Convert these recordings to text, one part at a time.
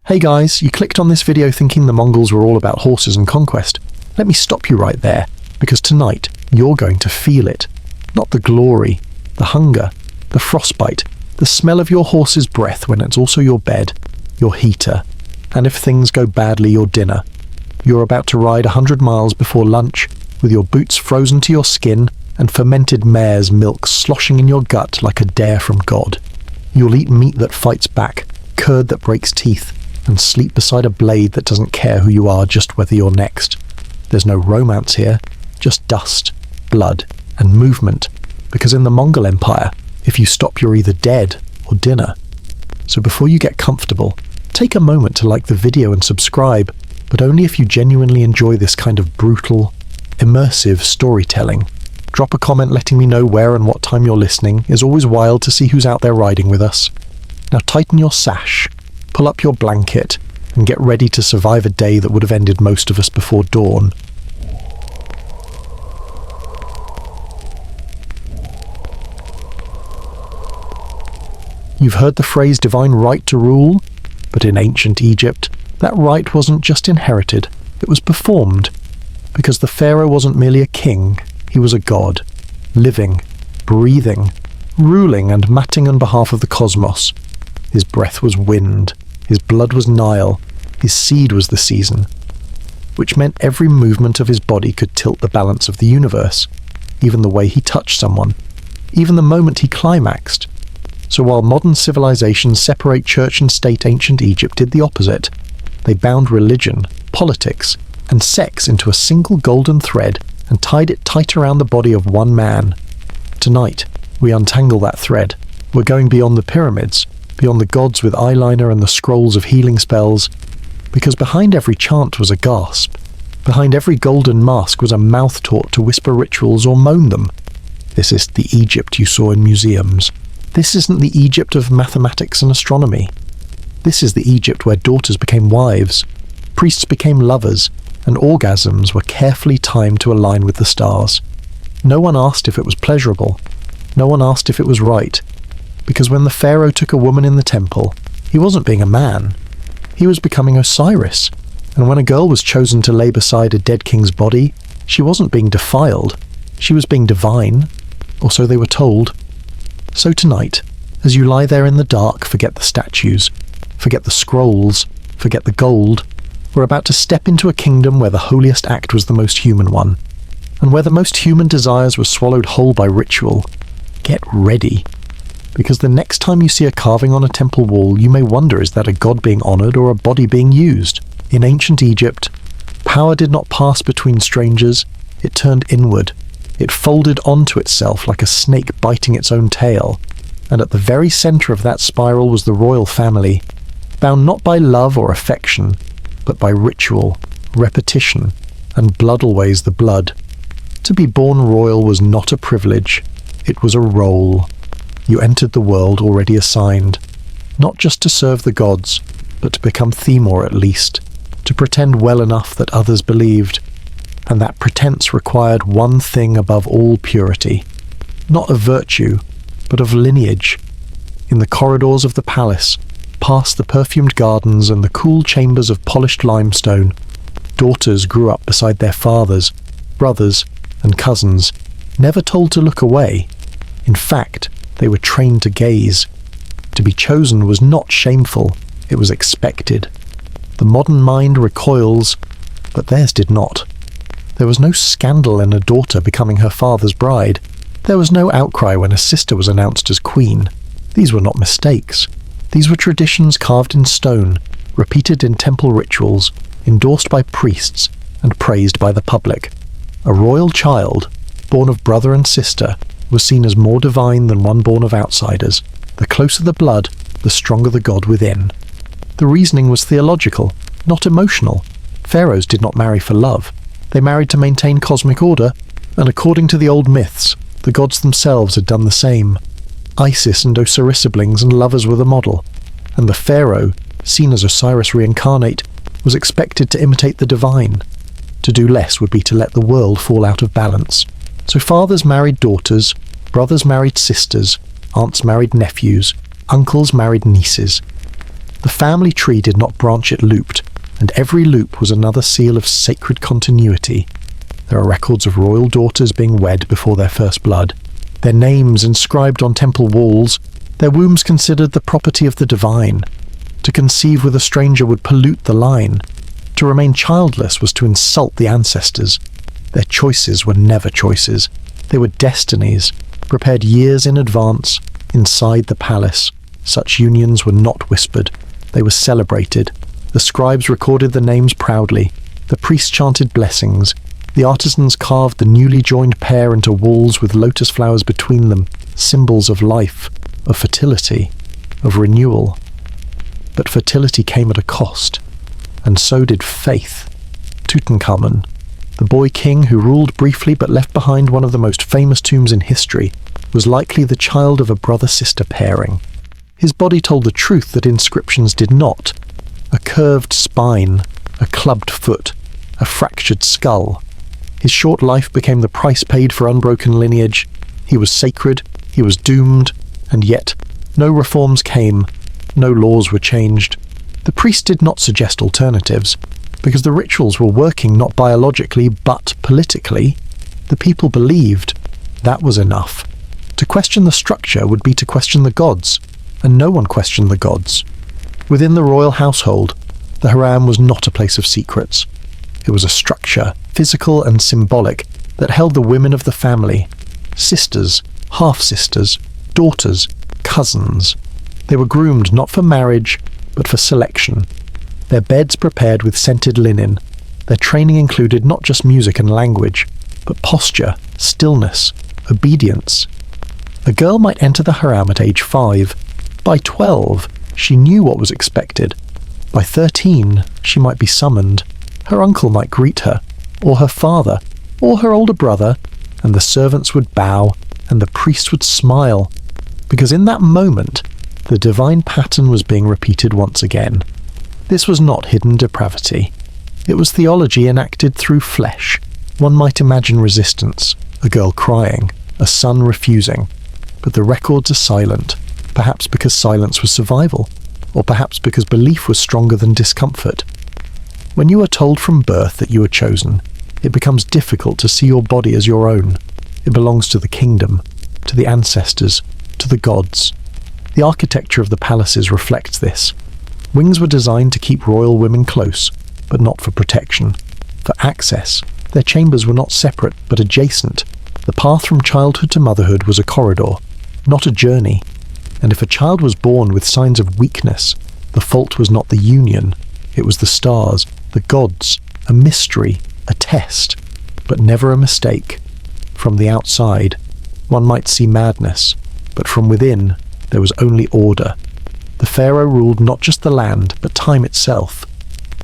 Hey guys, you clicked on this video thinking the Mongols were all about horses and conquest. Let me stop you right there, because tonight you're going to feel it. Not the glory, the hunger, the frostbite, the smell of your horse's breath when it's also your bed, your heater, and if things go badly, your dinner. You're about to ride 100 miles before lunch, with your boots frozen to your skin and fermented mare's milk sloshing in your gut like a dare from God. You'll eat meat that fights back, curd that breaks teeth, and sleep beside a blade that doesn't care who you are, just whether you're next. There's no romance here, just dust, blood, and movement, because in the Mongol Empire, if you stop you're either dead or dinner. So before you get comfortable, take a moment to like the video and subscribe, but only if you genuinely enjoy this kind of brutal, immersive storytelling. Drop a comment letting me know where and what time you're listening. It's always wild to see who's out there riding with us. Now tighten your sash, pull up your blanket, and get ready to survive a day that would have ended most of us before dawn. You've heard the phrase divine right to rule, but in ancient Egypt, that right wasn't just inherited, it was performed. Because the pharaoh wasn't merely a king, he was a god, living, breathing, ruling and matting on behalf of the cosmos. His breath was wind, his blood was Nile, his seed was the season, which meant every movement of his body could tilt the balance of the universe, even the way he touched someone, even the moment he climaxed. So while modern civilizations separate church and state, ancient Egypt did the opposite. They bound religion, politics, and sex into a single golden thread and tied it tight around the body of one man. Tonight, we untangle that thread. We're going beyond the pyramids, beyond the gods with eyeliner and the scrolls of healing spells, because behind every chant was a gasp. Behind every golden mask was a mouth taught to whisper rituals or moan them. This is the Egypt you saw in museums. This isn't the Egypt of mathematics and astronomy. This is the Egypt where daughters became wives, priests became lovers, and orgasms were carefully timed to align with the stars. No one asked if it was pleasurable. No one asked if it was right. Because when the pharaoh took a woman in the temple, he wasn't being a man. He was becoming Osiris. And when a girl was chosen to lay beside a dead king's body, she wasn't being defiled. She was being divine. Or so they were told. So tonight, as you lie there in the dark, forget the statues, forget the scrolls, forget the gold. We're about to step into a kingdom where the holiest act was the most human one, and where the most human desires were swallowed whole by ritual. Get ready. Because the next time you see a carving on a temple wall, you may wonder, is that a god being honored or a body being used? In ancient Egypt, power did not pass between strangers, it turned inward. It folded onto itself like a snake biting its own tail, and at the very center of that spiral was the royal family, bound not by love or affection, but by ritual, repetition, and blood always the blood. To be born royal was not a privilege, it was a role. You entered the world already assigned, not just to serve the gods, but to become Themor at least, to pretend well enough that others believed. And that pretense required one thing above all purity, not of virtue, but of lineage. In the corridors of the palace, past the perfumed gardens and the cool chambers of polished limestone, daughters grew up beside their fathers, brothers, and cousins, never told to look away. In fact, they were trained to gaze. To be chosen was not shameful, it was expected. The modern mind recoils, but theirs did not. There was no scandal in a daughter becoming her father's bride. There was no outcry when a sister was announced as queen. These were not mistakes. These were traditions carved in stone, repeated in temple rituals, endorsed by priests, and praised by the public. A royal child, born of brother and sister, was seen as more divine than one born of outsiders. The closer the blood, the stronger the god within. The reasoning was theological, not emotional. Pharaohs did not marry for love. They married to maintain cosmic order, and according to the old myths, the gods themselves had done the same. Isis and Osiris siblings and lovers were the model, and the pharaoh, seen as Osiris reincarnate, was expected to imitate the divine. To do less would be to let the world fall out of balance. So fathers married daughters, brothers married sisters, aunts married nephews, uncles married nieces. The family tree did not branch, it looped, and every loop was another seal of sacred continuity. There are records of royal daughters being wed before their first blood, their names inscribed on temple walls, their wombs considered the property of the divine. To conceive with a stranger would pollute the line. To remain childless was to insult the ancestors. Their choices were never choices. They were destinies, prepared years in advance, inside the palace. Such unions were not whispered. They were celebrated. The scribes recorded the names proudly. The priests chanted blessings. The artisans carved the newly joined pair into walls with lotus flowers between them, symbols of life, of fertility, of renewal. But fertility came at a cost, and so did faith. Tutankhamun, the boy king who ruled briefly but left behind one of the most famous tombs in history, was likely the child of a brother-sister pairing. His body told the truth that inscriptions did not. A curved spine, a clubbed foot, a fractured skull. His short life became the price paid for unbroken lineage. He was sacred, he was doomed, and yet no reforms came, no laws were changed. The priest did not suggest alternatives, because the rituals were working not biologically but politically. The people believed. That was enough. To question the structure would be to question the gods, and no one questioned the gods. Within the royal household, the harem was not a place of secrets. It was a structure, physical and symbolic, that held the women of the family, sisters, half-sisters, daughters, cousins. They were groomed not for marriage, but for selection. Their beds prepared with scented linen. Their training included not just music and language, but posture, stillness, obedience. A girl might enter the harem at age 5. By 12, she knew what was expected. By 13, she might be summoned. Her uncle might greet her, or her father, or her older brother, and the servants would bow, and the priest would smile, because in that moment, the divine pattern was being repeated once again. This was not hidden depravity. It was theology enacted through flesh. One might imagine resistance, a girl crying, a son refusing, but the records are silent, perhaps because silence was survival, or perhaps because belief was stronger than discomfort. When you are told from birth that you are chosen, it becomes difficult to see your body as your own. It belongs to the kingdom, to the ancestors, to the gods. The architecture of the palaces reflects this. Wings were designed to keep royal women close, but not for protection. For access, their chambers were not separate, but adjacent. The path from childhood to motherhood was a corridor, not a journey. And if a child was born with signs of weakness, the fault was not the union. It was the stars, the gods, a mystery, a test, but never a mistake. From the outside, one might see madness, but from within, there was only order. The pharaoh ruled not just the land, but time itself.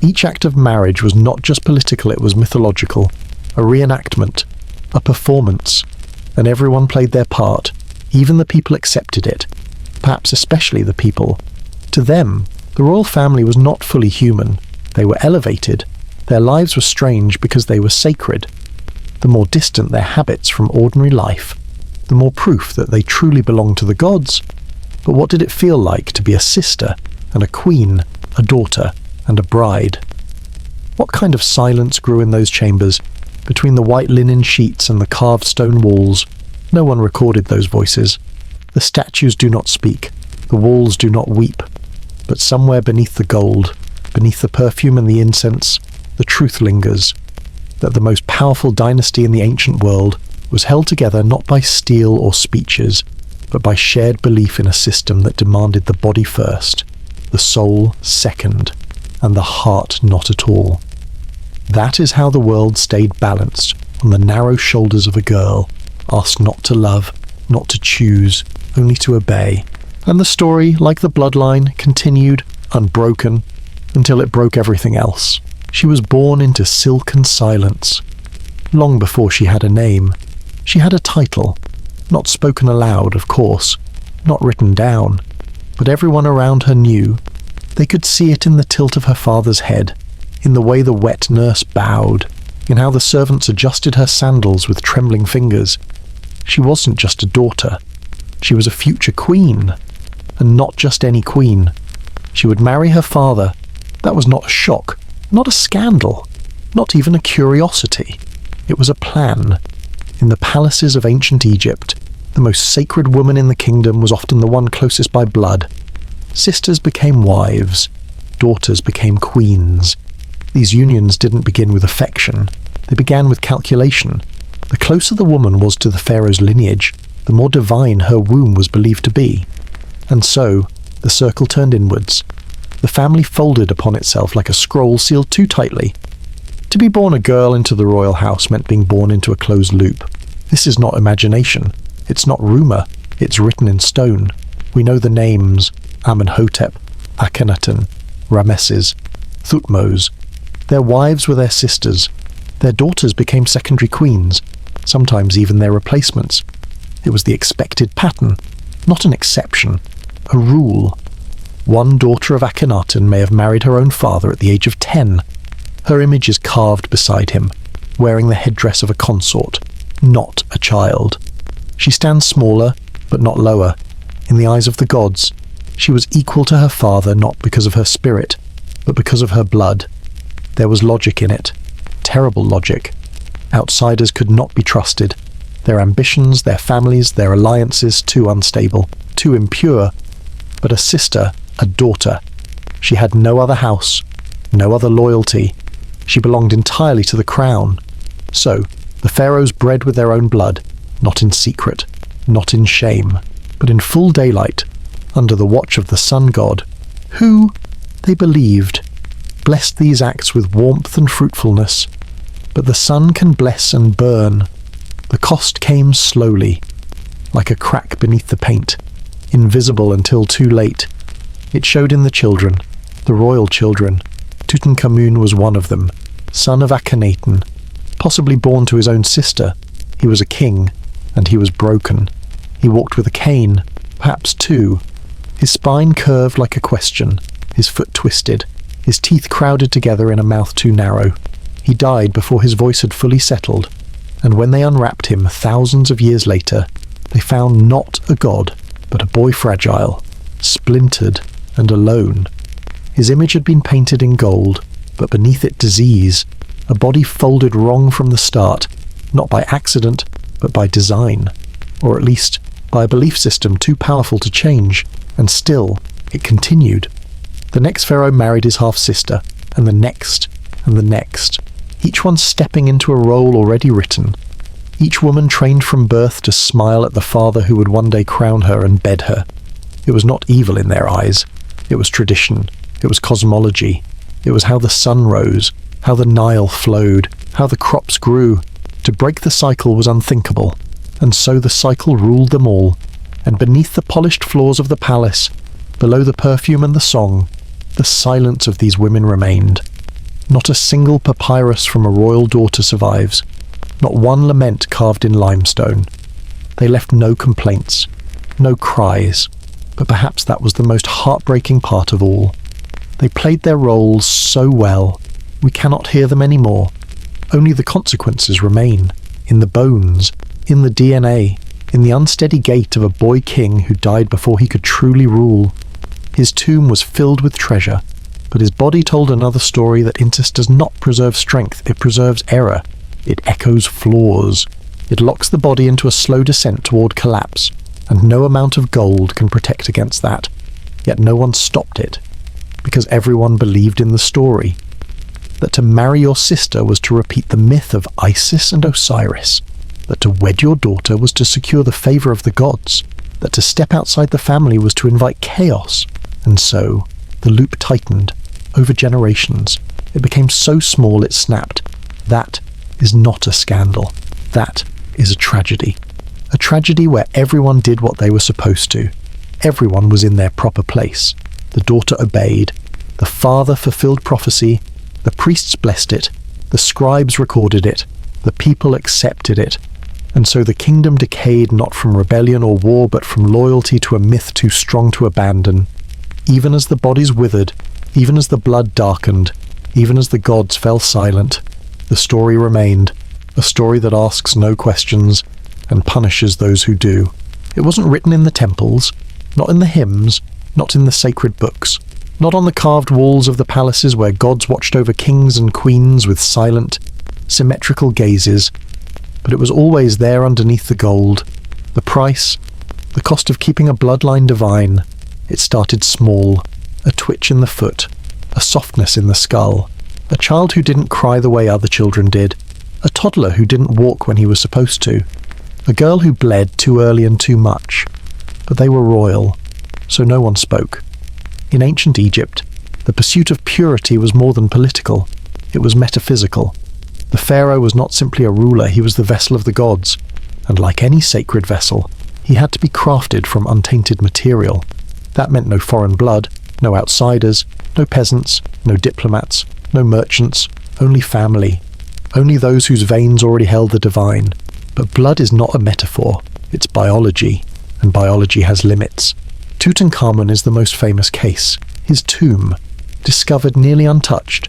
Each act of marriage was not just political, it was mythological, a reenactment, a performance, and everyone played their part. Even the people accepted it, perhaps especially the people. To them, the royal family was not fully human. They were elevated. Their lives were strange because they were sacred. The more distant their habits from ordinary life, the more proof that they truly belonged to the gods. But what did it feel like to be a sister and a queen, a daughter and a bride? What kind of silence grew in those chambers, between the white linen sheets and the carved stone walls? No one recorded those voices. The statues do not speak, the walls do not weep, but somewhere beneath the gold, beneath the perfume and the incense, the truth lingers, that the most powerful dynasty in the ancient world was held together not by steel or speeches, but by shared belief in a system that demanded the body first, the soul second, and the heart not at all. That is how the world stayed balanced on the narrow shoulders of a girl, asked not to love, not to choose, only to obey. And the story, like the bloodline, continued, unbroken, until it broke everything else. She was born into silken silence. Long before she had a name, she had a title, not spoken aloud, of course, not written down, but everyone around her knew. They could see it in the tilt of her father's head, in the way the wet nurse bowed, in how the servants adjusted her sandals with trembling fingers. She wasn't just a daughter. She was a future queen, and not just any queen. She would marry her father. That was not a shock, not a scandal, not even a curiosity. It was a plan. In the palaces of ancient Egypt, the most sacred woman in the kingdom was often the one closest by blood. Sisters became wives. Daughters became queens. These unions didn't begin with affection. They began with calculation. The closer the woman was to the pharaoh's lineage, the more divine her womb was believed to be. And so, the circle turned inwards. The family folded upon itself like a scroll sealed too tightly. To be born a girl into the royal house meant being born into a closed loop. This is not imagination. It's not rumour. It's written in stone. We know the names: Amenhotep, Akhenaten, Rameses, Thutmose. Their wives were their sisters. Their daughters became secondary queens, sometimes even their replacements. It was the expected pattern, not an exception, a rule. One daughter of Akhenaten may have married her own father at the age of 10. Her image is carved beside him, wearing the headdress of a consort, not a child. She stands smaller, but not lower. In the eyes of the gods, she was equal to her father not because of her spirit, but because of her blood. There was logic in it, terrible logic. Outsiders could not be trusted. Their ambitions, their families, their alliances, too unstable, too impure. But a sister, a daughter. She had no other house, no other loyalty. She belonged entirely to the crown. So, the pharaohs bred with their own blood, not in secret, not in shame, but in full daylight, under the watch of the sun god, who, they believed, blessed these acts with warmth and fruitfulness. But the sun can bless and burn. The cost came slowly, like a crack beneath the paint, invisible until too late. It showed in the children, the royal children. Tutankhamun was one of them, son of Akhenaten, possibly born to his own sister. He was a king, and he was broken. He walked with a cane, perhaps two. His spine curved like a question, his foot twisted, his teeth crowded together in a mouth too narrow. He died before his voice had fully settled, and when they unwrapped him thousands of years later, they found not a god, but a boy fragile, splintered and alone. His image had been painted in gold, but beneath it disease, a body folded wrong from the start, not by accident, but by design, or at least by a belief system too powerful to change, and still it continued. The next pharaoh married his half-sister, and the next, and the next, each one stepping into a role already written, each woman trained from birth to smile at the father who would one day crown her and bed her. It was not evil in their eyes. It was tradition. It was cosmology. It was how the sun rose, how the Nile flowed, how the crops grew. To break the cycle was unthinkable, and so the cycle ruled them all. And beneath the polished floors of the palace, below the perfume and the song, the silence of these women remained. Not a single papyrus from a royal daughter survives. Not one lament carved in limestone. They left no complaints, no cries, but perhaps that was the most heartbreaking part of all. They played their roles so well, we cannot hear them anymore. Only the consequences remain, in the bones, in the DNA, in the unsteady gait of a boy king who died before he could truly rule. His tomb was filled with treasure, but his body told another story that incest does not preserve strength, it preserves error. It echoes flaws. It locks the body into a slow descent toward collapse, and no amount of gold can protect against that. Yet no one stopped it, because everyone believed in the story. That to marry your sister was to repeat the myth of Isis and Osiris. That to wed your daughter was to secure the favour of the gods. That to step outside the family was to invite chaos. And so, the loop tightened, over generations. It became so small it snapped. That is not a scandal. That is a tragedy. A tragedy where everyone did what they were supposed to. Everyone was in their proper place. The daughter obeyed. The father fulfilled prophecy. The priests blessed it. The scribes recorded it. The people accepted it. And so the kingdom decayed not from rebellion or war, but from loyalty to a myth too strong to abandon. Even as the bodies withered, even as the blood darkened, even as the gods fell silent, the story remained, a story that asks no questions and punishes those who do. It wasn't written in the temples, not in the hymns, not in the sacred books. Not on the carved walls of the palaces where gods watched over kings and queens with silent, symmetrical gazes, but it was always there underneath the gold. The price, the cost of keeping a bloodline divine. It started small, a twitch in the foot, a softness in the skull, a child who didn't cry the way other children did, a toddler who didn't walk when he was supposed to, a girl who bled too early and too much. But they were royal, so no one spoke. In ancient Egypt, the pursuit of purity was more than political, it was metaphysical. The pharaoh was not simply a ruler, he was the vessel of the gods, and like any sacred vessel, he had to be crafted from untainted material. That meant no foreign blood, no outsiders, no peasants, no diplomats, no merchants, only family, only those whose veins already held the divine. But blood is not a metaphor, it's biology, and biology has limits. Tutankhamun is the most famous case. His tomb, discovered nearly untouched,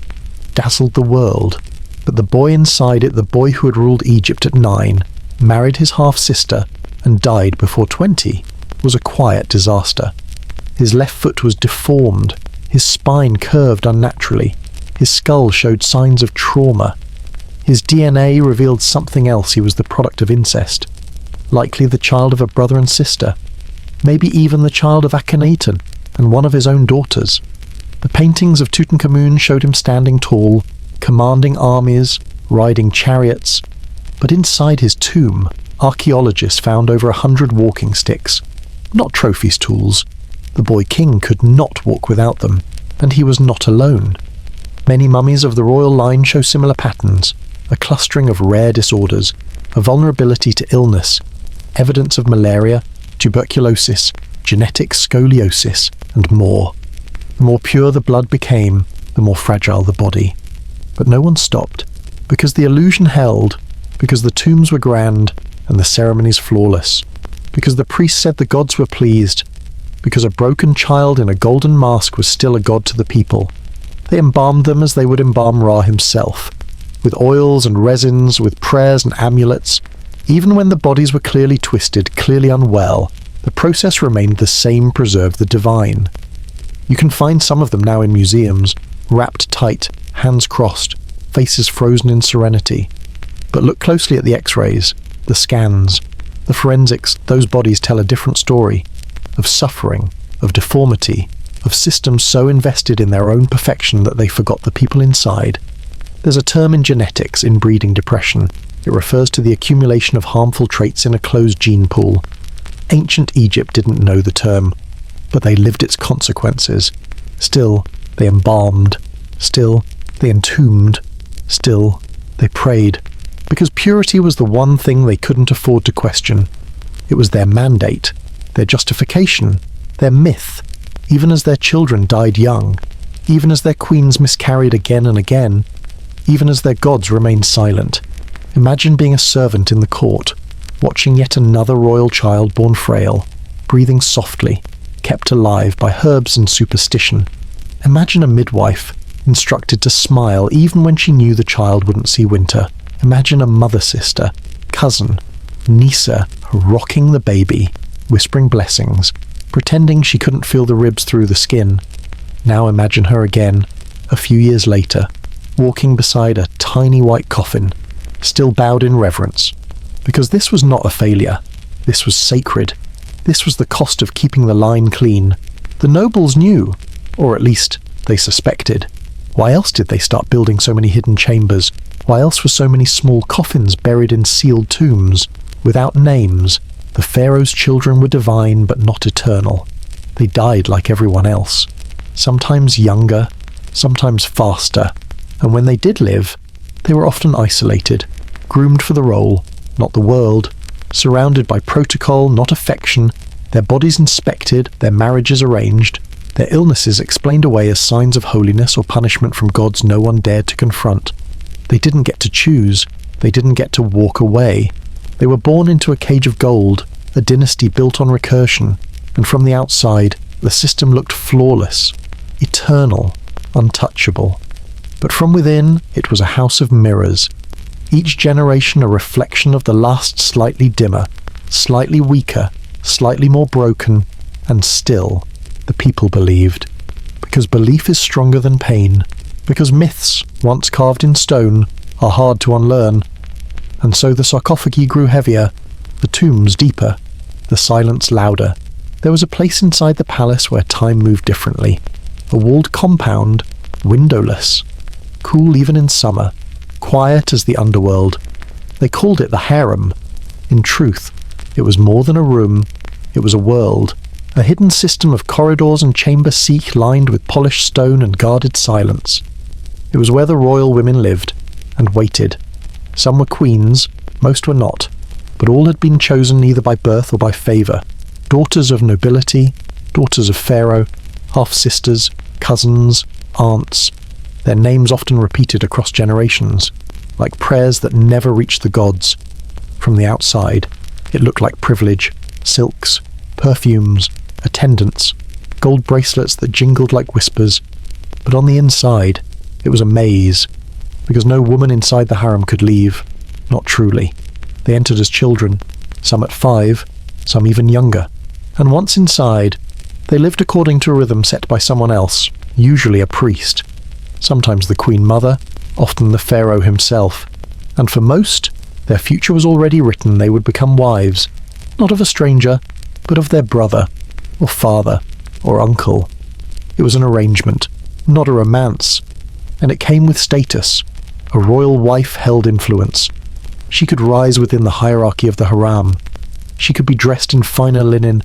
dazzled the world. But the boy inside it, the boy who had ruled Egypt at 9, married his half-sister, and died before 20, was a quiet disaster. His left foot was deformed, his spine curved unnaturally, his skull showed signs of trauma. His DNA revealed something else. He was the product of incest, likely the child of a brother and sister, maybe even the child of Akhenaten and one of his own daughters. The paintings of Tutankhamun showed him standing tall, commanding armies, riding chariots, but inside his tomb, archaeologists found over 100 walking sticks, not trophies tools. The boy king could not walk without them, and he was not alone. Many mummies of the royal line show similar patterns, a clustering of rare disorders, a vulnerability to illness, evidence of malaria, tuberculosis, genetic scoliosis, and more. The more pure the blood became, the more fragile the body. But no one stopped, because the illusion held, because the tombs were grand and the ceremonies flawless, because the priests said the gods were pleased, because a broken child in a golden mask was still a god to the people. They embalmed them as they would embalm Ra himself, with oils and resins, with prayers and amulets. Even when the bodies were clearly twisted, clearly unwell, the process remained the same: preserve the divine. You can find some of them now in museums, wrapped tight, hands crossed, faces frozen in serenity. But look closely at the x-rays, the scans, the forensics. Those bodies tell a different story, of suffering, of deformity, of systems so invested in their own perfection that they forgot the people inside. There's a term in genetics, inbreeding depression. It refers to the accumulation of harmful traits in a closed gene pool. Ancient Egypt didn't know the term, but they lived its consequences. Still, they embalmed. Still, they entombed. Still, they prayed. Because purity was the one thing they couldn't afford to question. It was their mandate, their justification, their myth, even as their children died young, even as their queens miscarried again and again, even as their gods remained silent. Imagine being a servant in the court, watching yet another royal child born frail, breathing softly, kept alive by herbs and superstition. Imagine a midwife, instructed to smile even when she knew the child wouldn't see winter. Imagine a mother-sister, cousin, Nisa, rocking the baby, whispering blessings, pretending she couldn't feel the ribs through the skin. Now imagine her again, a few years later, walking beside a tiny white coffin, still bowed in reverence. Because this was not a failure. This was sacred. This was the cost of keeping the line clean. The nobles knew, or at least they suspected. Why else did they start building so many hidden chambers? Why else were so many small coffins buried in sealed tombs, without names? The pharaoh's children were divine but not eternal. They died like everyone else, sometimes younger, sometimes faster, and when they did live, they were often isolated, groomed for the role, not the world, surrounded by protocol, not affection, their bodies inspected, their marriages arranged, their illnesses explained away as signs of holiness or punishment from gods no one dared to confront. They didn't get to choose, they didn't get to walk away. They were born into a cage of gold, a dynasty built on recursion, and from the outside, the system looked flawless, eternal, untouchable. But from within, it was a house of mirrors, each generation a reflection of the last, slightly dimmer, slightly weaker, slightly more broken, and still, the people believed. because belief is stronger than pain, because myths, once carved in stone, are hard to unlearn. And so the sarcophagi grew heavier, the tombs deeper, the silence louder. There was a place inside the palace where time moved differently. A walled compound, windowless, cool even in summer, quiet as the underworld. They called it the harem. In truth, it was more than a room, it was a world, a hidden system of corridors and chamber seek lined with polished stone and guarded silence. It was where the royal women lived, and waited. Some were queens, most were not, but all had been chosen either by birth or by favour. Daughters of nobility, daughters of pharaoh, half-sisters, cousins, aunts, their names often repeated across generations, like prayers that never reached the gods. From the outside, it looked like privilege, silks, perfumes, attendants, gold bracelets that jingled like whispers. But on the inside, it was a maze, because no woman inside the harem could leave, not truly. They entered as children, some at 5, some even younger. And once inside, they lived according to a rhythm set by someone else, usually a priest. Sometimes the queen mother, often the pharaoh himself. And for most, their future was already written. They would become wives, not of a stranger, but of their brother, or father, or uncle. It was an arrangement, not a romance, and it came with status. A royal wife held influence. She could rise within the hierarchy of the harem. She could be dressed in finer linen,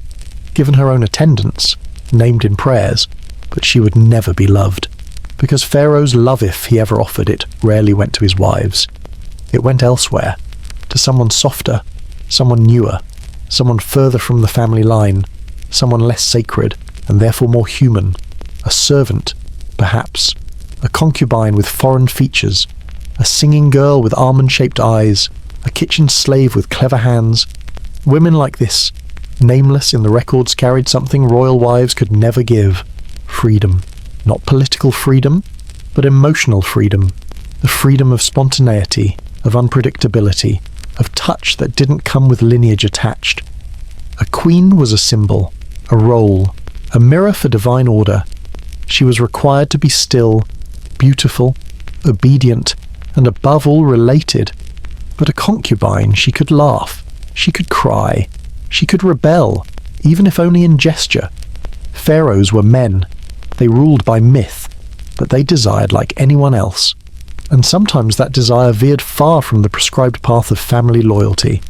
given her own attendants, named in prayers, but she would never be loved, because Pharaoh's love, if he ever offered it, rarely went to his wives. It went elsewhere, to someone softer, someone newer, someone further from the family line, someone less sacred, and therefore more human. A servant, perhaps, a concubine with foreign features, a singing girl with almond-shaped eyes, a kitchen slave with clever hands. Women like this, nameless in the records, carried something royal wives could never give: freedom. Not political freedom, but emotional freedom. The freedom of spontaneity, of unpredictability, of touch that didn't come with lineage attached. A queen was a symbol, a role, a mirror for divine order. She was required to be still, beautiful, obedient, and above all related. But a concubine, she could laugh, she could cry, she could rebel, even if only in gesture. Pharaohs were men. They ruled by myth, but they desired like anyone else. And sometimes that desire veered far from the prescribed path of family loyalty.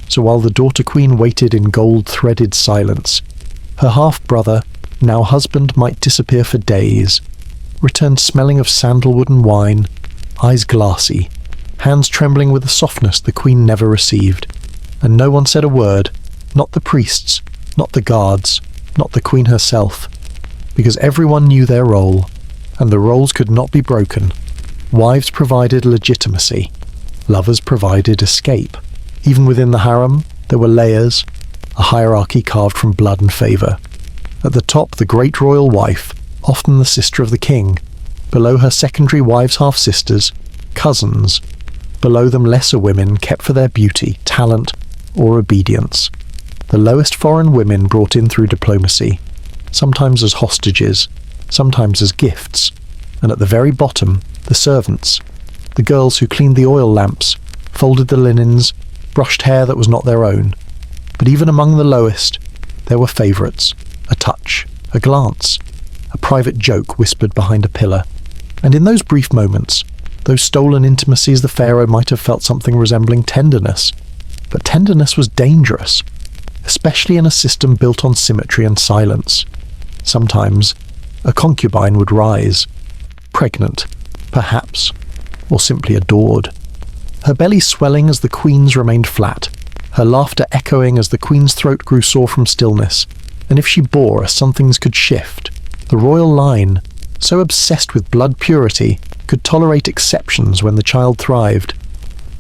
So while the daughter queen waited in gold-threaded silence, her half-brother, now husband, might disappear for days, returned smelling of sandalwood and wine, eyes glassy, hands trembling with a softness the queen never received. And no one said a word, not the priests, not the guards, not the queen herself, because everyone knew their role, and the roles could not be broken. Wives provided legitimacy, lovers provided escape. Even within the harem, there were layers, a hierarchy carved from blood and favour. At the top, the great royal wife, often the sister of the king. Below her, secondary wives, half-sisters, cousins. Below them, lesser women kept for their beauty, talent, or obedience. The lowest foreign women brought in through diplomacy, sometimes as hostages, sometimes as gifts. And at the very bottom, the servants, the girls who cleaned the oil lamps, folded the linens, brushed hair that was not their own. But even among the lowest, there were favourites, a touch, a glance, a private joke whispered behind a pillar. And in those brief moments, those stolen intimacies, the pharaoh might have felt something resembling tenderness. But tenderness was dangerous, especially in a system built on symmetry and silence. Sometimes, a concubine would rise, pregnant, perhaps, or simply adored. Her belly swelling as the queen's remained flat, her laughter echoing as the queen's throat grew sore from stillness. And if she bore, some things could shift. The royal line, so obsessed with blood purity, could tolerate exceptions when the child thrived.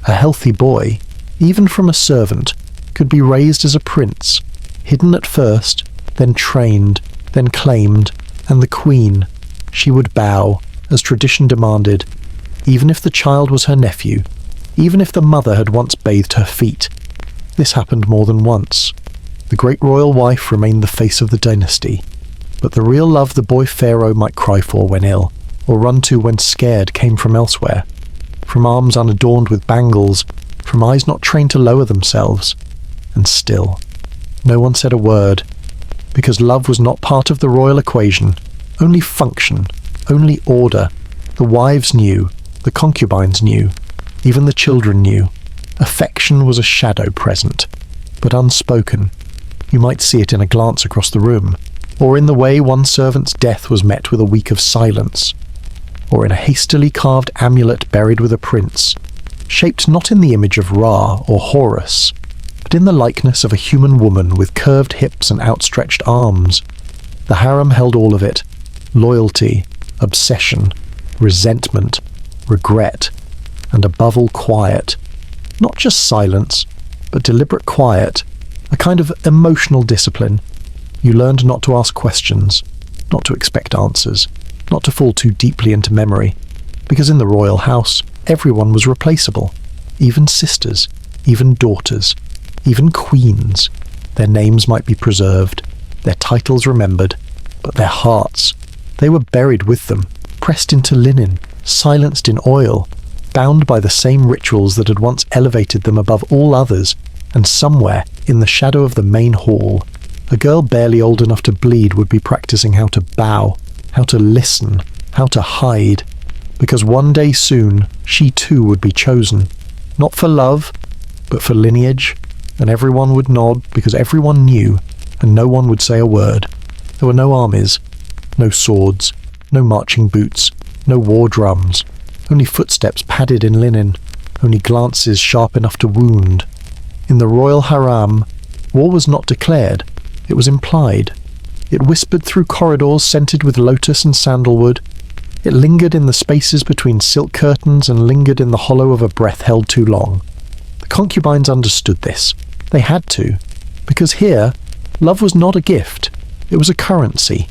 A healthy boy, even from a servant, could be raised as a prince, hidden at first, then trained, then claimed, and the queen, she would bow, as tradition demanded, even if the child was her nephew, even if the mother had once bathed her feet. This happened more than once. The great royal wife remained the face of the dynasty. But the real love the boy pharaoh might cry for when ill, or run to when scared, came from elsewhere. From arms unadorned with bangles, from eyes not trained to lower themselves. And still, no one said a word, because love was not part of the royal equation, only function, only order. The wives knew, the concubines knew, even the children knew. Affection was a shadow present, but unspoken. You might see it in a glance across the room, or in the way one servant's death was met with a week of silence, or in a hastily carved amulet buried with a prince, shaped not in the image of Ra or Horus, but in the likeness of a human woman with curved hips and outstretched arms. The harem held all of it: loyalty, obsession, resentment, regret, and above all quiet. Not just silence, but deliberate quiet, a kind of emotional discipline. You learned not to ask questions, not to expect answers, not to fall too deeply into memory, because in the royal house, everyone was replaceable, even sisters, even daughters, even queens. Their names might be preserved, their titles remembered, but their hearts, they were buried with them, pressed into linen, silenced in oil, bound by the same rituals that had once elevated them above all others. And somewhere, in the shadow of the main hall, a girl barely old enough to bleed would be practicing how to bow, how to listen, how to hide, because one day soon she too would be chosen, not for love, but for lineage, and everyone would nod because everyone knew, and no one would say a word. There were no armies, no swords, no marching boots, no war drums, only footsteps padded in linen, only glances sharp enough to wound. In the royal haram, war was not declared, it was implied. It whispered through corridors scented with lotus and sandalwood. It lingered in the spaces between silk curtains and lingered in the hollow of a breath held too long. The concubines understood this. They had to, because here, love was not a gift, it was a currency.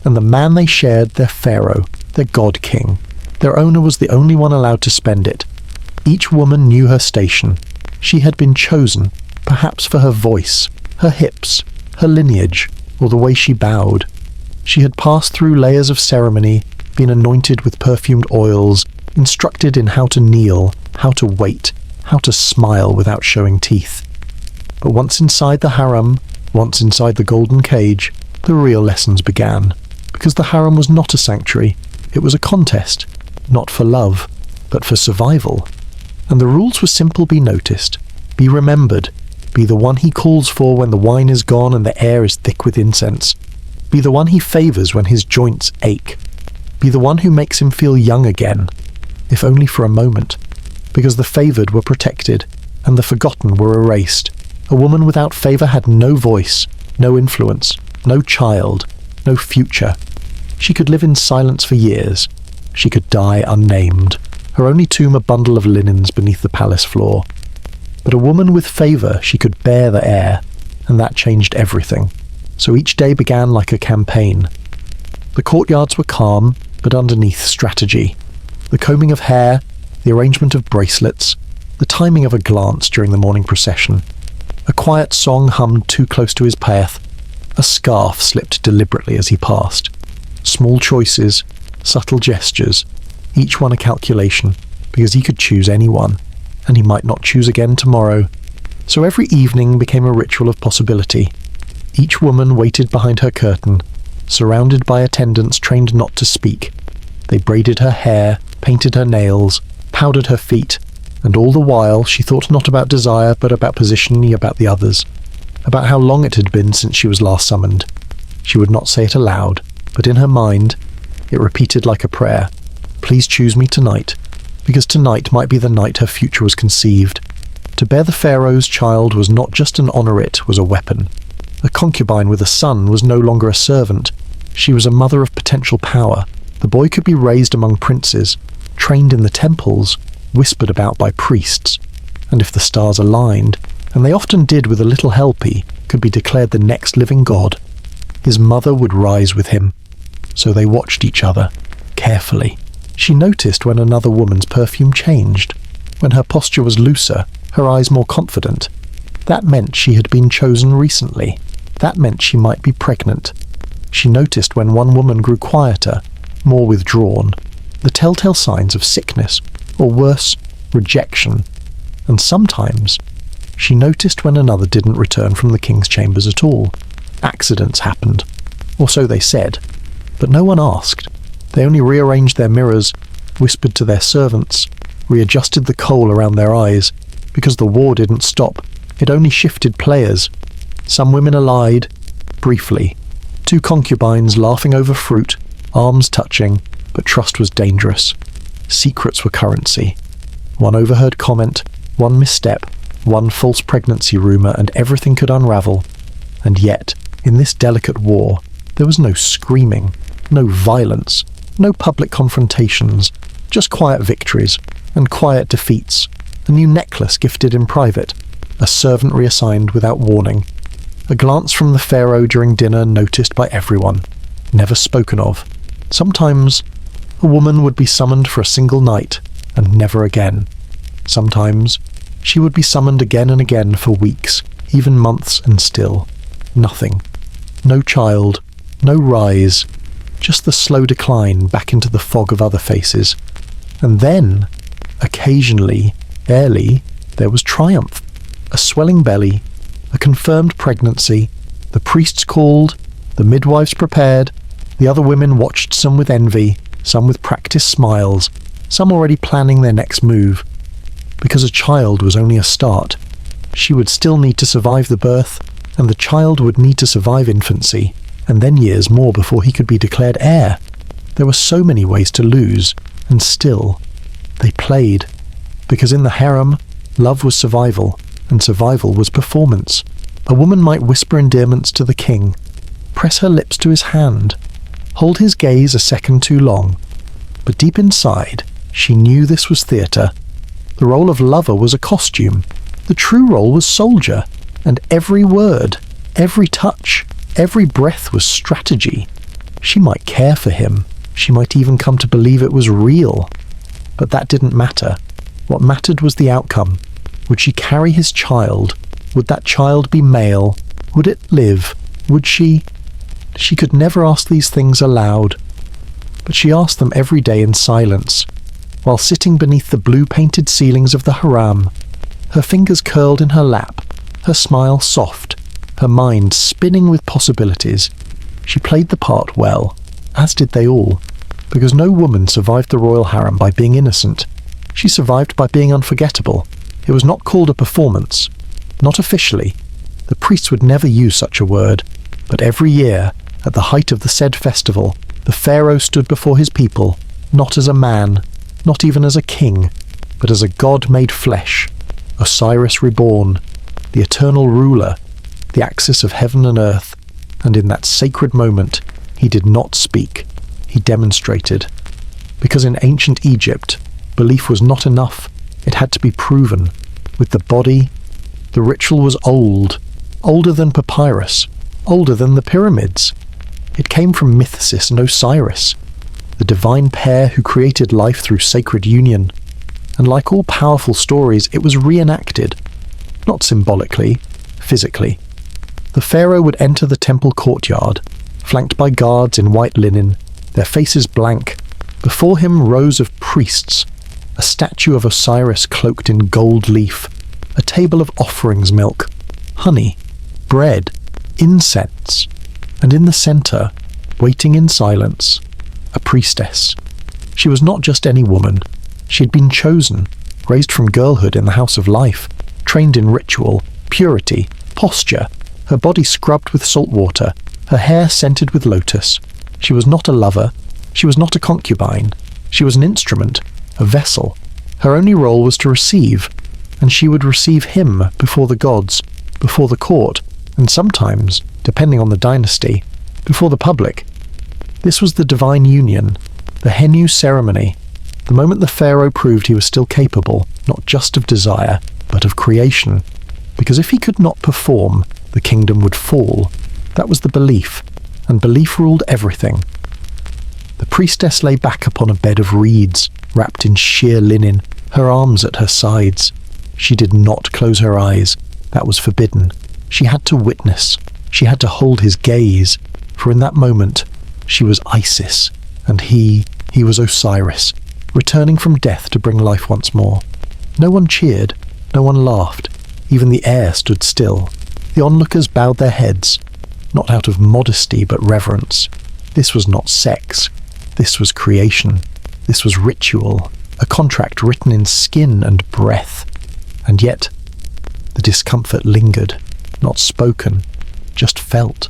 And the man they shared, their pharaoh, their god-king, their owner was the only one allowed to spend it. Each woman knew her station. She had been chosen, perhaps for her voice, her hips, her lineage, or the way she bowed. She had passed through layers of ceremony, been anointed with perfumed oils, instructed in how to kneel, how to wait, how to smile without showing teeth. But once inside the harem, once inside the golden cage, the real lessons began, because the harem was not a sanctuary, it was a contest, not for love, but for survival. And the rules were simple: be noticed, be remembered, be the one he calls for when the wine is gone and the air is thick with incense, be the one he favours when his joints ache, be the one who makes him feel young again, if only for a moment, because the favoured were protected and the forgotten were erased. A woman without favour had no voice, no influence, no child, no future. She could live in silence for years. She could die unnamed, her only tomb a bundle of linens beneath the palace floor. But a woman with favour, she could bear the air, and that changed everything. So each day began like a campaign. The courtyards were calm, but underneath strategy. The combing of hair, the arrangement of bracelets, the timing of a glance during the morning procession. A quiet song hummed too close to his path. A scarf slipped deliberately as he passed. Small choices, subtle gestures, each one a calculation, because he could choose anyone, and he might not choose again tomorrow. So every evening became a ritual of possibility. Each woman waited behind her curtain, surrounded by attendants trained not to speak. They braided her hair, painted her nails, powdered her feet, and all the while she thought not about desire but about position, about the others, about how long it had been since she was last summoned. She would not say it aloud, but in her mind it repeated like a prayer: please choose me tonight, because tonight might be the night her future was conceived. To bear the pharaoh's child was not just an honour, it was a weapon. A concubine with a son was no longer a servant. She was a mother of potential power. The boy could be raised among princes, trained in the temples, whispered about by priests, and if the stars aligned, and they often did with a little help, he could be declared the next living god. His mother would rise with him. So they watched each other, carefully. She noticed when another woman's perfume changed, when her posture was looser, her eyes more confident. That meant she had been chosen recently. That meant she might be pregnant. She noticed when one woman grew quieter, more withdrawn, the telltale signs of sickness, or worse, rejection. And sometimes she noticed when another didn't return from the king's chambers at all. Accidents happened, or so they said, but no one asked. They only rearranged their mirrors, whispered to their servants, readjusted the kohl around their eyes, because the war didn't stop, it only shifted players. Some women allied, briefly. 2 concubines laughing over fruit, arms touching, but trust was dangerous. Secrets were currency. One overheard comment, one misstep, one false pregnancy rumour, and everything could unravel. And yet, in this delicate war, there was no screaming, no violence, no public confrontations, just quiet victories and quiet defeats, a new necklace gifted in private, a servant reassigned without warning, a glance from the pharaoh during dinner noticed by everyone, never spoken of. Sometimes a woman would be summoned for a single night and never again. Sometimes she would be summoned again and again for weeks, even months, and still nothing. No child, no rise, just the slow decline back into the fog of other faces. And then, occasionally, barely, there was triumph. A swelling belly, a confirmed pregnancy, the priests called, the midwives prepared, the other women watched, some with envy, some with practiced smiles, some already planning their next move. Because a child was only a start. She would still need to survive the birth, and the child would need to survive infancy, and then years more before he could be declared heir. There were so many ways to lose, and still, they played. Because in the harem, love was survival, and survival was performance. A woman might whisper endearments to the king, press her lips to his hand, hold his gaze a second too long. But deep inside, she knew this was theatre. The role of lover was a costume. The true role was soldier, and every word, every touch, every breath was strategy. She might care for him. She might even come to believe it was real. But that didn't matter. What mattered was the outcome. Would she carry his child? Would that child be male? Would it live? Would she? She could never ask these things aloud. But she asked them every day in silence, while sitting beneath the blue-painted ceilings of the haram, her fingers curled in her lap, her smile soft, her mind spinning with possibilities. She played the part well, as did they all, because no woman survived the royal harem by being innocent. She survived by being unforgettable. It was not called a performance, not officially. The priests would never use such a word, but every year, at the height of the said festival, the pharaoh stood before his people, not as a man, not even as a king, but as a god made flesh, Osiris reborn, the eternal ruler, the axis of heaven and earth, and in that sacred moment, he did not speak, he demonstrated. Because in ancient Egypt, belief was not enough, it had to be proven. With the body, the ritual was old, older than papyrus, older than the pyramids. It came from Mythsis and Osiris, the divine pair who created life through sacred union. And like all powerful stories, it was reenacted, not symbolically, physically. The pharaoh would enter the temple courtyard, flanked by guards in white linen, their faces blank. Before him rows of priests, a statue of Osiris cloaked in gold leaf, a table of offerings milk, honey, bread, incense, and in the center, waiting in silence, a priestess. She was not just any woman. She had been chosen, raised from girlhood in the house of life, trained in ritual, purity, posture, her body scrubbed with salt water, her hair scented with lotus. She was not a lover. She was not a concubine. She was an instrument, a vessel. Her only role was to receive, and she would receive him before the gods, before the court, and sometimes, depending on the dynasty, before the public. This was the divine union, the Henu ceremony, the moment the pharaoh proved he was still capable, not just of desire, but of creation. Because if he could not perform, the kingdom would fall. That was the belief, and belief ruled everything. The priestess lay back upon a bed of reeds, wrapped in sheer linen, her arms at her sides. She did not close her eyes. That was forbidden. She had to witness. She had to hold his gaze. For in that moment, she was Isis, and he was Osiris, returning from death to bring life once more. No one cheered, no one laughed, even the air stood still. The onlookers bowed their heads, not out of modesty but reverence. This was not sex. This was creation. This was ritual, a contract written in skin and breath. And yet, the discomfort lingered, not spoken, just felt.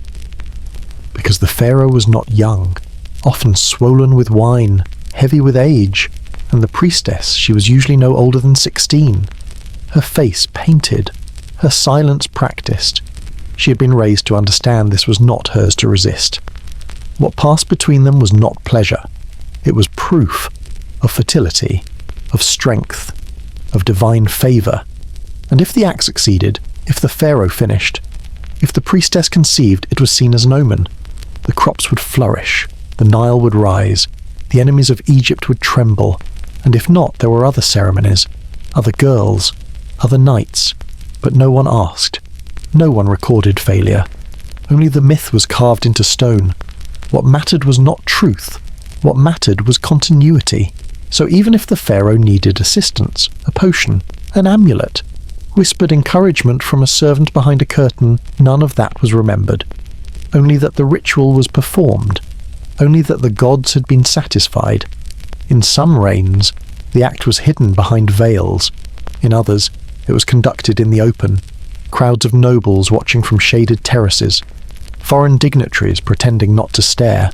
Because the pharaoh was not young, often swollen with wine, heavy with age, and the priestess, she was usually no older than 16. Her face painted, her silence practiced. She had been raised to understand this was not hers to resist. What passed between them was not pleasure. It was proof of fertility, of strength, of divine favour. And if the act succeeded, if the pharaoh finished, if the priestess conceived, it was seen as an omen. The crops would flourish, the Nile would rise, the enemies of Egypt would tremble, and if not, there were other ceremonies, other girls, other nights, but no one asked. No one recorded failure. Only the myth was carved into stone. What mattered was not truth. What mattered was continuity. So even if the pharaoh needed assistance, a potion, an amulet, whispered encouragement from a servant behind a curtain, none of that was remembered. Only that the ritual was performed. Only that the gods had been satisfied. In some reigns, the act was hidden behind veils. In others, it was conducted in the open. Crowds of nobles watching from shaded terraces. Foreign dignitaries pretending not to stare.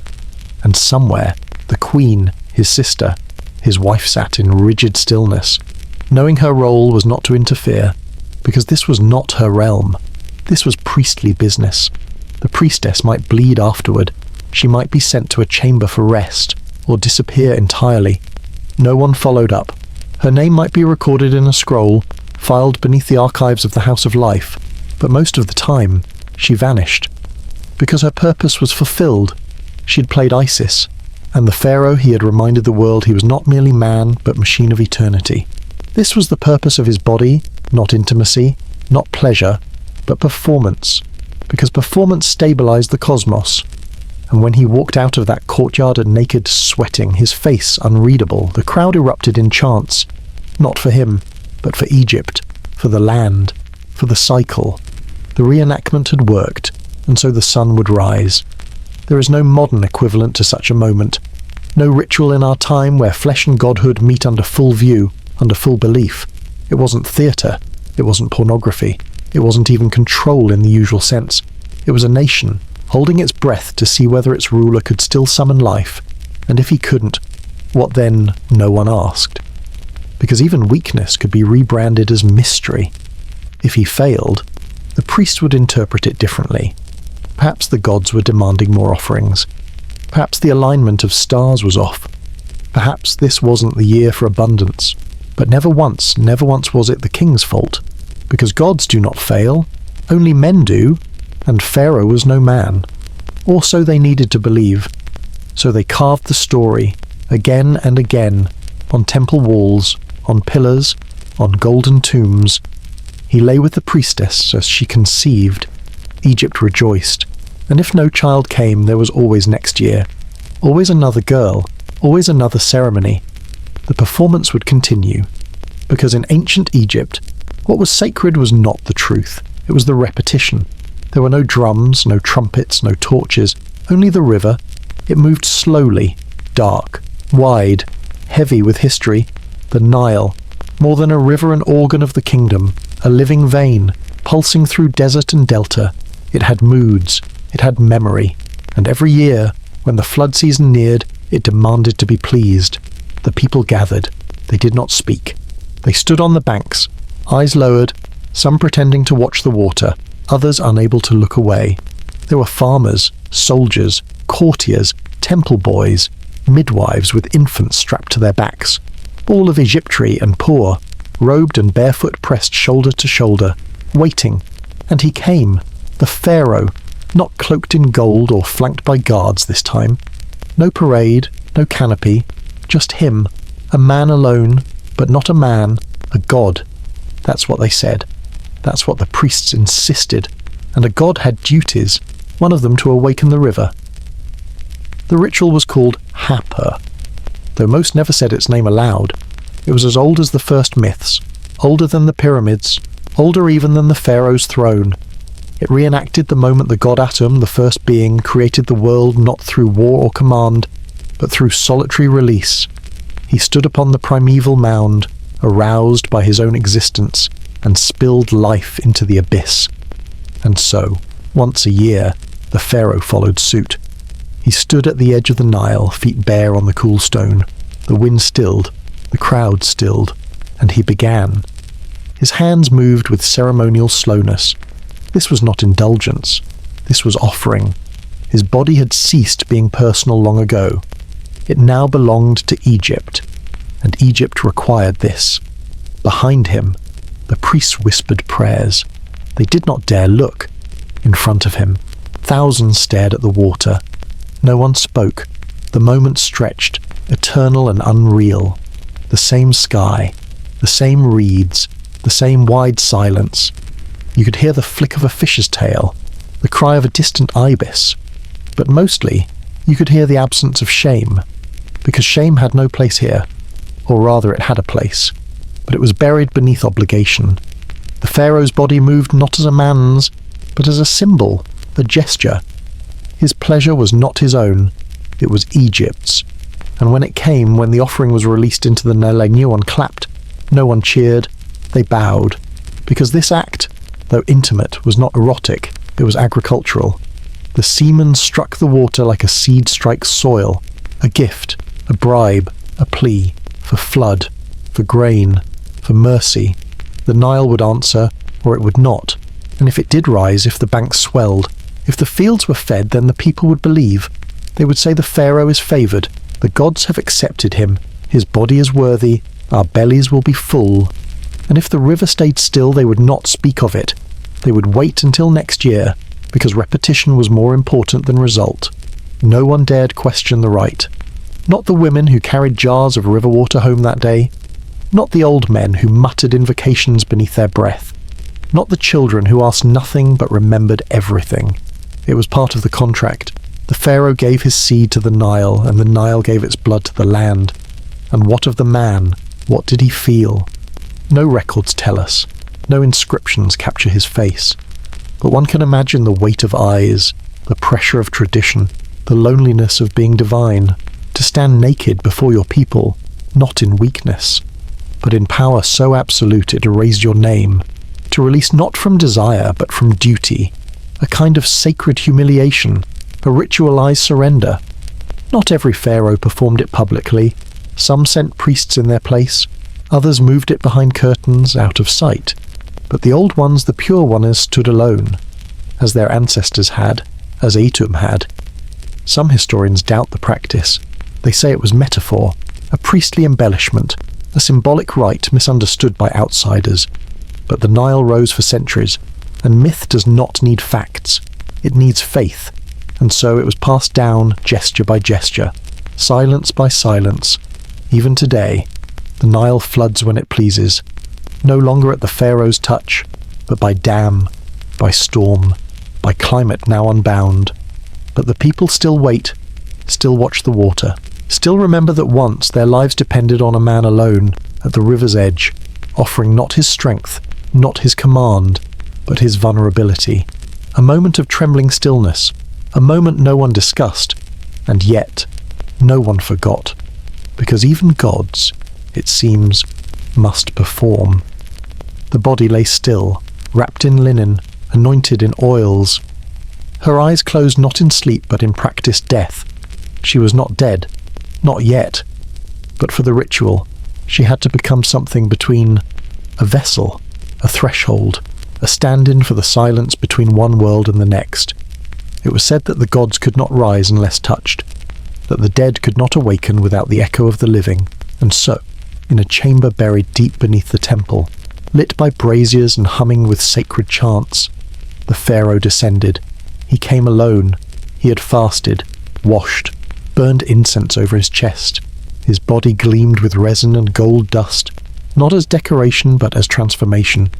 And somewhere, the queen, his sister, his wife sat in rigid stillness, knowing her role was not to interfere, because this was not her realm. This was priestly business. The priestess might bleed afterward. She might be sent to a chamber for rest, or disappear entirely. No one followed up. Her name might be recorded in a scroll, filed beneath the archives of the House of Life, but most of the time, she vanished. Because her purpose was fulfilled. She had played Isis, and the pharaoh he had reminded the world he was not merely man, but machine of eternity. This was the purpose of his body, not intimacy, not pleasure, but performance, because performance stabilized the cosmos. And when he walked out of that courtyard a naked, sweating, his face unreadable, the crowd erupted in chants, not for him, but for Egypt, for the land, for the cycle. The reenactment had worked, and so the sun would rise. There is no modern equivalent to such a moment, no ritual in our time where flesh and godhood meet under full view, under full belief. It wasn't theatre, it wasn't pornography, it wasn't even control in the usual sense. It was a nation, holding its breath to see whether its ruler could still summon life, and if he couldn't, what then no one asked. Because even weakness could be rebranded as mystery. If he failed, the priest would interpret it differently. Perhaps the gods were demanding more offerings. Perhaps the alignment of stars was off. Perhaps this wasn't the year for abundance. But never once was it the king's fault. Because gods do not fail, only men do, and Pharaoh was no man. Or so they needed to believe. So they carved the story, again and again, on temple walls, on pillars, on golden tombs. He lay with the priestess as she conceived. Egypt rejoiced, and if no child came, there was always next year. Always another girl, always another ceremony. The performance would continue, because in ancient Egypt, what was sacred was not the truth, it was the repetition. There were no drums, no trumpets, no torches, only the river. It moved slowly, dark, wide, heavy with history. The Nile, more than a river, an organ of the kingdom, a living vein, pulsing through desert and delta. It had moods, it had memory, and every year, when the flood season neared, it demanded to be pleased. The people gathered. They did not speak. They stood on the banks, eyes lowered, some pretending to watch the water, others unable to look away. There were farmers, soldiers, courtiers, temple boys, midwives with infants strapped to their backs, all of Egyptry and poor, robed and barefoot pressed shoulder to shoulder, waiting. And he came, the pharaoh, not cloaked in gold or flanked by guards this time. No parade, no canopy, just him, a man alone, but not a man, a god. That's what they said. That's what the priests insisted. And a god had duties, one of them to awaken the river, The ritual was called Hapur, though most never said its name aloud. It was as old as the first myths, older than the pyramids, older even than the pharaoh's throne. It reenacted the moment the god Atum, the first being, created the world not through war or command, but through solitary release. He stood upon the primeval mound, aroused by his own existence, and spilled life into the abyss. And so, once a year, the pharaoh followed suit. He stood at the edge of the Nile, feet bare on the cool stone. The wind stilled, the crowd stilled, and he began. His hands moved with ceremonial slowness. This was not indulgence. This was offering. His body had ceased being personal long ago. It now belonged to Egypt, and Egypt required this. Behind him, the priests whispered prayers. They did not dare look. In front of him, thousands stared at the water. No one spoke. The moment stretched, eternal and unreal. The same sky, the same reeds, the same wide silence. You could hear the flick of a fish's tail, the cry of a distant ibis. But mostly, you could hear the absence of shame, because shame had no place here. Or rather, it had a place, but it was buried beneath obligation. The pharaoh's body moved not as a man's, but as a symbol, a gesture. His pleasure was not his own, it was Egypt's. And when it came, when the offering was released into the Nile, no one clapped, no one cheered, they bowed, because this act, though intimate, was not erotic, it was agricultural. The seaman struck the water like a seed strikes soil, a gift, a bribe, a plea, for flood, for grain, for mercy. The Nile would answer, or it would not, and if it did rise, if the banks swelled, if the fields were fed, then the people would believe. They would say the pharaoh is favoured, the gods have accepted him, his body is worthy, our bellies will be full. And if the river stayed still, they would not speak of it. They would wait until next year, because repetition was more important than result. No one dared question the rite. Not the women who carried jars of river water home that day. Not the old men who muttered invocations beneath their breath. Not the children who asked nothing but remembered everything. It was part of the contract. The pharaoh gave his seed to the Nile, and the Nile gave its blood to the land. And what of the man? What did he feel? No records tell us. No inscriptions capture his face. But one can imagine the weight of eyes, the pressure of tradition, the loneliness of being divine, to stand naked before your people, not in weakness, but in power so absolute it erased your name, to release not from desire but from duty, a kind of sacred humiliation, a ritualized surrender. Not every pharaoh performed it publicly. Some sent priests in their place, others moved it behind curtains, out of sight. But the old ones, the pure ones, stood alone, as their ancestors had, as Atum had. Some historians doubt the practice. They say it was metaphor, a priestly embellishment, a symbolic rite misunderstood by outsiders. But the Nile rose for centuries, and myth does not need facts. It needs faith, and so it was passed down gesture by gesture, silence by silence. Even today, the Nile floods when it pleases, no longer at the pharaoh's touch, but by dam, by storm, by climate now unbound. But the people still wait, still watch the water, still remember that once their lives depended on a man alone, at the river's edge, offering not his strength, not his command, but his vulnerability. A moment of trembling stillness, a moment no one discussed, and yet no one forgot, because even gods, it seems, must perform. The body lay still, wrapped in linen, anointed in oils. Her eyes closed not in sleep but in practiced death. She was not dead, not yet, but for the ritual, she had to become something between a vessel, a threshold, a stand-in for the silence between one world and the next. It was said that the gods could not rise unless touched, that the dead could not awaken without the echo of the living, and so, in a chamber buried deep beneath the temple, lit by braziers and humming with sacred chants, the pharaoh descended. He came alone. He had fasted, washed, burned incense over his chest. His body gleamed with resin and gold dust, not as decoration but as transformation.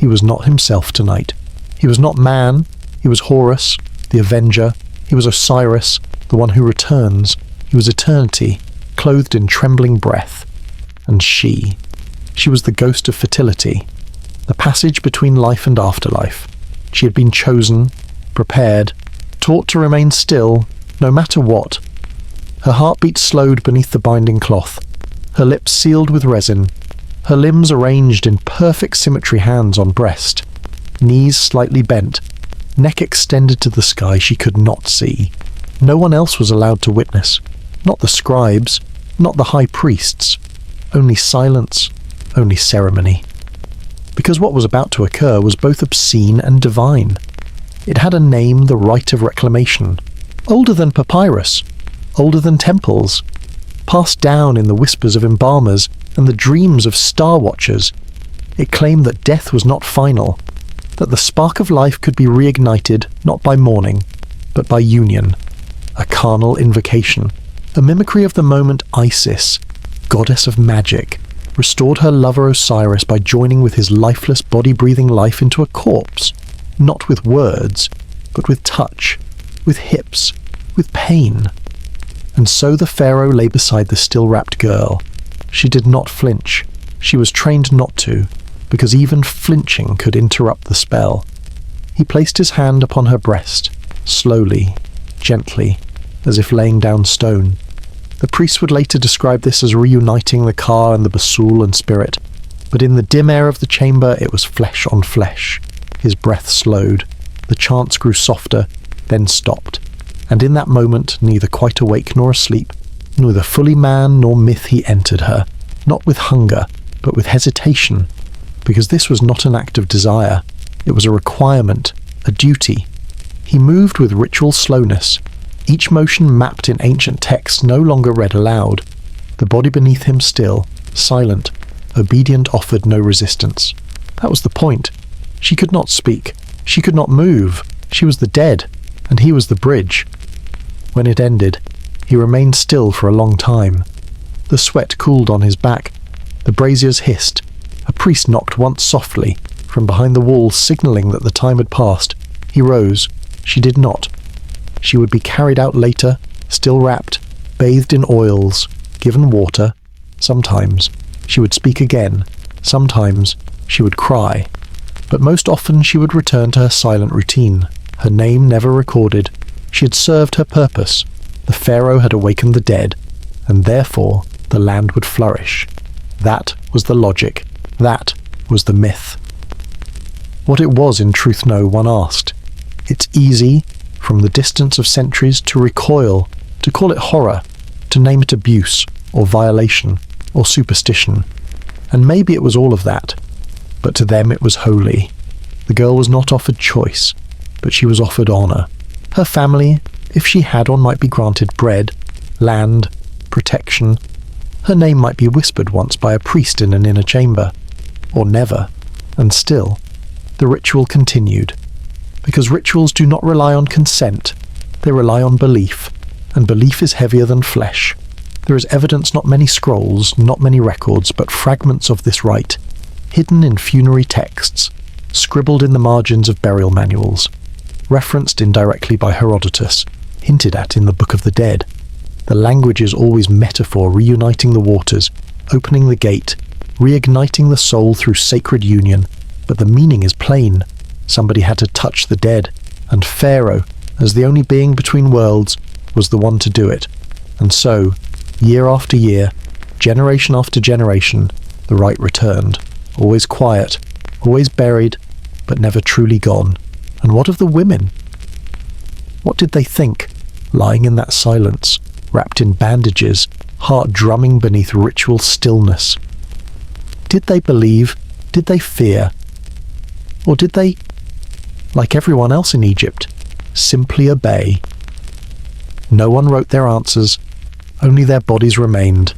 He was not himself tonight. He was not man. He was Horus, the Avenger. He was Osiris, the one who returns. He was eternity, clothed in trembling breath. And she was the ghost of fertility, the passage between life and afterlife. She had been chosen, prepared, taught to remain still, no matter what. Her heartbeat slowed beneath the binding cloth, her lips sealed with resin, her limbs arranged in perfect symmetry, hands on breast, knees slightly bent, neck extended to the sky she could not see. No one else was allowed to witness, not the scribes, not the high priests. Only silence, only ceremony. Because what was about to occur was both obscene and divine. It had a name, the rite of reclamation, older than papyrus, older than temples, passed down in the whispers of embalmers and the dreams of star watchers. It claimed that death was not final, that the spark of life could be reignited not by mourning, but by union. A carnal invocation, a mimicry of the moment Isis, goddess of magic, restored her lover Osiris by joining with his lifeless body-breathing life into a corpse, not with words, but with touch, with hips, with pain. And so the pharaoh lay beside the still-wrapped girl. She did not flinch. She was trained not to, because even flinching could interrupt the spell. He placed his hand upon her breast, slowly, gently, as if laying down stone. The priest would later describe this as reuniting the Ka and the Basul and spirit, but in the dim air of the chamber it was flesh on flesh. His breath slowed, the chants grew softer, then stopped, and in that moment, neither quite awake nor asleep, neither fully man nor myth, he entered her, not with hunger, but with hesitation, because this was not an act of desire, it was a requirement, a duty. He moved with ritual slowness, each motion mapped in ancient texts, no longer read aloud. The body beneath him still, silent, obedient, offered no resistance. That was the point. She could not speak. She could not move. She was the dead, and he was the bridge. When it ended, he remained still for a long time. The sweat cooled on his back. The braziers hissed. A priest knocked once softly, from behind the wall, signalling that the time had passed. He rose. She did not. She would be carried out later, still wrapped, bathed in oils, given water. Sometimes she would speak again. Sometimes she would cry. But most often she would return to her silent routine, her name never recorded. She had served her purpose. The pharaoh had awakened the dead, and therefore the land would flourish. That was the logic. That was the myth. What it was in truth, no one asked. It's easy, from the distance of centuries, to recoil, to call it horror, to name it abuse, or violation, or superstition. And maybe it was all of that, but to them it was holy. The girl was not offered choice, but she was offered honor. Her family, if she had one, might be granted bread, land, protection. Her name might be whispered once by a priest in an inner chamber, or never, and still, the ritual continued. Because rituals do not rely on consent, they rely on belief, and belief is heavier than flesh. There is evidence, not many scrolls, not many records, but fragments of this rite, hidden in funerary texts, scribbled in the margins of burial manuals, referenced indirectly by Herodotus, hinted at in the Book of the Dead. The language is always metaphor, reuniting the waters, opening the gate, reigniting the soul through sacred union, but the meaning is plain. Somebody had to touch the dead, and Pharaoh, as the only being between worlds, was the one to do it. And so, year after year, generation after generation, the rite returned, always quiet, always buried, but never truly gone. And what of the women? What did they think, lying in that silence, wrapped in bandages, heart drumming beneath ritual stillness? Did they believe? Did they fear? Or did they, like everyone else in Egypt, simply obey? No one wrote their answers, only their bodies remained,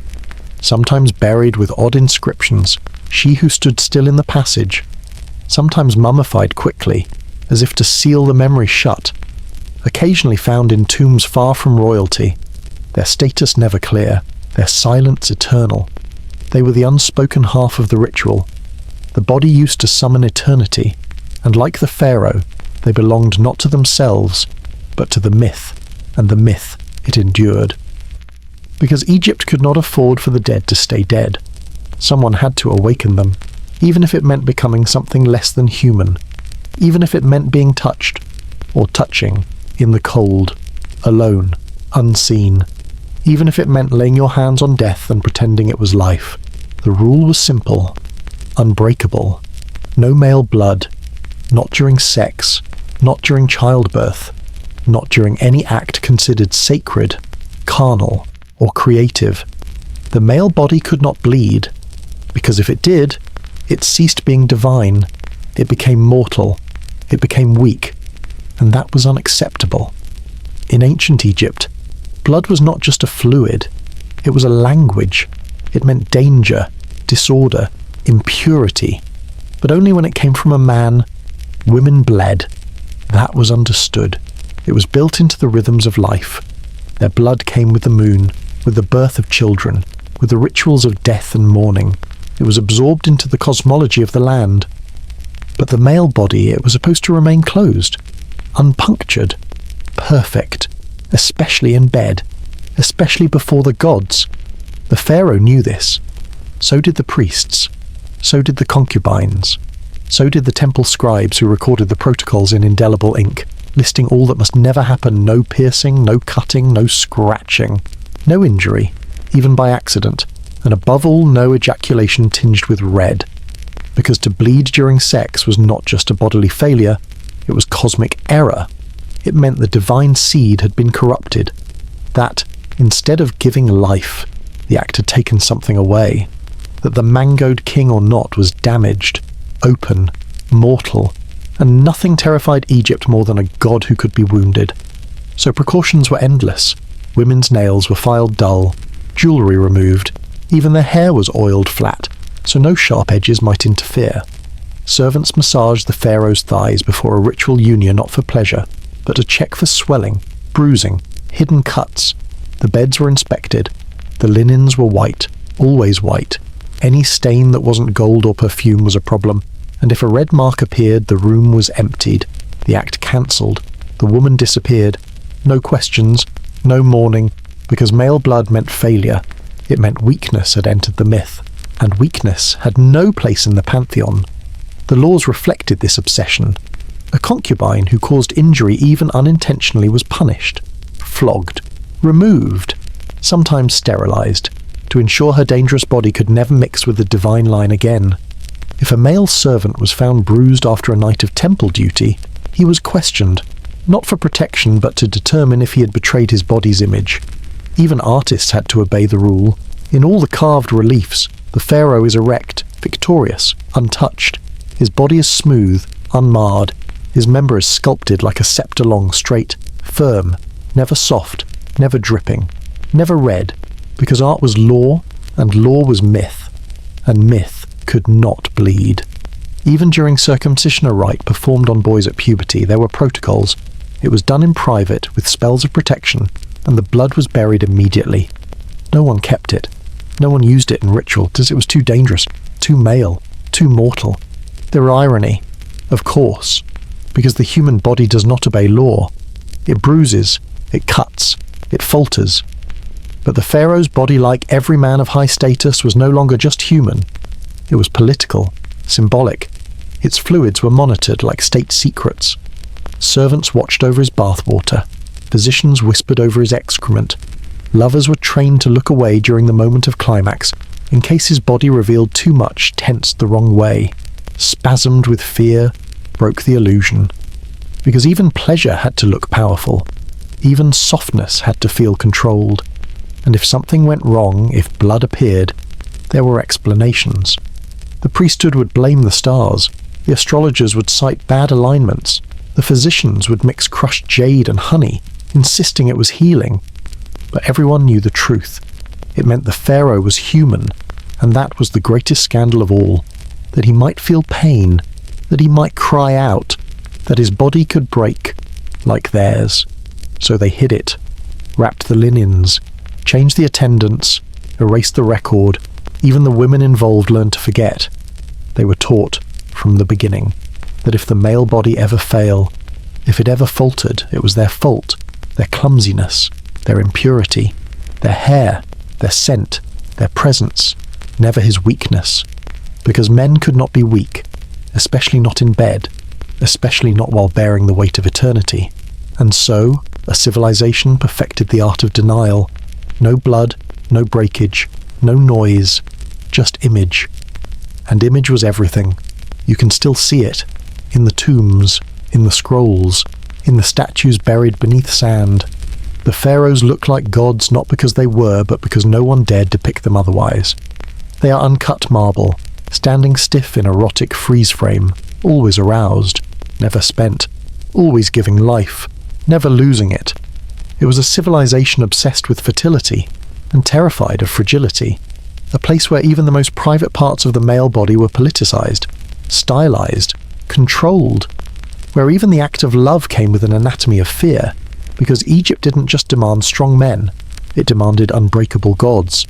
sometimes buried with odd inscriptions, she who stood still in the passage, sometimes mummified quickly, as if to seal the memory shut, occasionally found in tombs far from royalty, their status never clear, their silence eternal. They were the unspoken half of the ritual. The body used to summon eternity, and like the pharaoh, they belonged not to themselves, but to the myth, and the myth it endured. Because Egypt could not afford for the dead to stay dead. Someone had to awaken them, even if it meant becoming something less than human, even if it meant being touched, or touching, in the cold, alone, unseen, even if it meant laying your hands on death and pretending it was life. The rule was simple, unbreakable. No male blood, not during sex, not during childbirth, not during any act considered sacred, carnal, or creative. The male body could not bleed, because if it did, it ceased being divine, it became mortal, it became weak, and that was unacceptable. In ancient Egypt, blood was not just a fluid, it was a language. It meant danger, disorder, impurity. But only when it came from a man, women bled. That was understood. It was built into the rhythms of life. Their blood came with the moon, with the birth of children, with the rituals of death and mourning. It was absorbed into the cosmology of the land. But the male body, it was supposed to remain closed, unpunctured, perfect, especially in bed, especially before the gods. The pharaoh knew this. So did the priests. So did the concubines. So did the temple scribes who recorded the protocols in indelible ink, listing all that must never happen: no piercing, no cutting, no scratching, no injury, even by accident, and above all, no ejaculation tinged with red. Because to bleed during sex was not just a bodily failure, it was cosmic error. It meant the divine seed had been corrupted. That, instead of giving life, the act had taken something away. That the mangoed king or not was damaged, open, mortal, and nothing terrified Egypt more than a god who could be wounded. So precautions were endless. Women's nails were filed dull, jewellery removed, even their hair was oiled flat, so no sharp edges might interfere. Servants massaged the pharaoh's thighs before a ritual union, not for pleasure, but to check for swelling, bruising, hidden cuts. The beds were inspected. The linens were white, always white. Any stain that wasn't gold or perfume was a problem, and if a red mark appeared, the room was emptied, the act cancelled, the woman disappeared. No questions, no mourning, because male blood meant failure. It meant weakness had entered the myth, and weakness had no place in the pantheon. The laws reflected this obsession. A concubine who caused injury even unintentionally was punished, flogged, removed, sometimes sterilized, to ensure her dangerous body could never mix with the divine line again. If a male servant was found bruised after a night of temple duty, he was questioned, not for protection but to determine if he had betrayed his body's image. Even artists had to obey the rule. In all the carved reliefs, the pharaoh is erect, victorious, untouched. His body is smooth, unmarred. His member is sculpted like a scepter long, straight, firm, never soft, never dripping, never red, because art was law, and law was myth, and myth could not bleed. Even during circumcision, a rite performed on boys at puberty, there were protocols. It was done in private, with spells of protection, and the blood was buried immediately. No one kept it. No one used it in ritual, because it was too dangerous, too male, too mortal. There were irony, of course, because the human body does not obey law. It bruises, it cuts, it falters. But the pharaoh's body, like every man of high status, was no longer just human. It was political, symbolic. Its fluids were monitored like state secrets. Servants watched over his bathwater. Physicians whispered over his excrement. Lovers were trained to look away during the moment of climax, in case his body revealed too much, tensed the wrong way, spasmed with fear, broke the illusion. Because even pleasure had to look powerful. Even softness had to feel controlled. And if something went wrong, if blood appeared, there were explanations. The priesthood would blame the stars. The astrologers would cite bad alignments. The physicians would mix crushed jade and honey, insisting it was healing. But everyone knew the truth. It meant the pharaoh was human, and that was the greatest scandal of all. That he might feel pain, that he might cry out, that his body could break, like theirs. So they hid it, wrapped the linens, changed the attendants, erased the record. Even the women involved learned to forget. They were taught, from the beginning, that if the male body ever failed, if it ever faltered, it was their fault, their clumsiness, their impurity, their hair, their scent, their presence, never his weakness. Because men could not be weak, especially not in bed, especially not while bearing the weight of eternity. And so, a civilization perfected the art of denial. No blood, no breakage, no noise, just image. And image was everything. You can still see it, in the tombs, in the scrolls, in the statues buried beneath sand. The pharaohs look like gods not because they were, but because no one dared depict them otherwise. They are uncut marble, standing stiff in erotic freeze frame, always aroused, never spent, always giving life, never losing it. It was a civilization obsessed with fertility and terrified of fragility, a place where even the most private parts of the male body were politicized, stylized, controlled, where even the act of love came with an anatomy of fear, because Egypt didn't just demand strong men, it demanded unbreakable gods.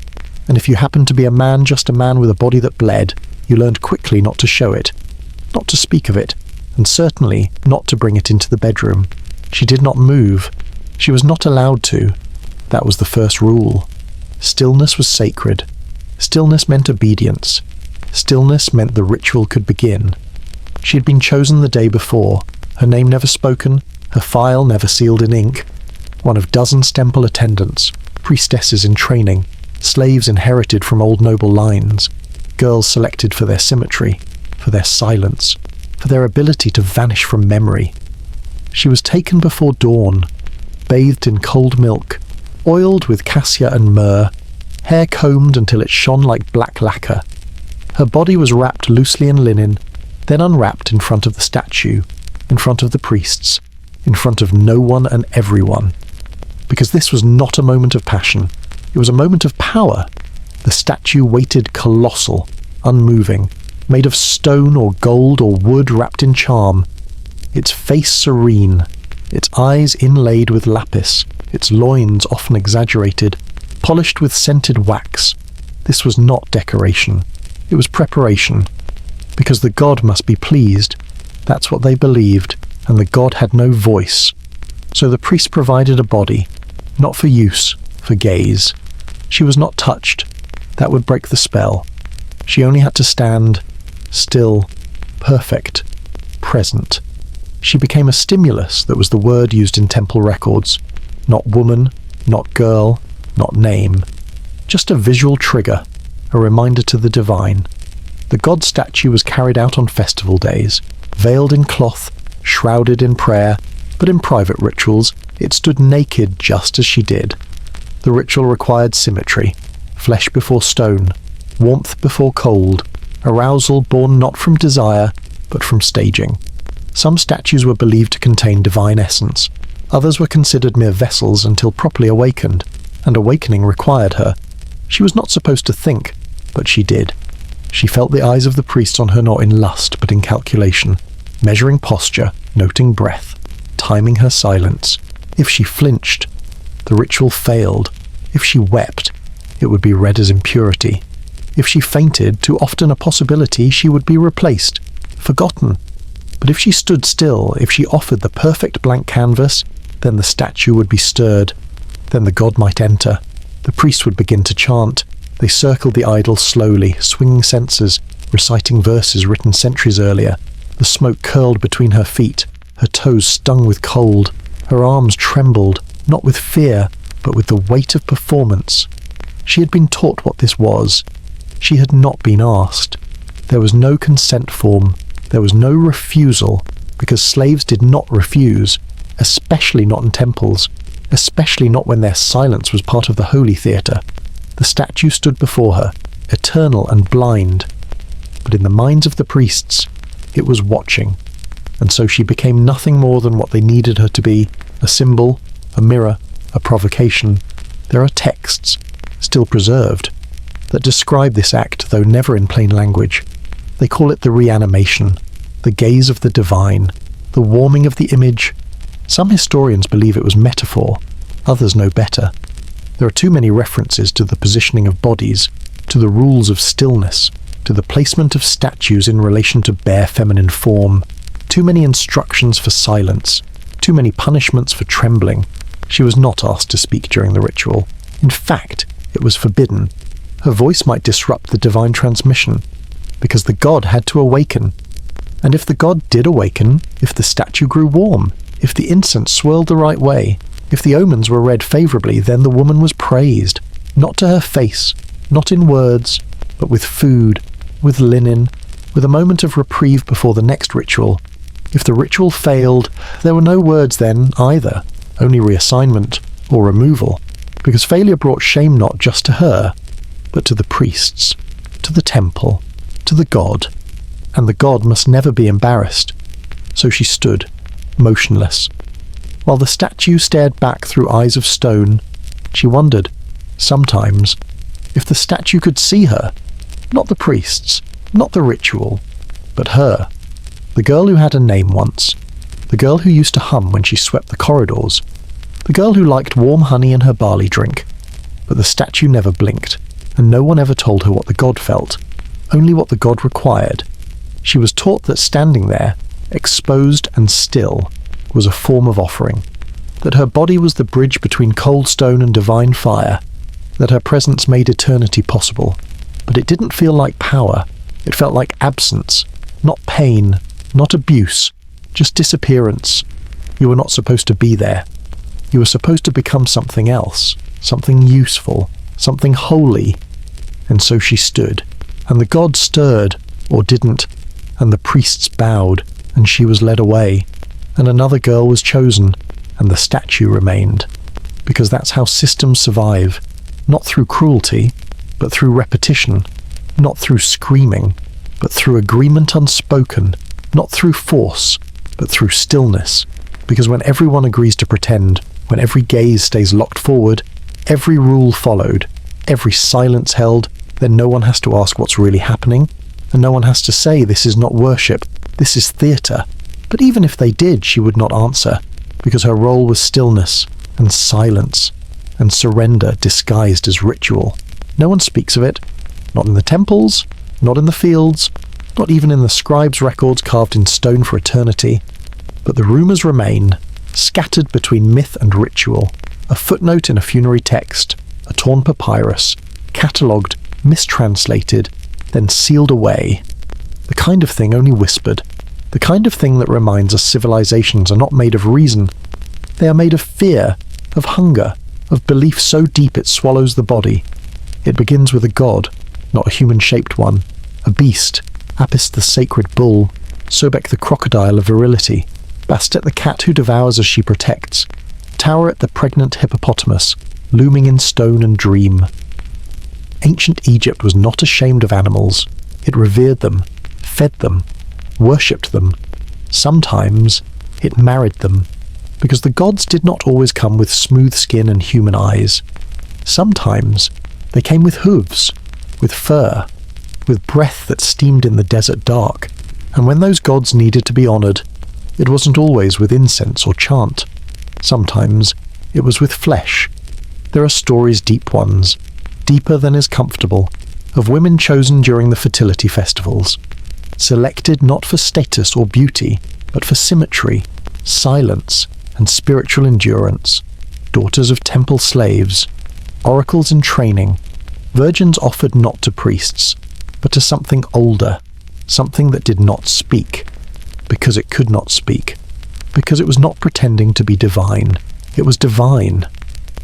And if you happened to be a man, just a man with a body that bled, you learned quickly not to show it, not to speak of it, and certainly not to bring it into the bedroom. She did not move. She was not allowed to. That was the first rule. Stillness was sacred. Stillness meant obedience. Stillness meant the ritual could begin. She had been chosen the day before, her name never spoken, her file never sealed in ink. One of dozens temple attendants, priestesses in training, slaves inherited from old noble lines, girls selected for their symmetry, for their silence, for their ability to vanish from memory. She was taken before dawn, bathed in cold milk, oiled with cassia and myrrh, hair combed until it shone like black lacquer. Her body was wrapped loosely in linen, then unwrapped in front of the statue, in front of the priests, in front of no one and everyone. Because this was not a moment of passion, it was a moment of power. The statue waited colossal, unmoving, made of stone or gold or wood wrapped in charm, its face serene, its eyes inlaid with lapis, its loins often exaggerated, polished with scented wax. This was not decoration. It was preparation. Because the god must be pleased. That's what they believed, and the god had no voice. So the priest provided a body, not for use, for gaze. She was not touched. That would break the spell. She only had to stand, still, perfect, present. She became a stimulus that was the word used in temple records. Not woman, not girl, not name. Just a visual trigger, a reminder to the divine. The god statue was carried out on festival days, veiled in cloth, shrouded in prayer, but in private rituals, it stood naked just as she did. The ritual required symmetry, flesh before stone, warmth before cold, arousal born not from desire, but from staging. Some statues were believed to contain divine essence. Others were considered mere vessels until properly awakened, and awakening required her. She was not supposed to think, but she did. She felt the eyes of the priests on her not in lust, but in calculation, measuring posture, noting breath, timing her silence. If she flinched, the ritual failed. If she wept, it would be read as impurity. If she fainted, too often a possibility, she would be replaced, forgotten. But if she stood still, if she offered the perfect blank canvas, then the statue would be stirred. Then the god might enter. The priest would begin to chant. They circled the idol slowly, swinging censers, reciting verses written centuries earlier. The smoke curled between her feet, her toes stung with cold. Her arms trembled, not with fear, but with the weight of performance. She had been taught what this was. She had not been asked. There was no consent form. There was no refusal, because slaves did not refuse, especially not in temples, especially not when their silence was part of the holy theatre. The statue stood before her, eternal and blind. But in the minds of the priests, it was watching. And so she became nothing more than what they needed her to be, a symbol, a mirror, a provocation. There are texts, still preserved, that describe this act, though never in plain language. They call it the reanimation, the gaze of the divine, the warming of the image. Some historians believe it was metaphor, others know better. There are too many references to the positioning of bodies, to the rules of stillness, to the placement of statues in relation to bare feminine form, too many instructions for silence, too many punishments for trembling, She was not asked to speak during the ritual. In fact, it was forbidden. Her voice might disrupt the divine transmission, because the god had to awaken. And if the god did awaken, if the statue grew warm, if the incense swirled the right way, if the omens were read favourably, then the woman was praised, not to her face, not in words, but with food, with linen, with a moment of reprieve before the next ritual. If the ritual failed, there were no words then either, only reassignment or removal, because failure brought shame not just to her, but to the priests, to the temple, to the god, and the god must never be embarrassed. So she stood, motionless. While the statue stared back through eyes of stone, she wondered, sometimes, if the statue could see her, not the priests, not the ritual, but her, the girl who had a name once, the girl who used to hum when she swept the corridors, the girl who liked warm honey in her barley drink. But the statue never blinked, and no one ever told her what the god felt, only what the god required. She was taught that standing there, exposed and still, was a form of offering, that her body was the bridge between cold stone and divine fire, that her presence made eternity possible. But it didn't feel like power, it felt like absence, not pain, not abuse, just disappearance. You were not supposed to be there. You were supposed to become something else, something useful, something holy. And so she stood, and the god stirred, or didn't, and the priests bowed, and she was led away, and another girl was chosen, and the statue remained. Because that's how systems survive, not through cruelty, but through repetition, not through screaming, but through agreement unspoken, not through force, but through stillness. Because when everyone agrees to pretend, when every gaze stays locked forward, every rule followed, every silence held, then no one has to ask what's really happening, and no one has to say this is not worship, this is theatre. But even if they did, she would not answer, because her role was stillness and silence and surrender disguised as ritual. No one speaks of it, not in the temples, not in the fields, not even in the scribes' records carved in stone for eternity. But the rumours remain, scattered between myth and ritual, a footnote in a funerary text, a torn papyrus, catalogued, mistranslated, then sealed away. The kind of thing only whispered, the kind of thing that reminds us civilizations are not made of reason. They are made of fear, of hunger, of belief so deep it swallows the body. It begins with a god, not a human-shaped one, a beast, Apis the sacred bull, Sobek the crocodile of virility, Bastet the cat who devours as she protects, Toweret the pregnant hippopotamus, looming in stone and dream. Ancient Egypt was not ashamed of animals. It revered them, fed them, worshipped them. Sometimes it married them, because the gods did not always come with smooth skin and human eyes. Sometimes they came with hooves, with fur, with breath that steamed in the desert dark, and when those gods needed to be honoured, it wasn't always with incense or chant. Sometimes it was with flesh. There are stories, deep ones, deeper than is comfortable, of women chosen during the fertility festivals, selected not for status or beauty, but for symmetry, silence, and spiritual endurance, daughters of temple slaves, oracles in training, virgins offered not to priests, but to something older, something that did not speak, because it could not speak, because it was not pretending to be divine. It was divine.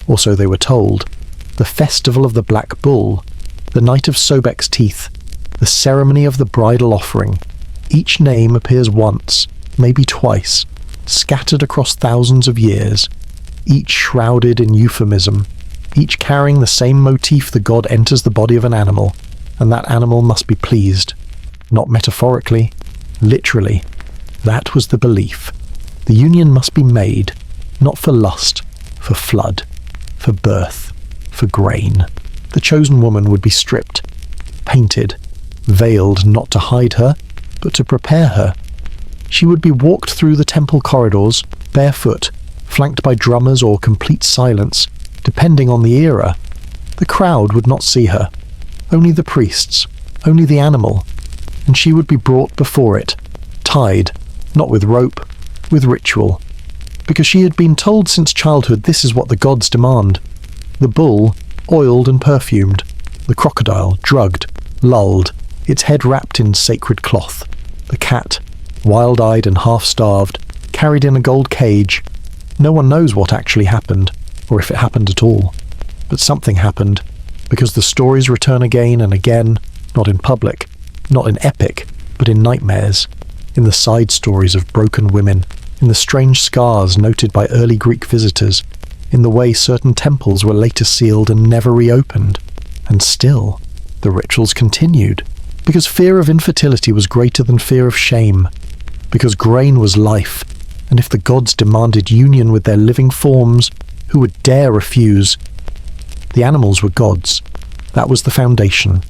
Or so they were told. The festival of the Black Bull, the night of Sobek's teeth, the ceremony of the bridal offering. Each name appears once, maybe twice, scattered across thousands of years, each shrouded in euphemism, each carrying the same motif: the god enters the body of an animal, and that animal must be pleased. Not metaphorically, literally. That was the belief. The union must be made, not for lust, for flood, for birth, for grain. The chosen woman would be stripped, painted, veiled not to hide her, but to prepare her. She would be walked through the temple corridors, barefoot, flanked by drummers or complete silence, depending on the era. The crowd would not see her, only the priests, only the animal, and she would be brought before it, tied, not with rope, with ritual, because she had been told since childhood this is what the gods demand. The bull, oiled and perfumed. The crocodile, drugged, lulled, its head wrapped in sacred cloth. The cat, wild-eyed and half-starved, carried in a gold cage. No one knows what actually happened, or if it happened at all. But something happened, because the stories return again and again, not in public, not in epic, but in nightmares, in the side stories of broken women, in the strange scars noted by early Greek visitors, in the way certain temples were later sealed and never reopened. And still, the rituals continued, because fear of infertility was greater than fear of shame, because grain was life, and if the gods demanded union with their living forms, who would dare refuse? The animals were gods. That was the foundation.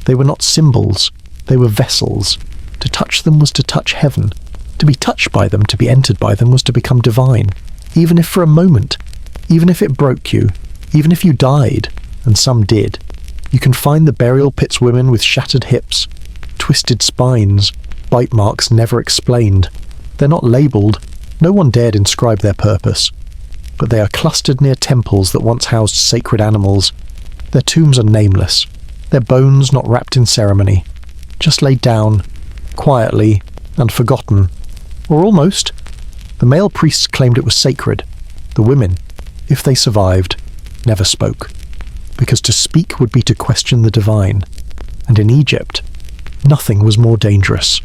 They were not symbols, they were vessels. To touch them was to touch heaven. To be touched by them, to be entered by them, was to become divine, even if for a moment, even if it broke you, even if you died, and some did. You can find the burial pit's women with shattered hips, twisted spines, bite marks never explained. They're not labelled, no one dared inscribe their purpose, but they are clustered near temples that once housed sacred animals. Their tombs are nameless, their bones not wrapped in ceremony, just laid down, quietly, and forgotten. Or almost. The male priests claimed it was sacred. The women, if they survived, never spoke, because to speak would be to question the divine. And in Egypt, nothing was more dangerous.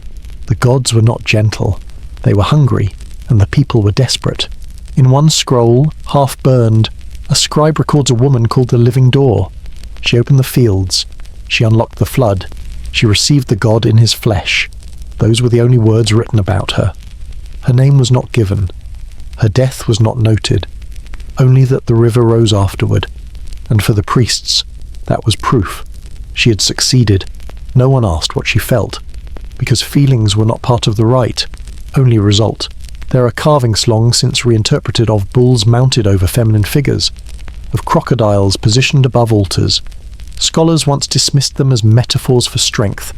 The gods were not gentle. They were hungry, and the people were desperate. In one scroll, half burned, a scribe records a woman called the Living Door. She opened the fields. She unlocked the flood. She received the god in his flesh. Those were the only words written about her. Her name was not given. Her death was not noted. Only that the river rose afterward. And for the priests, that was proof. She had succeeded. No one asked what she felt, because feelings were not part of the rite, only result. There are carvings long since reinterpreted of bulls mounted over feminine figures, of crocodiles positioned above altars. Scholars once dismissed them as metaphors for strength,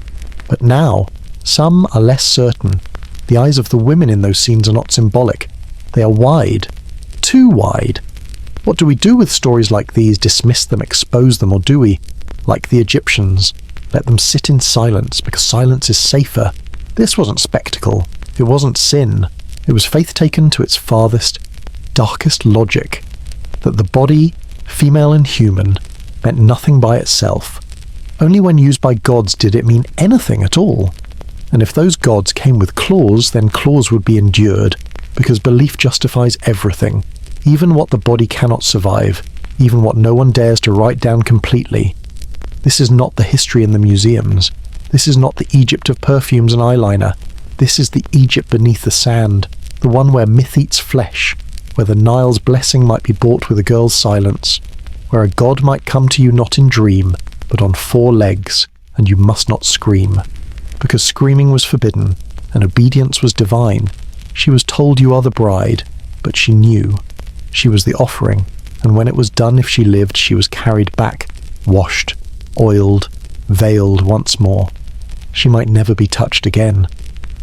but now some are less certain. The eyes of the women in those scenes are not symbolic. They are wide. Too wide. What do we do with stories like these? Dismiss them, expose them, or do we, like the Egyptians, let them sit in silence because silence is safer? This wasn't spectacle. It wasn't sin. It was faith taken to its farthest, darkest logic, that the body, female and human, meant nothing by itself. Only when used by gods did it mean anything at all. And if those gods came with claws, then claws would be endured, because belief justifies everything, even what the body cannot survive, even what no one dares to write down completely. This is not the history in the museums. This is not the Egypt of perfumes and eyeliner. This is the Egypt beneath the sand, the one where myth eats flesh, where the Nile's blessing might be bought with a girl's silence, where a god might come to you not in dream, but on 4 legs, and you must not scream. Because screaming was forbidden, and obedience was divine. She was told you are the bride, but she knew. She was the offering, and when it was done, if she lived, she was carried back, washed, oiled, veiled once more. She might never be touched again,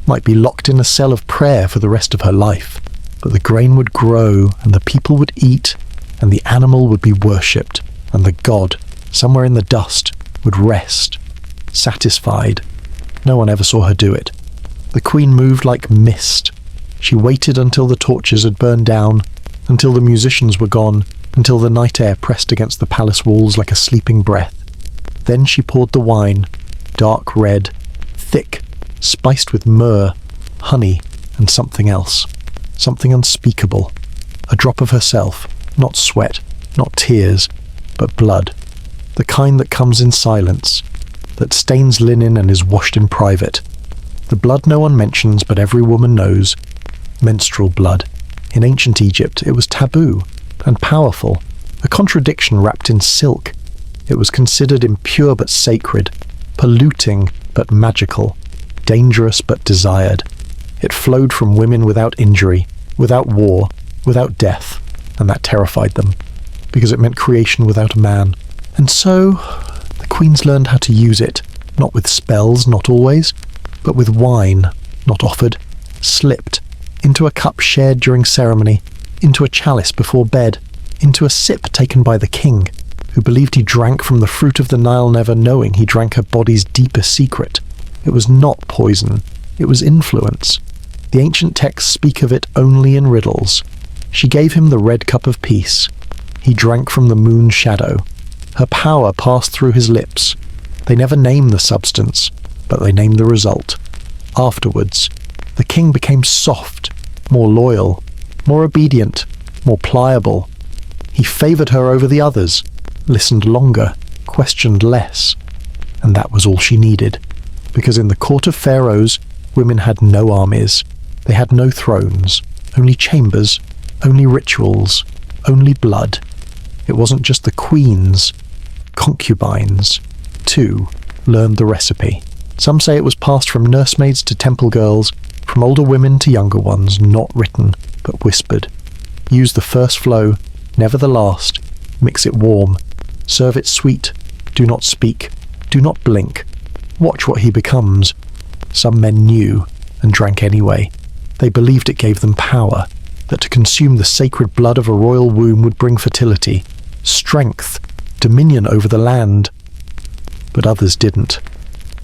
might be locked in a cell of prayer for the rest of her life, but the grain would grow, and the people would eat, and the animal would be worshipped, and the god, somewhere in the dust, would rest, satisfied. No one ever saw her do it. The queen moved like mist. She waited until the torches had burned down, until the musicians were gone, until the night air pressed against the palace walls like a sleeping breath. Then she poured the wine, dark red, thick, spiced with myrrh, honey, and something else, something unspeakable. A drop of herself, not sweat, not tears, but blood. The kind that comes in silence, that stains linen and is washed in private. The blood no one mentions but every woman knows. Menstrual blood. In ancient Egypt it was taboo and powerful, a contradiction wrapped in silk. It was considered impure but sacred, polluting but magical, dangerous but desired. It flowed from women without injury, without war, without death, and that terrified them, because it meant creation without a man. And so the queens learned how to use it, not with spells, not always, but with wine, not offered, slipped, into a cup shared during ceremony, into a chalice before bed, into a sip taken by the king, who believed he drank from the fruit of the Nile, never knowing he drank her body's deepest secret. It was not poison, it was influence. The ancient texts speak of it only in riddles. She gave him the red cup of peace. He drank from the moon's shadow. Her power passed through his lips. They never name the substance, but they name the result. Afterwards, the king became soft, more loyal, more obedient, more pliable. He favoured her over the others, listened longer, questioned less. And that was all she needed, because in the court of pharaohs, women had no armies. They had no thrones, only chambers, only rituals, only blood. It wasn't just the queens. Concubines, too, learned the recipe. Some say it was passed from nursemaids to temple girls, from older women to younger ones, not written, but whispered. Use the first flow, never the last. Mix it warm. Serve it sweet. Do not speak. Do not blink. Watch what he becomes. Some men knew and drank anyway. They believed it gave them power, that to consume the sacred blood of a royal womb would bring fertility, strength, dominion over the land. But others didn't.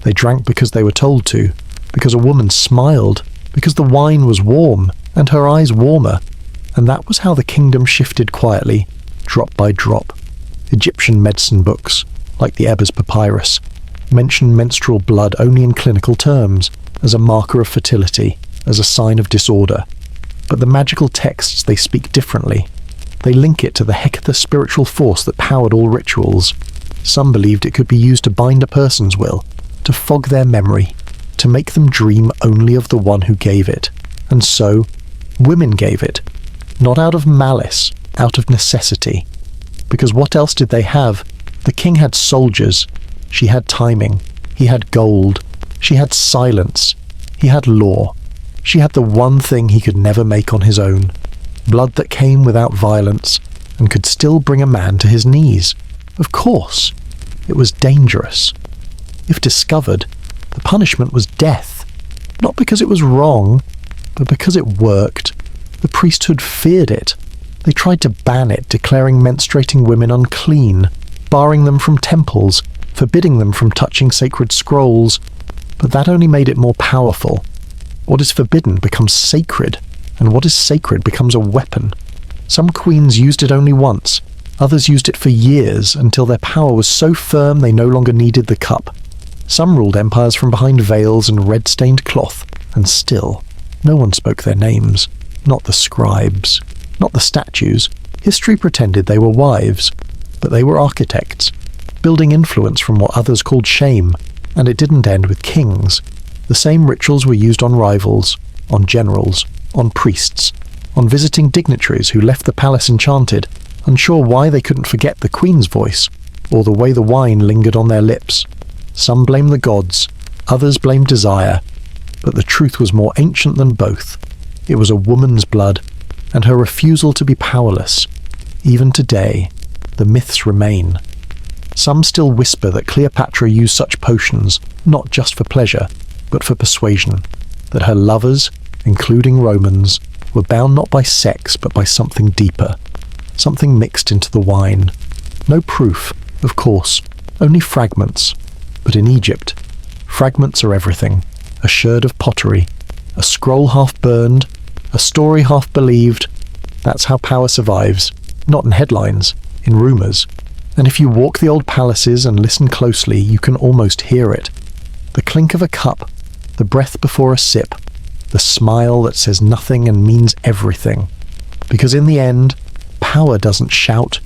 They drank because they were told to, because a woman smiled, because the wine was warm, and her eyes warmer. And that was how the kingdom shifted quietly, drop by drop. Egyptian medicine books, like the Ebers Papyrus, mention menstrual blood only in clinical terms, as a marker of fertility, as a sign of disorder. But the magical texts, they speak differently. They link it to the Hecate spiritual force that powered all rituals. Some believed it could be used to bind a person's will, to fog their memory, to make them dream only of the one who gave it. And so, women gave it, not out of malice, out of necessity. Because what else did they have? The king had soldiers. She had timing. He had gold. She had silence. He had law. She had the one thing he could never make on his own. Blood that came without violence and could still bring a man to his knees. Of course. It was dangerous. If discovered, the punishment was death. Not because it was wrong, but because it worked. The priesthood feared it. They tried to ban it, declaring menstruating women unclean, barring them from temples, forbidding them from touching sacred scrolls. But that only made it more powerful. What is forbidden becomes sacred, and what is sacred becomes a weapon. Some queens used it only once. Others used it for years, until their power was so firm they no longer needed the cup. Some ruled empires from behind veils and red-stained cloth, and still, no one spoke their names. Not the scribes, not the statues. History pretended they were wives, but they were architects, building influence from what others called shame. And it didn't end with kings. The same rituals were used on rivals, on generals, on priests, on visiting dignitaries who left the palace enchanted, unsure why they couldn't forget the queen's voice, or the way the wine lingered on their lips. Some blamed the gods, others blamed desire, but the truth was more ancient than both. It was a woman's blood, and her refusal to be powerless. Even today, the myths remain. Some still whisper that Cleopatra used such potions, not just for pleasure, but for persuasion, that her lovers, including Romans, were bound not by sex but by something deeper, something mixed into the wine. No proof, of course, only fragments. But in Egypt, fragments are everything. A sherd of pottery, a scroll half burned, a story half believed. That's how power survives, not in headlines, in rumours. And if you walk the old palaces and listen closely, you can almost hear it. The clink of a cup, the breath before a sip, the smile that says nothing and means everything. Because in the end, power doesn't shout.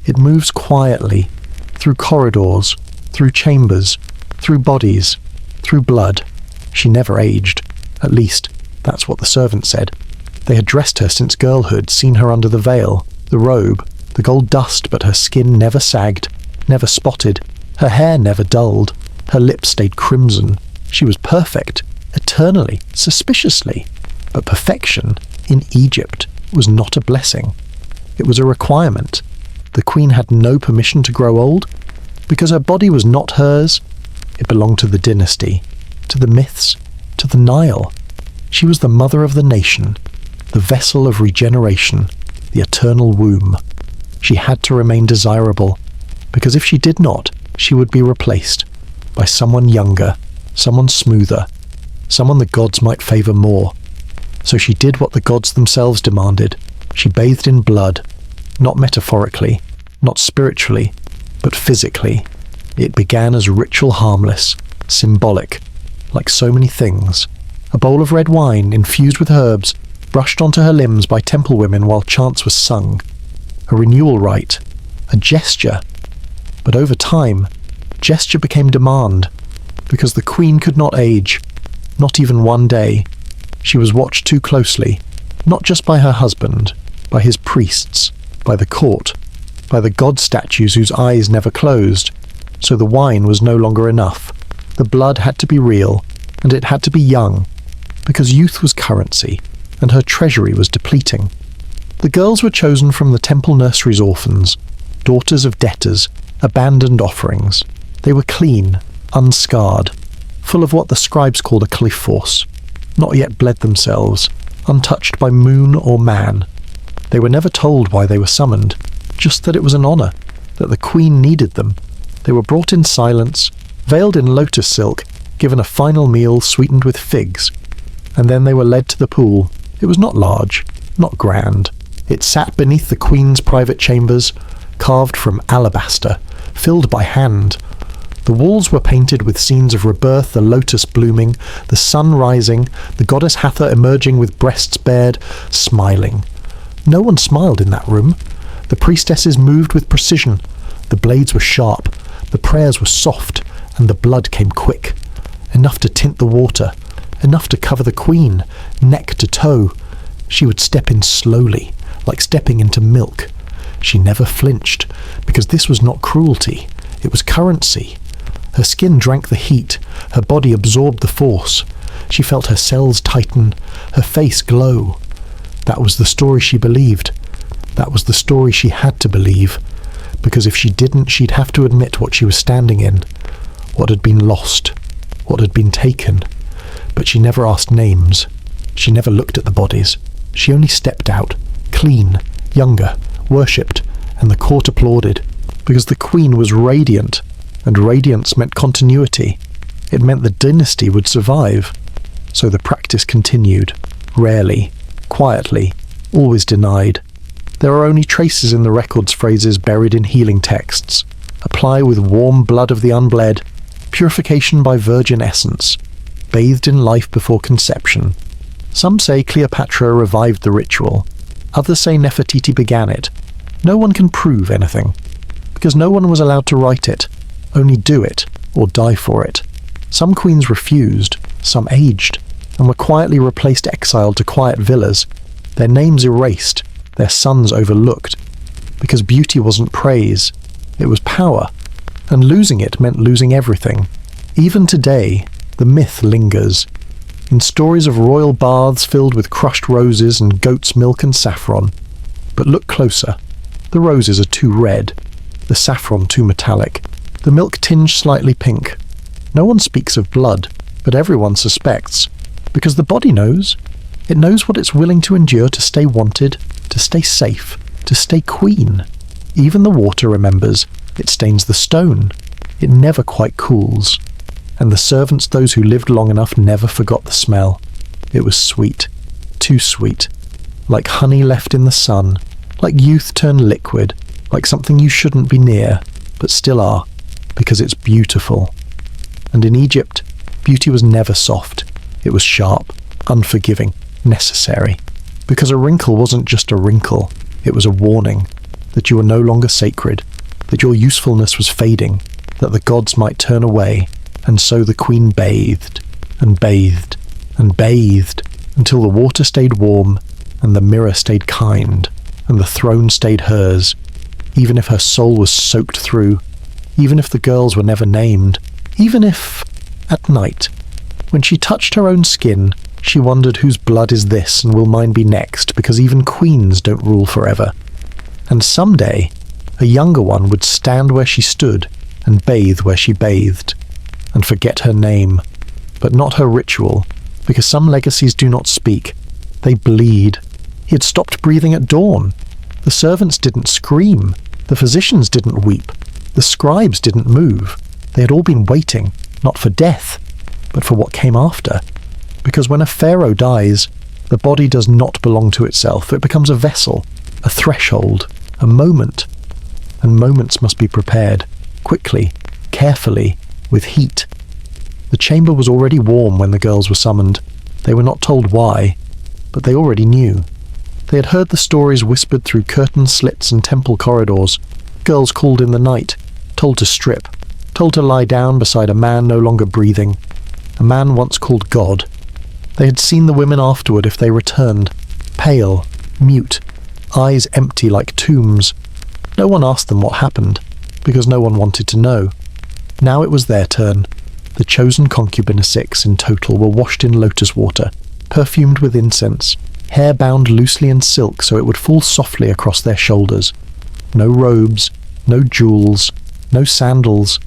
It moves quietly, through corridors, through chambers, through bodies, through blood. She never aged. At least, that's what the servant said. They had dressed her since girlhood, seen her under the veil, the robe, the gold dust, but her skin never sagged, never spotted. Her hair never dulled. Her lips stayed crimson. She was perfect, eternally, suspiciously. But perfection, in Egypt, was not a blessing. It was a requirement. The queen had no permission to grow old, because her body was not hers. It belonged to the dynasty, to the myths, to the Nile. She was the mother of the nation, the vessel of regeneration, the eternal womb. She had to remain desirable, because if she did not, she would be replaced by someone younger, someone smoother, someone the gods might favor more. So she did what the gods themselves demanded. She bathed in blood, not metaphorically, not spiritually, but physically. It began as ritual harmless, symbolic, like so many things. A bowl of red wine infused with herbs, brushed onto her limbs by temple women while chants were sung. A renewal rite, a gesture. But over time, gesture became demand, because the queen could not age, not even one day. She was watched too closely, not just by her husband, by his priests, by the court, by the god statues whose eyes never closed. So the wine was no longer enough. The blood had to be real, and it had to be young, because youth was currency, and her treasury was depleting. The girls were chosen from the temple nursery's orphans, daughters of debtors, abandoned offerings. They were clean, unscarred, full of what the scribes called a klyphos, not yet bled themselves, untouched by moon or man. They were never told why they were summoned, just that it was an honor, that the queen needed them. They were brought in silence, veiled in lotus silk, given a final meal sweetened with figs, and then they were led to the pool. It was not large, not grand. It sat beneath the queen's private chambers, carved from alabaster, filled by hand. The walls were painted with scenes of rebirth, the lotus blooming, the sun rising, the goddess Hathor emerging with breasts bared, smiling. No one smiled in that room. The priestesses moved with precision. The blades were sharp, the prayers were soft, and the blood came quick. Enough to tint the water, enough to cover the queen, neck to toe. She would step in slowly, like stepping into milk. She never flinched, because this was not cruelty, it was currency. Her skin drank the heat, her body absorbed the force. She felt her cells tighten, her face glow. That was the story she believed. That was the story she had to believe, because if she didn't, she'd have to admit what she was standing in, what had been lost, what had been taken. But she never asked names. She never looked at the bodies. She only stepped out, clean, younger, worshipped, and the court applauded, because the queen was radiant, and radiance meant continuity. It meant the dynasty would survive. So the practice continued, rarely, quietly, always denied. There are only traces in the records phrases buried in healing texts. Apply with warm blood of the unbled, purification by virgin essence, bathed in life before conception. Some say Cleopatra revived the ritual. Others say Nefertiti began it. No one can prove anything, because no one was allowed to write it, only do it, or die for it. Some queens refused, some aged, and were quietly replaced, exiled to quiet villas, their names erased, their sons overlooked, because beauty wasn't praise, it was power, and losing it meant losing everything. Even today, the myth lingers, in stories of royal baths filled with crushed roses and goat's milk and saffron. But look closer. The roses are too red, the saffron too metallic, the milk tinged slightly pink. No one speaks of blood, but everyone suspects, because the body knows. It knows what it's willing to endure to stay wanted, to stay safe, to stay queen. Even the water remembers. It stains the stone. It never quite cools. And the servants, those who lived long enough, never forgot the smell. It was sweet, too sweet, like honey left in the sun, like youth turned liquid, like something you shouldn't be near, but still are, because it's beautiful. And in Egypt, beauty was never soft. It was sharp, unforgiving, necessary. Because a wrinkle wasn't just a wrinkle, it was a warning that you were no longer sacred, that your usefulness was fading, that the gods might turn away. And so the queen bathed, and bathed, and bathed, until the water stayed warm, and the mirror stayed kind, and the throne stayed hers, even if her soul was soaked through, even if the girls were never named, even if, at night, when she touched her own skin, she wondered whose blood is this and will mine be next, because even queens don't rule forever. And someday, a younger one would stand where she stood and bathe where she bathed, and forget her name, but not her ritual, because some legacies do not speak. They bleed, He had stopped breathing at dawn. The servants didn't scream. The physicians didn't weep. The scribes didn't move. They had all been waiting, not for death, but for what came after. Because when a pharaoh dies, the body does not belong to itself. It becomes a vessel, a threshold, a moment. And moments must be prepared, quickly, carefully, with heat. The chamber was already warm when the girls were summoned. They were not told why, but they already knew. They had heard the stories whispered through curtain slits and temple corridors. Girls called in the night, told to strip, told to lie down beside a man no longer breathing, a man once called God. They had seen the women afterward if they returned, pale, mute, eyes empty like tombs. No one asked them what happened, because no one wanted to know. Now it was their turn. The chosen concubine of 6 in total were washed in lotus water, perfumed with incense, hair bound loosely in silk so it would fall softly across their shoulders. No robes, no jewels, no sandals.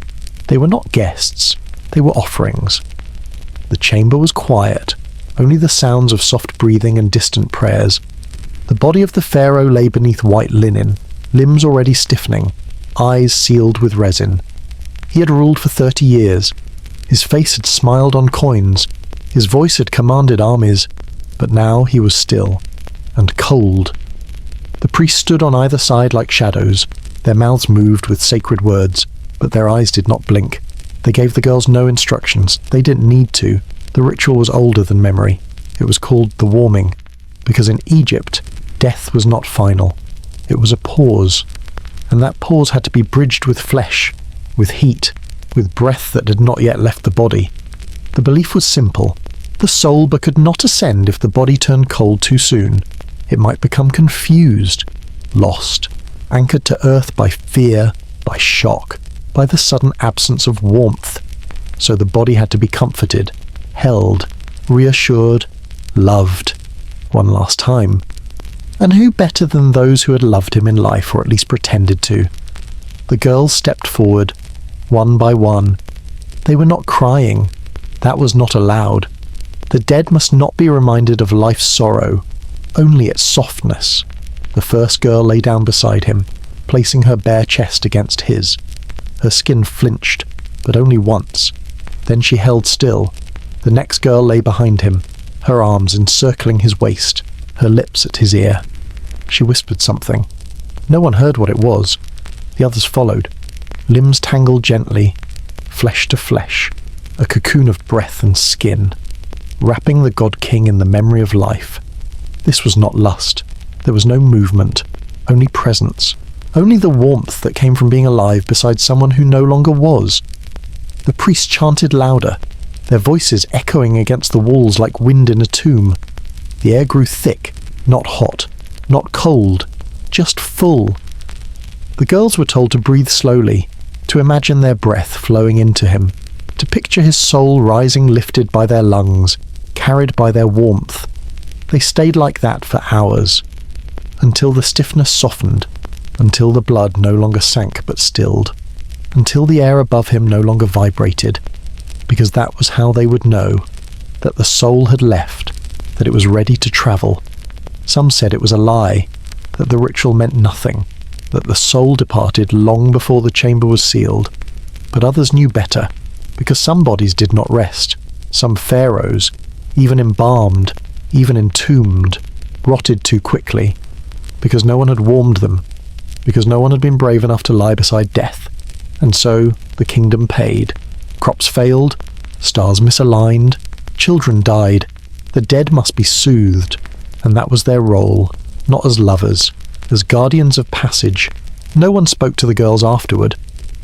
They were not guests, they were offerings. The chamber was quiet, only the sounds of soft breathing and distant prayers. The body of the pharaoh lay beneath white linen, limbs already stiffening, eyes sealed with resin. He had ruled for 30 years. His face had smiled on coins. His voice had commanded armies. But now he was still, and cold. The priests stood on either side like shadows. Their mouths moved with sacred words, but their eyes did not blink. They gave the girls no instructions. They didn't need to. The ritual was older than memory. It was called the warming, because in Egypt, death was not final. It was a pause, and that pause had to be bridged with flesh, with heat, with breath that had not yet left the body. The belief was simple. The soul but could not ascend if the body turned cold too soon. It might become confused, lost, anchored to earth by fear, by shock, by the sudden absence of warmth. So the body had to be comforted, held, reassured, loved, one last time. And who better than those who had loved him in life, or at least pretended to? The girls stepped forward, one by one. They were not crying. That was not allowed. The dead must not be reminded of life's sorrow, only its softness. The first girl lay down beside him, placing her bare chest against his. Her skin flinched, but only once. Then she held still. The next girl lay behind him, her arms encircling his waist, her lips at his ear. She whispered something. No one heard what it was. The others followed. Limbs tangled gently, flesh to flesh, a cocoon of breath and skin, wrapping the god-king in the memory of life. This was not lust. There was no movement, only presence, only the warmth that came from being alive beside someone who no longer was. The priests chanted louder, their voices echoing against the walls like wind in a tomb. The air grew thick, not hot, not cold, just full. The girls were told to breathe slowly, to imagine their breath flowing into him, to picture his soul rising lifted by their lungs, carried by their warmth. They stayed like that for hours, until the stiffness softened, until the blood no longer sank but stilled, until the air above him no longer vibrated, because that was how they would know that the soul had left, that it was ready to travel. Some said it was a lie, that the ritual meant nothing, that the soul departed long before the chamber was sealed. But others knew better, because some bodies did not rest. Some pharaohs, even embalmed, even entombed, rotted too quickly, because no one had warmed them, because no one had been brave enough to lie beside death. And so the kingdom paid. Crops failed, stars misaligned, children died. The dead must be soothed, and that was their role, not as lovers, as guardians of passage. No one spoke to the girls afterward.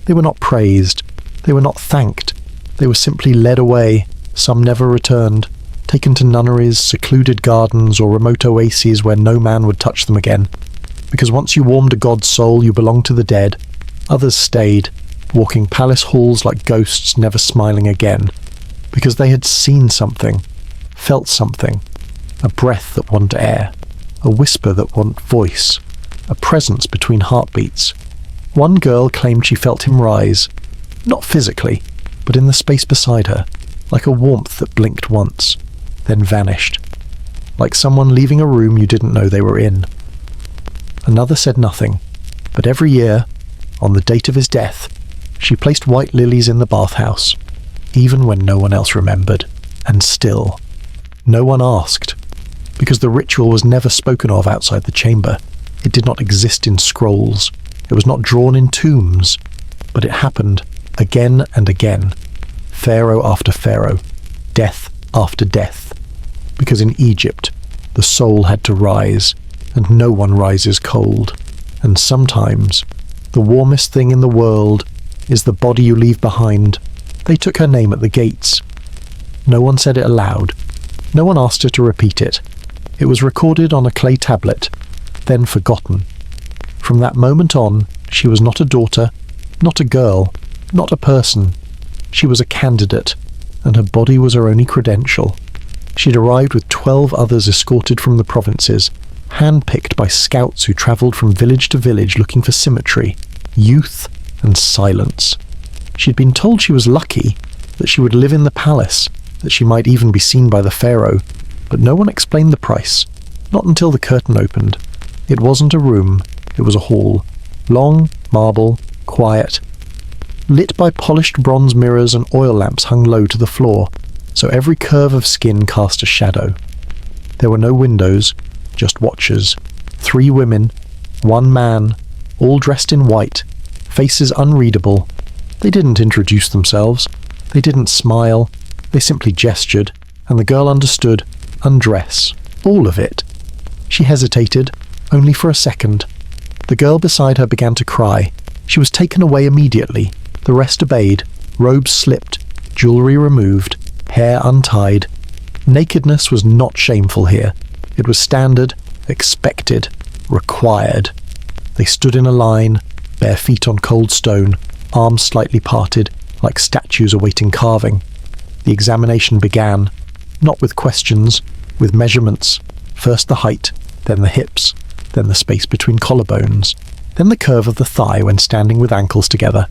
They were not praised. They were not thanked. They were simply led away. Some never returned, taken to nunneries, secluded gardens, or remote oases where no man would touch them again. Because once you warmed a god's soul, you belonged to the dead. Others stayed, walking palace halls like ghosts, never smiling again, because they had seen something, felt something, a breath that wanted air, a whisper that wanted voice, a presence between heartbeats. One girl claimed she felt him rise, not physically, but in the space beside her, like a warmth that blinked once, then vanished. like someone leaving a room you didn't know they were in. Another said nothing, but every year, on the date of his death, she placed white lilies in the bathhouse, even when no one else remembered, and still, no one asked, because the ritual was never spoken of outside the chamber. It did not exist in scrolls. It was not drawn in tombs, but it happened again and again, pharaoh after pharaoh, death after death, because in Egypt, the soul had to rise, and no one rises cold, and sometimes, the warmest thing in the world is the body you leave behind. They took her name at the gates. No one said it aloud. No one asked her to repeat it. It was recorded on a clay tablet, then forgotten. From that moment on, she was not a daughter, not a girl, not a person. She was a candidate, and her body was her only credential. She'd arrived with 12 others escorted from the provinces, hand-picked by scouts who travelled from village to village looking for symmetry, youth, and silence. She'd been told she was lucky, that she would live in the palace, that she might even be seen by the pharaoh, but no one explained the price, not until the curtain opened. It wasn't a room, it was a hall, long, marble, quiet, lit by polished bronze mirrors and oil lamps hung low to the floor, so every curve of skin cast a shadow. There were no windows, just watchers, 3 women, 1 man, all dressed in white, faces unreadable. They didn't introduce themselves, they didn't smile, they simply gestured, and the girl understood, undress, all of it. She hesitated, only for a second. The girl beside her began to cry. She was taken away immediately. The rest obeyed, robes slipped, jewellery removed, hair untied. Nakedness was not shameful here. It was standard, expected, required. They stood in a line, bare feet on cold stone, arms slightly parted, like statues awaiting carving. The examination began, not with questions, with measurements. First the height, then the hips, then the space between collarbones, then the curve of the thigh when standing with ankles together.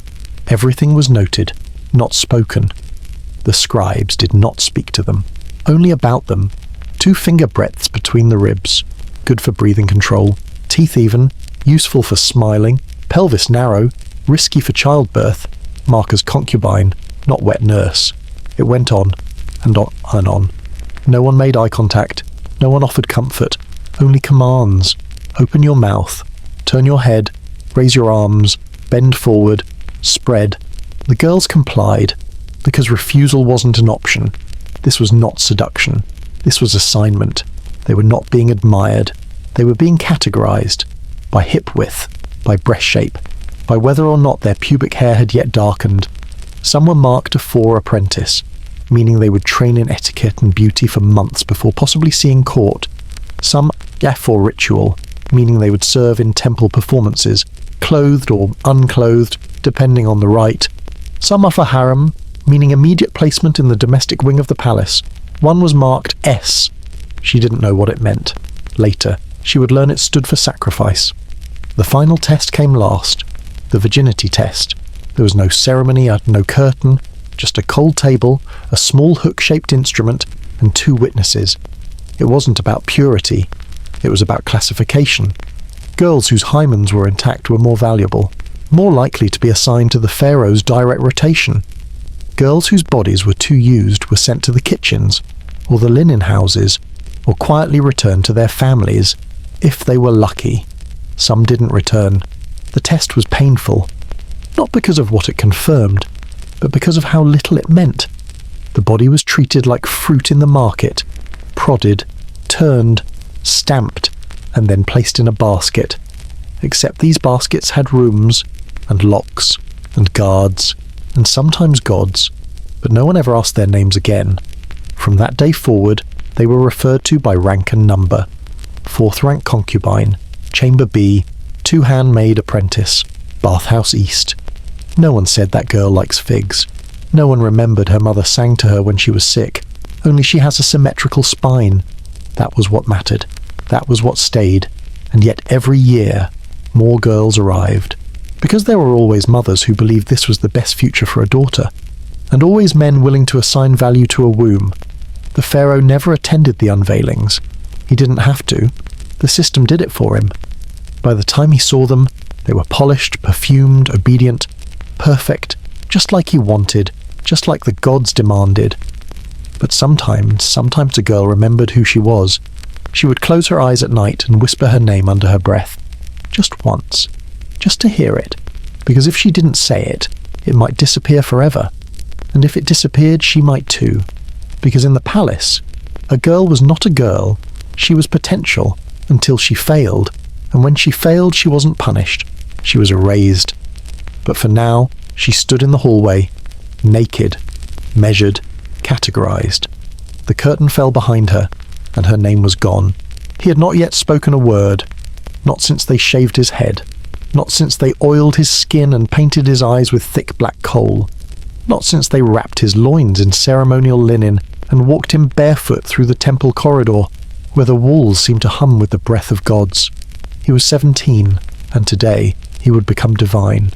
Everything was noted, not spoken. The scribes did not speak to them, only about them. 2 finger breadths between the ribs, good for breathing control, teeth even, useful for smiling, pelvis narrow, risky for childbirth, mark as concubine, not wet nurse. It went on, and on and on. No one made eye contact, no one offered comfort, only commands. Open your mouth, turn your head, raise your arms, bend forward, spread. The girls complied, because refusal wasn't an option. This was not seduction. This was assignment. They were not being admired. They were being categorized by hip width, by breast shape, by whether or not their pubic hair had yet darkened. Some were marked a 4 apprentice, meaning they would train in etiquette and beauty for months before possibly seeing court. Some for ritual, meaning they would serve in temple performances, clothed or unclothed, depending on the rite. Some are for harem, meaning immediate placement in the domestic wing of the palace. One was marked S. She didn't know what it meant. Later, she would learn it stood for sacrifice. The final test came last, the virginity test. There was no ceremony, no curtain, just a cold table, a small hook-shaped instrument, and 2 witnesses. It wasn't about purity. It was about classification. Girls whose hymens were intact were more valuable, more likely to be assigned to the pharaoh's direct rotation. Girls whose bodies were too used were sent to the kitchens, or the linen houses, or quietly returned to their families, if they were lucky. Some didn't return. The test was painful, not because of what it confirmed, but because of how little it meant. The body was treated like fruit in the market, prodded, turned, stamped, and then placed in a basket. Except these baskets had rooms, and locks, and guards, and sometimes gods, but no one ever asked their names again. From that day forward, they were referred to by rank and number. 4th rank concubine, chamber B, 2 handmaid apprentice, bathhouse east. No one said that girl likes figs. No one remembered her mother sang to her when she was sick, only she has a symmetrical spine. That was what mattered. That was what stayed. And yet every year, more girls arrived. Because there were always mothers who believed this was the best future for a daughter, and always men willing to assign value to a womb. The pharaoh never attended the unveilings. He didn't have to. The system did it for him. By the time he saw them, they were polished, perfumed, obedient, perfect, just like he wanted, just like the gods demanded. But sometimes a girl remembered who she was. She would close her eyes at night and whisper her name under her breath. Just once. Just to hear it. Because if she didn't say it, it might disappear forever. And if it disappeared, she might too. Because in the palace, a girl was not a girl. She was potential until she failed. And when she failed, she wasn't punished. She was erased. But for now, she stood in the hallway, naked, measured, categorized. The curtain fell behind her, and her name was gone. He had not yet spoken a word, not since they shaved his head, not since they oiled his skin and painted his eyes with thick black coal, not since they wrapped his loins in ceremonial linen and walked him barefoot through the temple corridor, where the walls seemed to hum with the breath of gods. He was 17, and today he would become divine,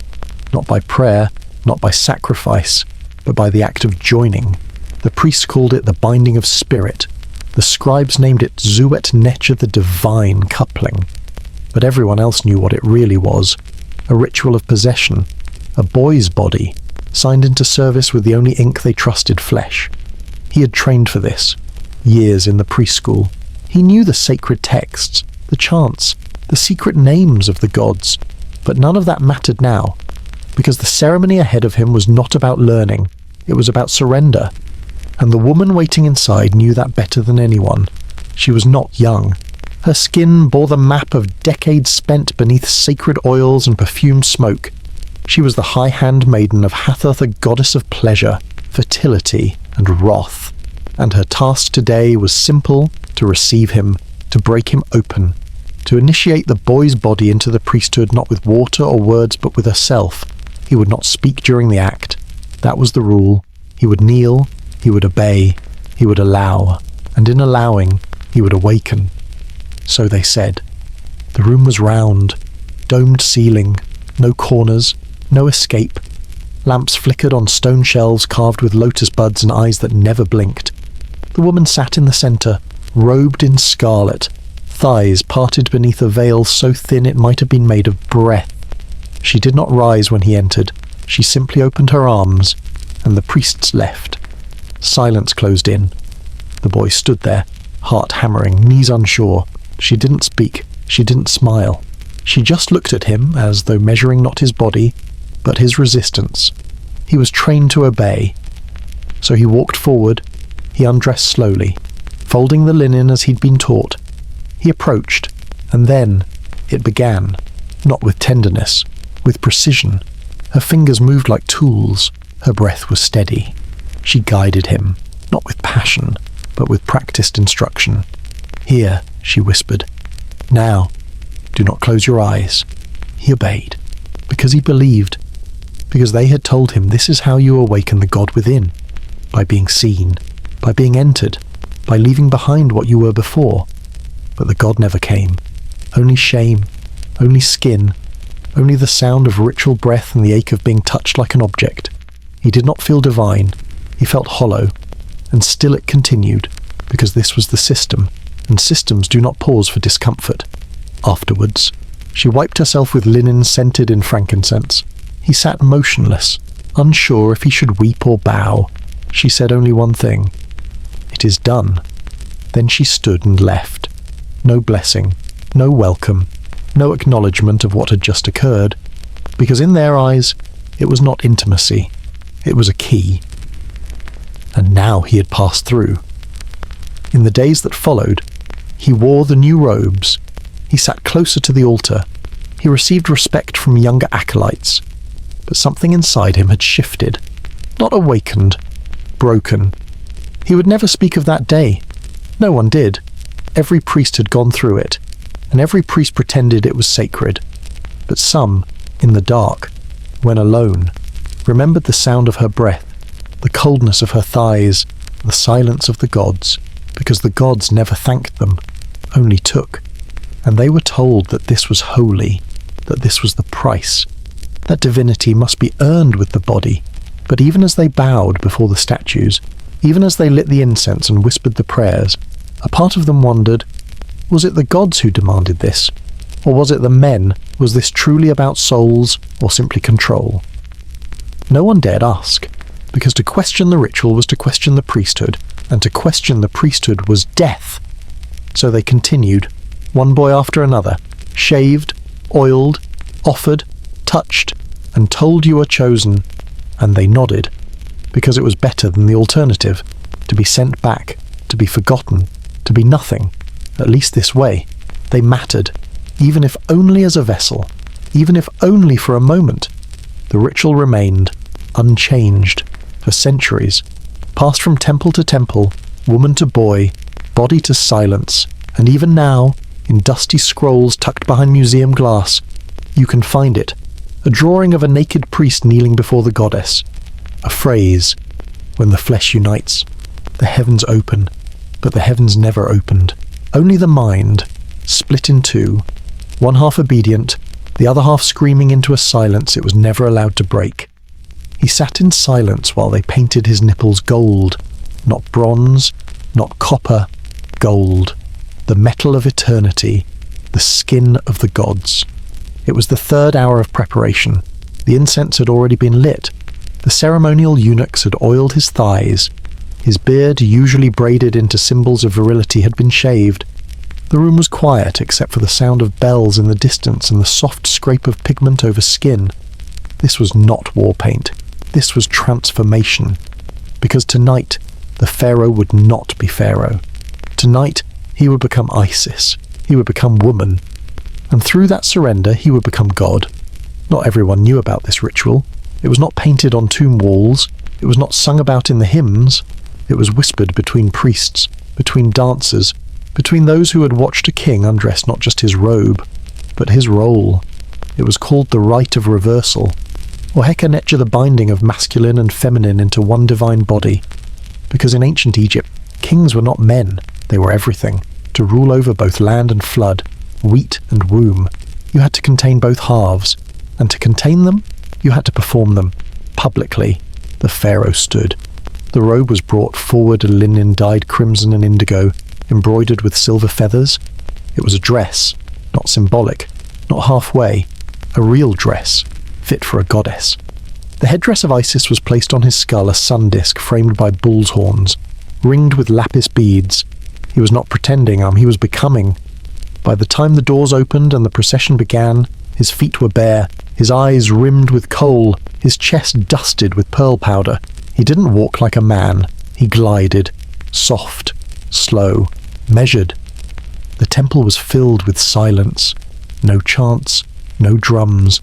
not by prayer, not by sacrifice, but by the act of joining. The priests called it the binding of spirit. The scribes named it Zuet Necha, the divine coupling. But everyone else knew what it really was. A ritual of possession. A boy's body, signed into service with the only ink they trusted, flesh. He had trained for this. Years in the preschool. He knew the sacred texts, the chants, the secret names of the gods. But none of that mattered now. Because the ceremony ahead of him was not about learning. It was about surrender. And the woman waiting inside knew that better than anyone. She was not young. Her skin bore the map of decades spent beneath sacred oils and perfumed smoke. She was the high-hand maiden of Hathor, the goddess of pleasure, fertility, and wrath. And her task today was simple: to receive him, to break him open, to initiate the boy's body into the priesthood not with water or words but with herself. He would not speak during the act. That was the rule. He would kneel. He would obey, he would allow, and in allowing, he would awaken. So they said. The room was round, domed ceiling, no corners, no escape. Lamps flickered on stone shelves carved with lotus buds and eyes that never blinked. The woman sat in the centre, robed in scarlet, thighs parted beneath a veil so thin it might have been made of breath. She did not rise when he entered. She simply opened her arms, and the priests left. Silence closed in. The boy stood there, heart hammering, knees unsure. She didn't speak. She didn't smile. She just looked at him, as though measuring not his body, but his resistance. He was trained to obey. So he walked forward. He undressed slowly, folding the linen as he'd been taught. He approached, and then it began, not with tenderness, with precision. Her fingers moved like tools. Her breath was steady. She guided him, not with passion, but with practiced instruction. Here, she whispered. Now, do not close your eyes. He obeyed, because he believed, because they had told him this is how you awaken the God within, by being seen, by being entered, by leaving behind what you were before. But the God never came. Only shame, only skin, only the sound of ritual breath and the ache of being touched like an object. He did not feel divine. He felt hollow, and still it continued, because this was the system, and systems do not pause for discomfort. Afterwards, she wiped herself with linen scented in frankincense. He sat motionless, unsure if he should weep or bow. She said only one thing. It is done. Then she stood and left. No blessing, no welcome, no acknowledgement of what had just occurred, because in their eyes, it was not intimacy. It was a key. And now he had passed through. In the days that followed, he wore the new robes. He sat closer to the altar. He received respect from younger acolytes. But something inside him had shifted. Not awakened, broken. He would never speak of that day. No one did. Every priest had gone through it, and every priest pretended it was sacred. But some, in the dark, when alone, remembered the sound of her breath, the coldness of her thighs, the silence of the gods, because the gods never thanked them, only took. And they were told that this was holy, that this was the price. That divinity must be earned with the body. But even as they bowed before the statues, even as they lit the incense and whispered the prayers, a part of them wondered, Was it the gods who demanded this? Or was it the men? Was this truly about souls or simply control? No one dared ask, because to question the ritual was to question the priesthood, and to question the priesthood was death. So they continued, one boy after another, shaved, oiled, offered, touched, and told you were chosen, and they nodded, because it was better than the alternative, to be sent back, to be forgotten, to be nothing. At least this way, they mattered, even if only as a vessel, even if only for a moment. The ritual remained, unchanged, for centuries, passed from temple to temple, woman to boy, body to silence, and even now, in dusty scrolls tucked behind museum glass, you can find it, a drawing of a naked priest kneeling before the goddess, a phrase, when the flesh unites, the heavens open, but the heavens never opened. Only the mind, split in two, one half obedient, the other half screaming into a silence it was never allowed to break. He sat in silence while they painted his nipples gold, not bronze, not copper, gold, the metal of eternity, the skin of the gods. It was the third hour of preparation. The incense had already been lit. The ceremonial eunuchs had oiled his thighs. His beard, usually braided into symbols of virility, had been shaved. The room was quiet except for the sound of bells in the distance and the soft scrape of pigment over skin. This was not war paint. This was transformation. Because tonight, the pharaoh would not be pharaoh. Tonight, he would become Isis. He would become woman. And through that surrender, he would become God. Not everyone knew about this ritual. It was not painted on tomb walls. It was not sung about in the hymns. It was whispered between priests, between dancers, between those who had watched a king undress not just his robe, but his role. It was called the rite of reversal, or Hekanetja, the binding of masculine and feminine into one divine body. Because in ancient Egypt, kings were not men, they were everything, to rule over both land and flood, wheat and womb. You had to contain both halves, and to contain them, you had to perform them, publicly. The pharaoh stood. The robe was brought forward, a linen dyed crimson and indigo, embroidered with silver feathers. It was a dress, not symbolic, not halfway, a real dress, fit for a goddess. The headdress of Isis was placed on his skull, a sun disk framed by bull's horns, ringed with lapis beads. He was not pretending, he was becoming. By the time the doors opened and the procession began, his feet were bare, his eyes rimmed with kohl, his chest dusted with pearl powder. He didn't walk like a man. He glided, soft, slow, measured. The temple was filled with silence. No chants, no drums,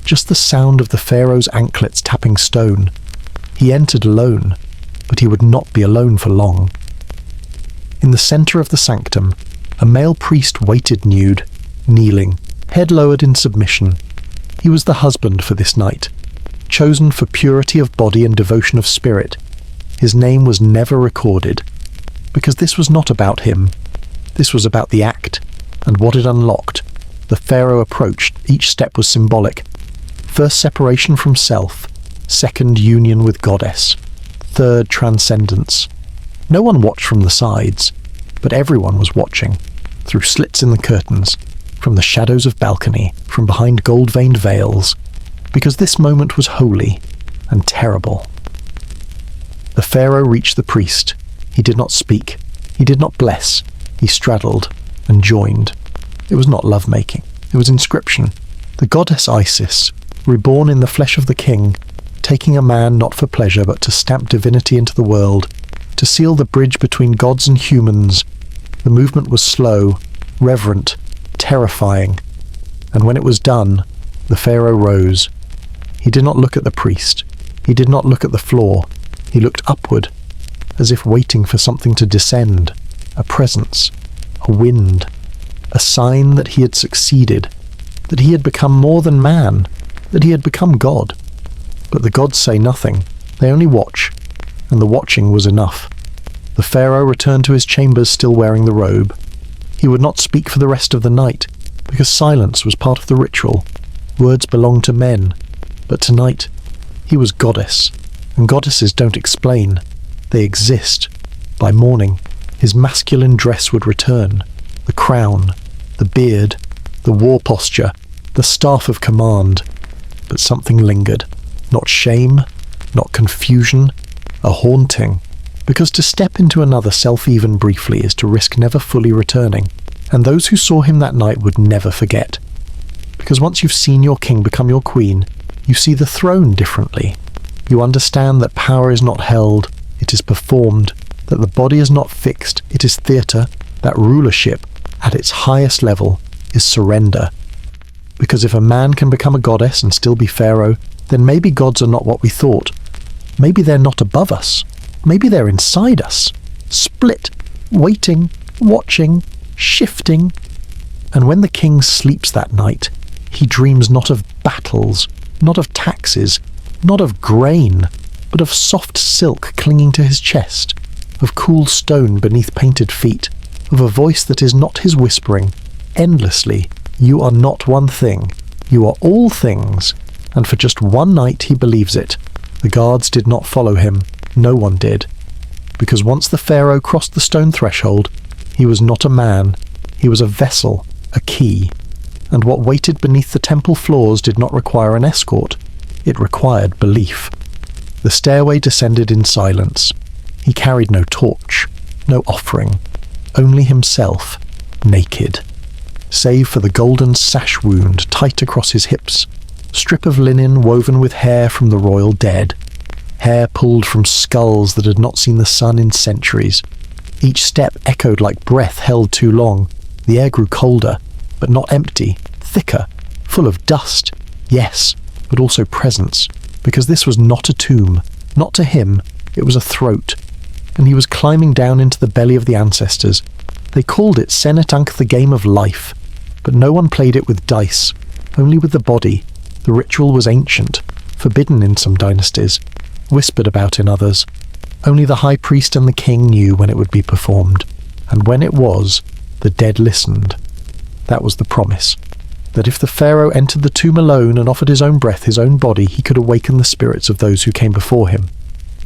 just the sound of the pharaoh's anklets tapping stone. He entered alone, but he would not be alone for long. In the center of the sanctum, a male priest waited nude, kneeling, head lowered in submission. He was the husband for this night, chosen for purity of body and devotion of spirit. His name was never recorded, because this was not about him. This was about the act, and what it unlocked. The pharaoh approached. Each step was symbolic. First, separation from self. Second, union with goddess. Third, transcendence. No one watched from the sides, but everyone was watching, through slits in the curtains, from the shadows of balcony, from behind gold-veined veils, because this moment was holy and terrible. The pharaoh reached the priest. He did not speak. He did not bless. He straddled and joined. It was not love-making. It was inscription. The goddess Isis, reborn in the flesh of the king, taking a man not for pleasure but to stamp divinity into the world, to seal the bridge between gods and humans. The movement was slow, reverent, terrifying, and when it was done, the pharaoh rose. He did not look at the priest. He did not look at the floor. He looked upward, as if waiting for something to descend, a presence, a wind, a sign that he had succeeded, that he had become more than man, that he had become God. But the gods say nothing. They only watch, and the watching was enough. The pharaoh returned to his chambers still wearing the robe. He would not speak for the rest of the night, because silence was part of the ritual. Words belonged to men. But tonight, he was goddess, and goddesses don't explain. They exist. By morning, his masculine dress would return. The crown, the beard, the war posture, the staff of command. But something lingered. Not shame, not confusion, a haunting. Because to step into another self even briefly is to risk never fully returning, and those who saw him that night would never forget. Because once you've seen your king become your queen, you see the throne differently. You understand that power is not held, it is performed, that the body is not fixed, it is theatre, that rulership, at its highest level, is surrender. Because if a man can become a goddess and still be pharaoh, then maybe gods are not what we thought. Maybe they're not above us. Maybe they're inside us, split, waiting, watching, shifting. And when the king sleeps that night, he dreams not of battles, not of taxes, not of grain, but of soft silk clinging to his chest, of cool stone beneath painted feet, of a voice that is not his whispering, endlessly, "You are not one thing, you are all things." And for just one night he believes it. The guards did not follow him. No one did. Because once the pharaoh crossed the stone threshold, he was not a man. He was a vessel, a key. And what waited beneath the temple floors did not require an escort. It required belief. The stairway descended in silence. He carried no torch, no offering, only himself, naked. Save for the golden sash wound tight across his hips, strip of linen woven with hair from the royal dead, hair pulled from skulls that had not seen the sun in centuries. Each step echoed like breath held too long. The air grew colder, but not empty, thicker, full of dust, yes, but also presence, because this was not a tomb, not to him, it was a throat, and he was climbing down into the belly of the ancestors. They called it Senetank, the game of life, but no one played it with dice, only with the body. The ritual was ancient, forbidden in some dynasties, whispered about in others. Only the high priest and the king knew when it would be performed, and when it was, the dead listened. That was the promise, that if the pharaoh entered the tomb alone and offered his own breath, his own body, he could awaken the spirits of those who came before him,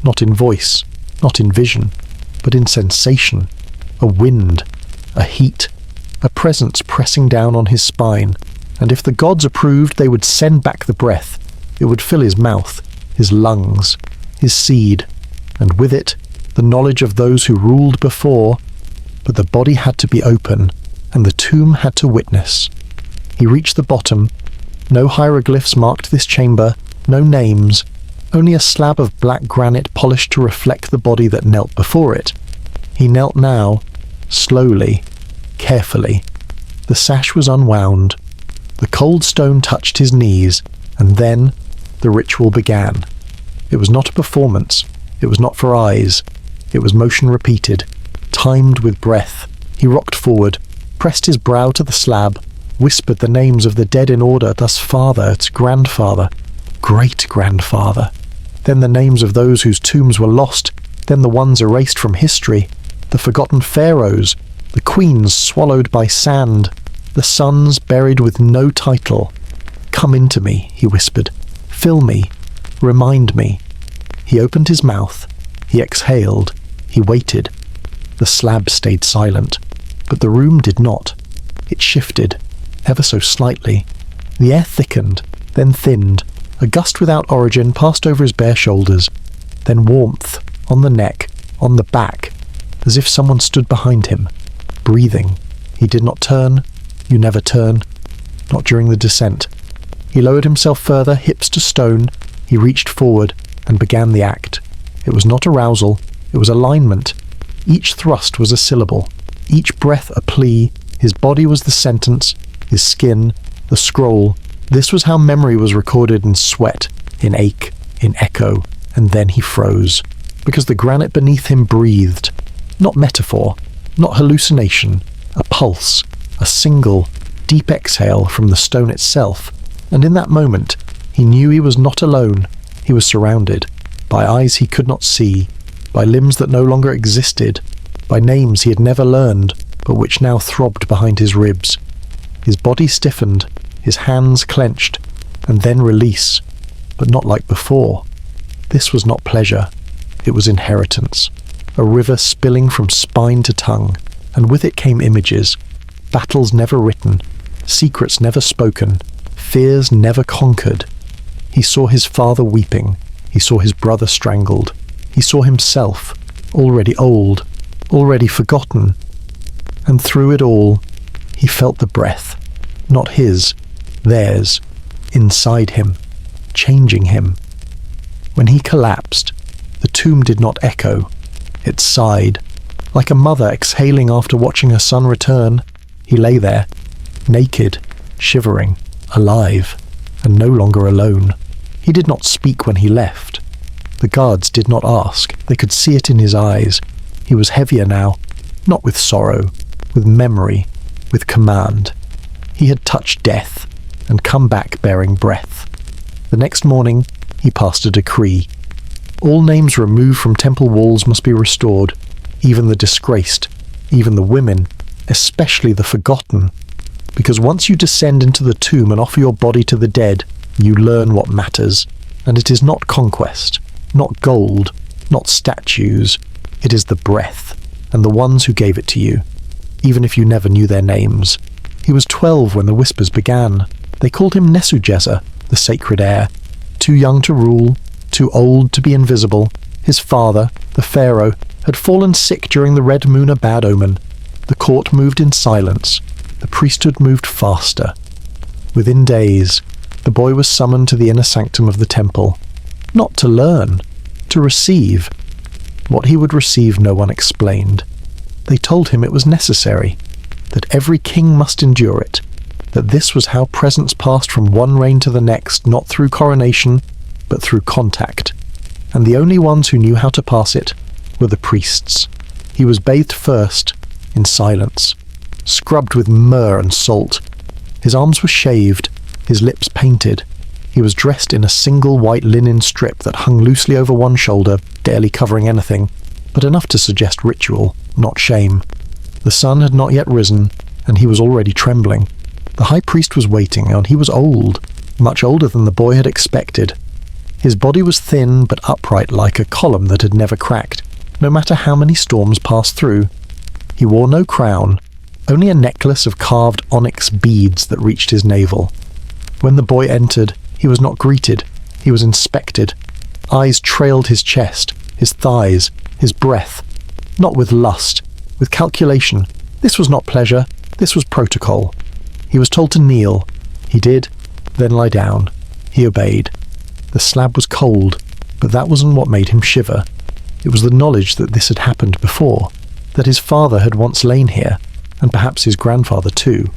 not in voice, not in vision, but in sensation, a wind, a heat, a presence pressing down on his spine, and if the gods approved, they would send back the breath. It would fill his mouth, his lungs, his seed, and with it, the knowledge of those who ruled before, but the body had to be open, and the tomb had to witness. He reached the bottom. No hieroglyphs marked this chamber, no names, only a slab of black granite polished to reflect the body that knelt before it. He knelt now, slowly, carefully. The sash was unwound. The cold stone touched his knees, and then the ritual began. It was not a performance. It was not for eyes. It was motion repeated, timed with breath. He rocked forward, pressed his brow to the slab, whispered the names of the dead in order, thus father to grandfather, great-grandfather, then the names of those whose tombs were lost, then the ones erased from history, the forgotten pharaohs, the queens swallowed by sand, the sons buried with no title. "Come into me," he whispered. "Fill me. Remind me." He opened his mouth. He exhaled. He waited. The slab stayed silent, but the room did not. It shifted, ever so slightly. The air thickened, then thinned. A gust without origin passed over his bare shoulders, then warmth, on the neck, on the back, as if someone stood behind him, breathing. He did not turn. You never turn. Not during the descent. He lowered himself further, hips to stone. He reached forward and began the act. It was not arousal. It was alignment. Each thrust was a syllable. Each breath a plea. His body was the sentence. His skin, the scroll. This was how memory was recorded in sweat, in ache, in echo, and then he froze. Because the granite beneath him breathed. Not metaphor, not hallucination. A pulse. A single, deep exhale from the stone itself. And in that moment, he knew he was not alone. He was surrounded. By eyes he could not see. By limbs that no longer existed. By names he had never learned, but which now throbbed behind his ribs. His body stiffened, his hands clenched, and then release, but not like before. This was not pleasure. It was inheritance. A river spilling from spine to tongue, and with it came images. battles never written, secrets never spoken, fears never conquered. He saw his father weeping, he saw his brother strangled, he saw himself, already old, already forgotten. And through it all, he felt the breath, not his, theirs, inside him, changing him. When he collapsed, the tomb did not echo, it sighed. Like a mother exhaling after watching her son return, he lay there, naked, shivering, alive, and no longer alone. He did not speak when he left. The guards did not ask. They could see it in his eyes. He was heavier now, not with sorrow, with memory, with command. He had touched death and come back bearing breath. The next morning, he passed a decree. All names removed from temple walls must be restored, even the disgraced, even the women, especially the forgotten. Because once you descend into the tomb and offer your body to the dead, you learn what matters. And it is not conquest, not gold, not statues. It is the breath, and the ones who gave it to you, even if you never knew their names. He was 12 when the whispers began. They called him Nesujeza, the sacred heir. Too young to rule, too old to be invisible. His father, the pharaoh, had fallen sick during the red moon, a bad omen. The court moved in silence. The priesthood moved faster. Within days, the boy was summoned to the inner sanctum of the temple. Not to learn, to receive. What he would receive no one explained. They told him it was necessary, that every king must endure it, that this was how presents passed from one reign to the next, not through coronation, but through contact. And the only ones who knew how to pass it were the priests. He was bathed first, in silence, scrubbed with myrrh and salt. His arms were shaved, his lips painted. He was dressed in a single white linen strip that hung loosely over one shoulder, barely covering anything, but enough to suggest ritual, not shame. The sun had not yet risen, and he was already trembling. The high priest was waiting, and he was old, much older than the boy had expected. His body was thin but upright like a column that had never cracked, no matter how many storms passed through. He wore no crown, only a necklace of carved onyx beads that reached his navel. When the boy entered, he was not greeted, he was inspected. Eyes trailed his chest, his thighs, his breath, not with lust, with calculation. This was not pleasure, this was protocol. He was told to kneel. He did, then lie down. He obeyed. The slab was cold, but that wasn't what made him shiver. It was the knowledge that this had happened before, that his father had once lain here, and perhaps his grandfather too,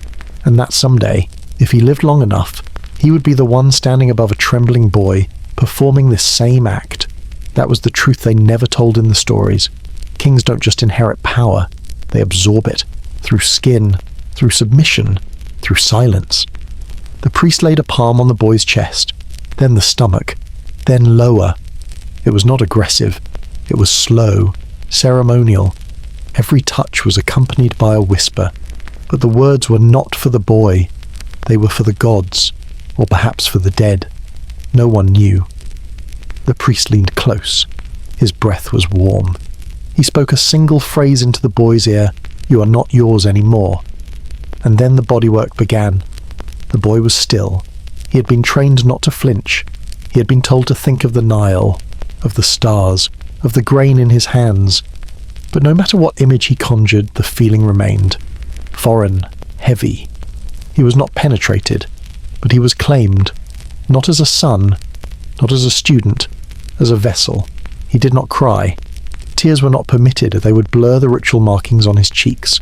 and that someday, if he lived long enough, he would be the one standing above a trembling boy, performing this same act. That was the truth they never told in the stories. Kings don't just inherit power, they absorb it, through skin, through submission, through silence. The priest laid a palm on the boy's chest, then the stomach, then lower. It was not aggressive, it was slow, ceremonial. Every touch was accompanied by a whisper, but the words were not for the boy, they were for the gods, or perhaps for the dead. No one knew. The priest leaned close. His breath was warm. He spoke a single phrase into the boy's ear, "You are not yours anymore." And then the bodywork began. The boy was still. He had been trained not to flinch. He had been told to think of the Nile, of the stars, of the grain in his hands. But no matter what image he conjured, the feeling remained. Foreign, heavy. He was not penetrated, but he was claimed, not as a son, not as a student, as a vessel. He did not cry. Tears were not permitted, they would blur the ritual markings on his cheeks.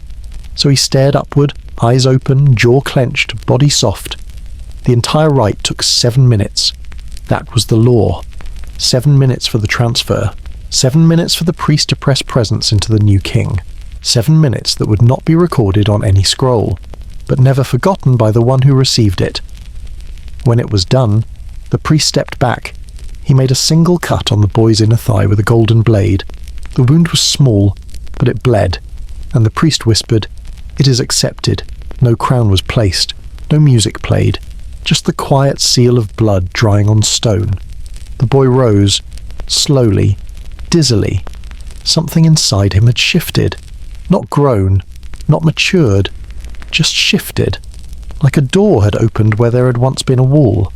So he stared upward, eyes open, jaw clenched, body soft. The entire rite took 7 minutes. That was the law. 7 minutes for the transfer. 7 minutes for the priest to press presence into the new king. 7 minutes that would not be recorded on any scroll, but never forgotten by the one who received it. When it was done, the priest stepped back. He made a single cut on the boy's inner thigh with a golden blade. The wound was small, but it bled, and the priest whispered, "It is accepted." No crown was placed, no music played, just the quiet seal of blood drying on stone. The boy rose, slowly, dizzily. Something inside him had shifted, not grown, not matured. just shifted, like a door had opened where there had once been a wall.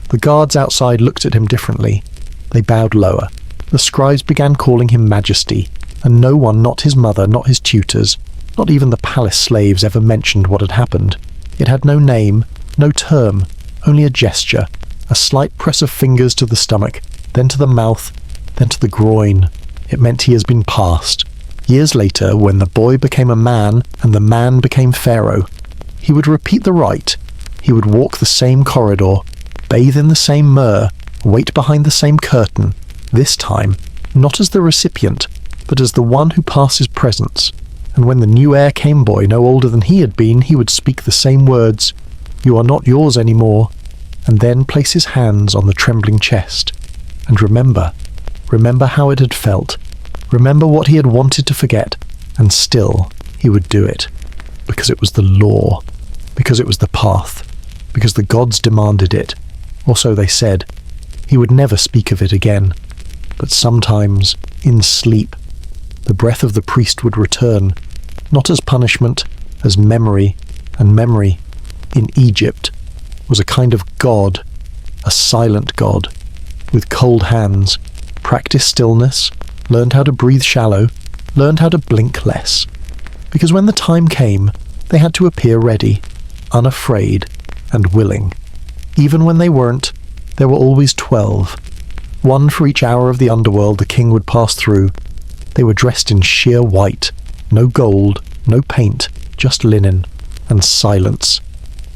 The guards outside looked at him differently. They bowed lower. The scribes began calling him Majesty, and no one, not his mother, not his tutors, not even the palace slaves, ever mentioned what had happened. It had no name, no term, only a gesture, a slight press of fingers to the stomach, then to the mouth, then to the groin. It meant he has been passed. Years later, when the boy became a man and the man became pharaoh, he would repeat the rite. He would walk the same corridor, bathe in the same myrrh, wait behind the same curtain, this time, not as the recipient, but as the one who passes presents. And when the new heir came boy, no older than he had been, he would speak the same words, "You are not yours anymore," and then place his hands on the trembling chest. And remember how it had felt. Remember what he had wanted to forget, and still he would do it. Because it was the law. Because it was the path. Because the gods demanded it. Or so they said. He would never speak of it again. But sometimes, in sleep, the breath of the priest would return, not as punishment, as memory, and memory, in Egypt, was a kind of god, a silent god, with cold hands, practiced stillness, learned how to breathe shallow, learned how to blink less. Because when the time came, they had to appear ready, unafraid, and willing. Even when they weren't, there were always 12. One for each hour of the underworld the king would pass through. They were dressed in sheer white, no gold, no paint, just linen, and silence.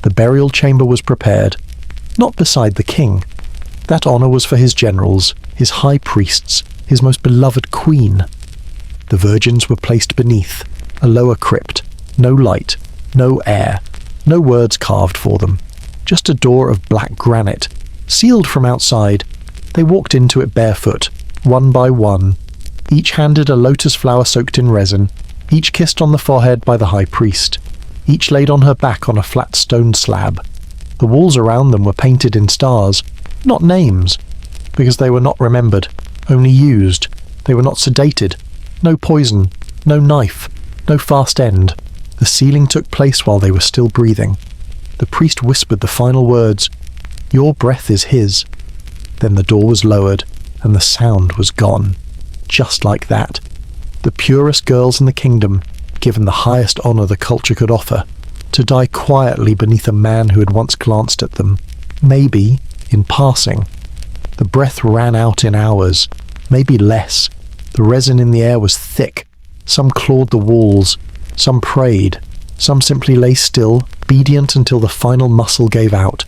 The burial chamber was prepared, not beside the king. That honor was for his generals, his high priests, his most beloved queen. The virgins were placed beneath, a lower crypt, no light, no air, no words carved for them, just a door of black granite, sealed from outside. They walked into it barefoot, one by one. Each handed a lotus flower soaked in resin, each kissed on the forehead by the high priest, each laid on her back on a flat stone slab. The walls around them were painted in stars, not names, because they were not remembered, only used. They were not sedated, no poison, no knife, no fast end. The sealing took place while they were still breathing. The priest whispered the final words, "Your breath is his." Then the door was lowered, and the sound was gone. Just like that. The purest girls in the kingdom, given the highest honor the culture could offer, to die quietly beneath a man who had once glanced at them, maybe in passing. The breath ran out in hours, maybe less. The resin in the air was thick. Some clawed the walls, some prayed, some simply lay still, obedient until the final muscle gave out.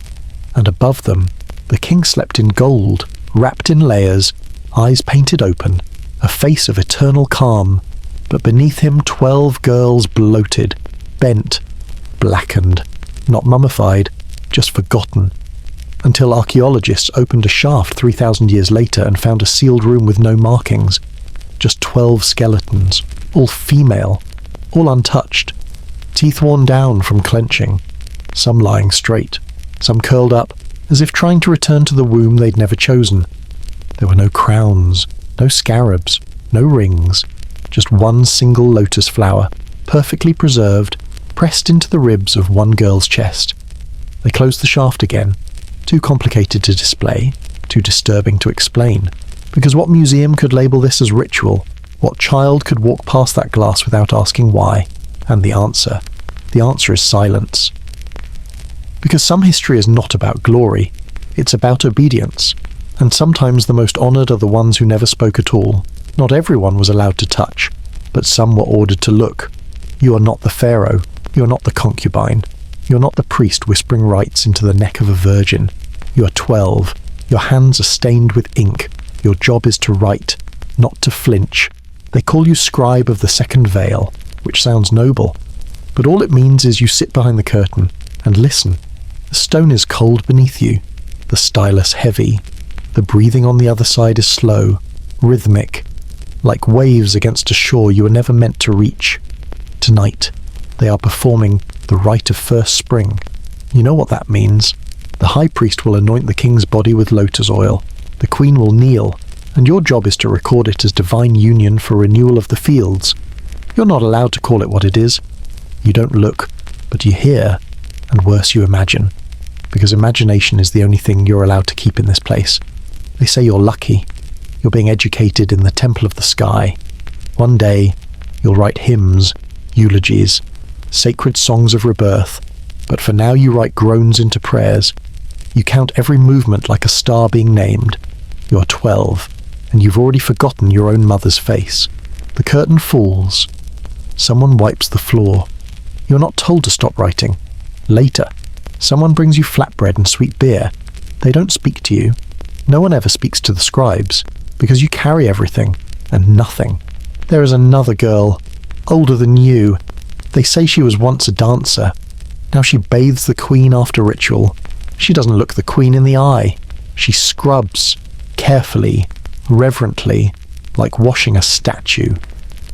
And above them, the king slept in gold, wrapped in layers, eyes painted open, a face of eternal calm. But beneath him 12 girls bloated, bent, blackened, not mummified, just forgotten. Until archaeologists opened a shaft 3,000 years later and found a sealed room with no markings. Just 12 skeletons, all female, all untouched, teeth worn down from clenching, some lying straight, some curled up, as if trying to return to the womb they'd never chosen. There were no crowns, no scarabs, no rings, just one single lotus flower, perfectly preserved, pressed into the ribs of one girl's chest. They closed the shaft again, too complicated to display, too disturbing to explain, because what museum could label this as ritual? What child could walk past that glass without asking why? And the answer is silence. Because some history is not about glory, it's about obedience, and sometimes the most honored are the ones who never spoke at all. Not everyone was allowed to touch, but some were ordered to look. You are not the pharaoh, you're not the concubine, you're not the priest whispering rites into the neck of a virgin. You are 12, your hands are stained with ink, your job is to write, not to flinch. They call you scribe of the second veil, which sounds noble, but all it means is you sit behind the curtain and listen. The stone is cold beneath you, the stylus heavy. The breathing on the other side is slow, rhythmic, like waves against a shore you were never meant to reach. Tonight, they are performing the rite of first spring. You know what that means. The high priest will anoint the king's body with lotus oil. The queen will kneel, and your job is to record it as divine union for renewal of the fields. You're not allowed to call it what it is. You don't look, but you hear, and worse, you imagine. Because imagination is the only thing you're allowed to keep in this place. They say you're lucky. You're being educated in the temple of the sky. One day, you'll write hymns, eulogies, sacred songs of rebirth, but for now you write groans into prayers. You count every movement like a star being named. You're 12, and you've already forgotten your own mother's face. The curtain falls. Someone wipes the floor. You're not told to stop writing. Later, someone brings you flatbread and sweet beer. They don't speak to you. No one ever speaks to the scribes, because you carry everything, and nothing. There is another girl, older than you. They say she was once a dancer. Now she bathes the queen after ritual. She doesn't look the queen in the eye. She scrubs, carefully, reverently, like washing a statue.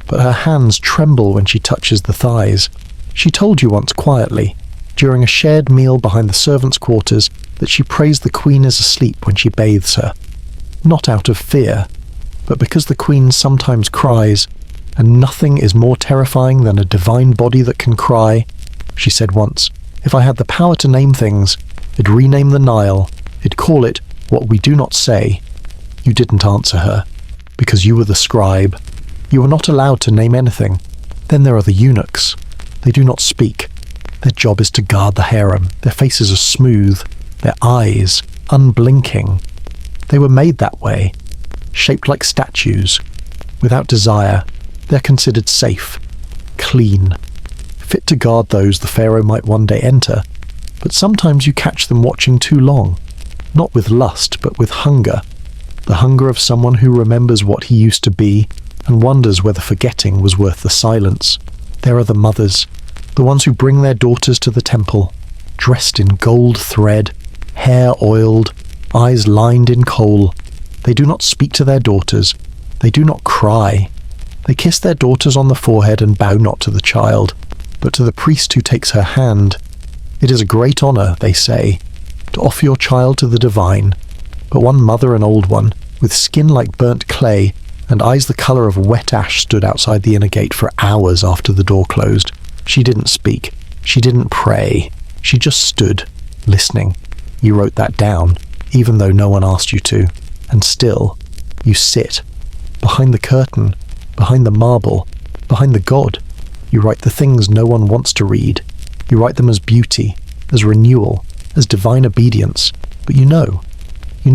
But her hands tremble when she touches the thighs. She told you once quietly, during a shared meal behind the servants' quarters, that she prays the queen is asleep when she bathes her. Not out of fear, but because the queen sometimes cries, and nothing is more terrifying than a divine body that can cry. She said once, if I had the power to name things, it'd rename the Nile, it'd call it what we do not say. You didn't answer her, because you were the scribe. You were not allowed to name anything. Then there are the eunuchs. They do not speak. Their job is to guard the harem. Their faces are smooth, their eyes unblinking. They were made that way, shaped like statues. Without desire, they're considered safe, clean, fit to guard those the pharaoh might one day enter. But sometimes you catch them watching too long, not with lust, but with hunger. The hunger of someone who remembers what he used to be and wonders whether forgetting was worth the silence. There are the mothers, the ones who bring their daughters to the temple, dressed in gold thread, hair oiled, eyes lined in kohl. They do not speak to their daughters. They do not cry. They kiss their daughters on the forehead and bow not to the child, but to the priest who takes her hand. It is a great honor, they say, to offer your child to the divine. But one mother, an old one, with skin like burnt clay and eyes the color of wet ash, stood outside the inner gate for hours after the door closed. She didn't speak. She didn't pray. She just stood, listening. You wrote that down, even though no one asked you to. And still, you sit, behind the curtain, behind the marble, behind the god. You write the things no one wants to read. You write them as beauty, as renewal, as divine obedience. But you know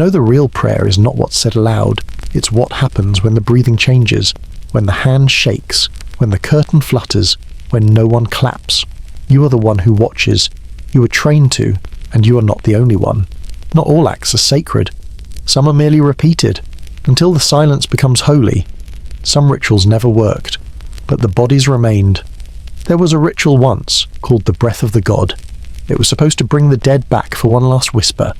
the real prayer is not what's said aloud. It's what happens when the breathing changes, when the hand shakes, when the curtain flutters, when no one claps. You are the one who watches. You are trained to, and you are not the only one. Not all acts are sacred. Some are merely repeated, until the silence becomes holy. Some rituals never worked, but the bodies remained. There was a ritual once, called the breath of the god. It was supposed to bring the dead back for one last whisper.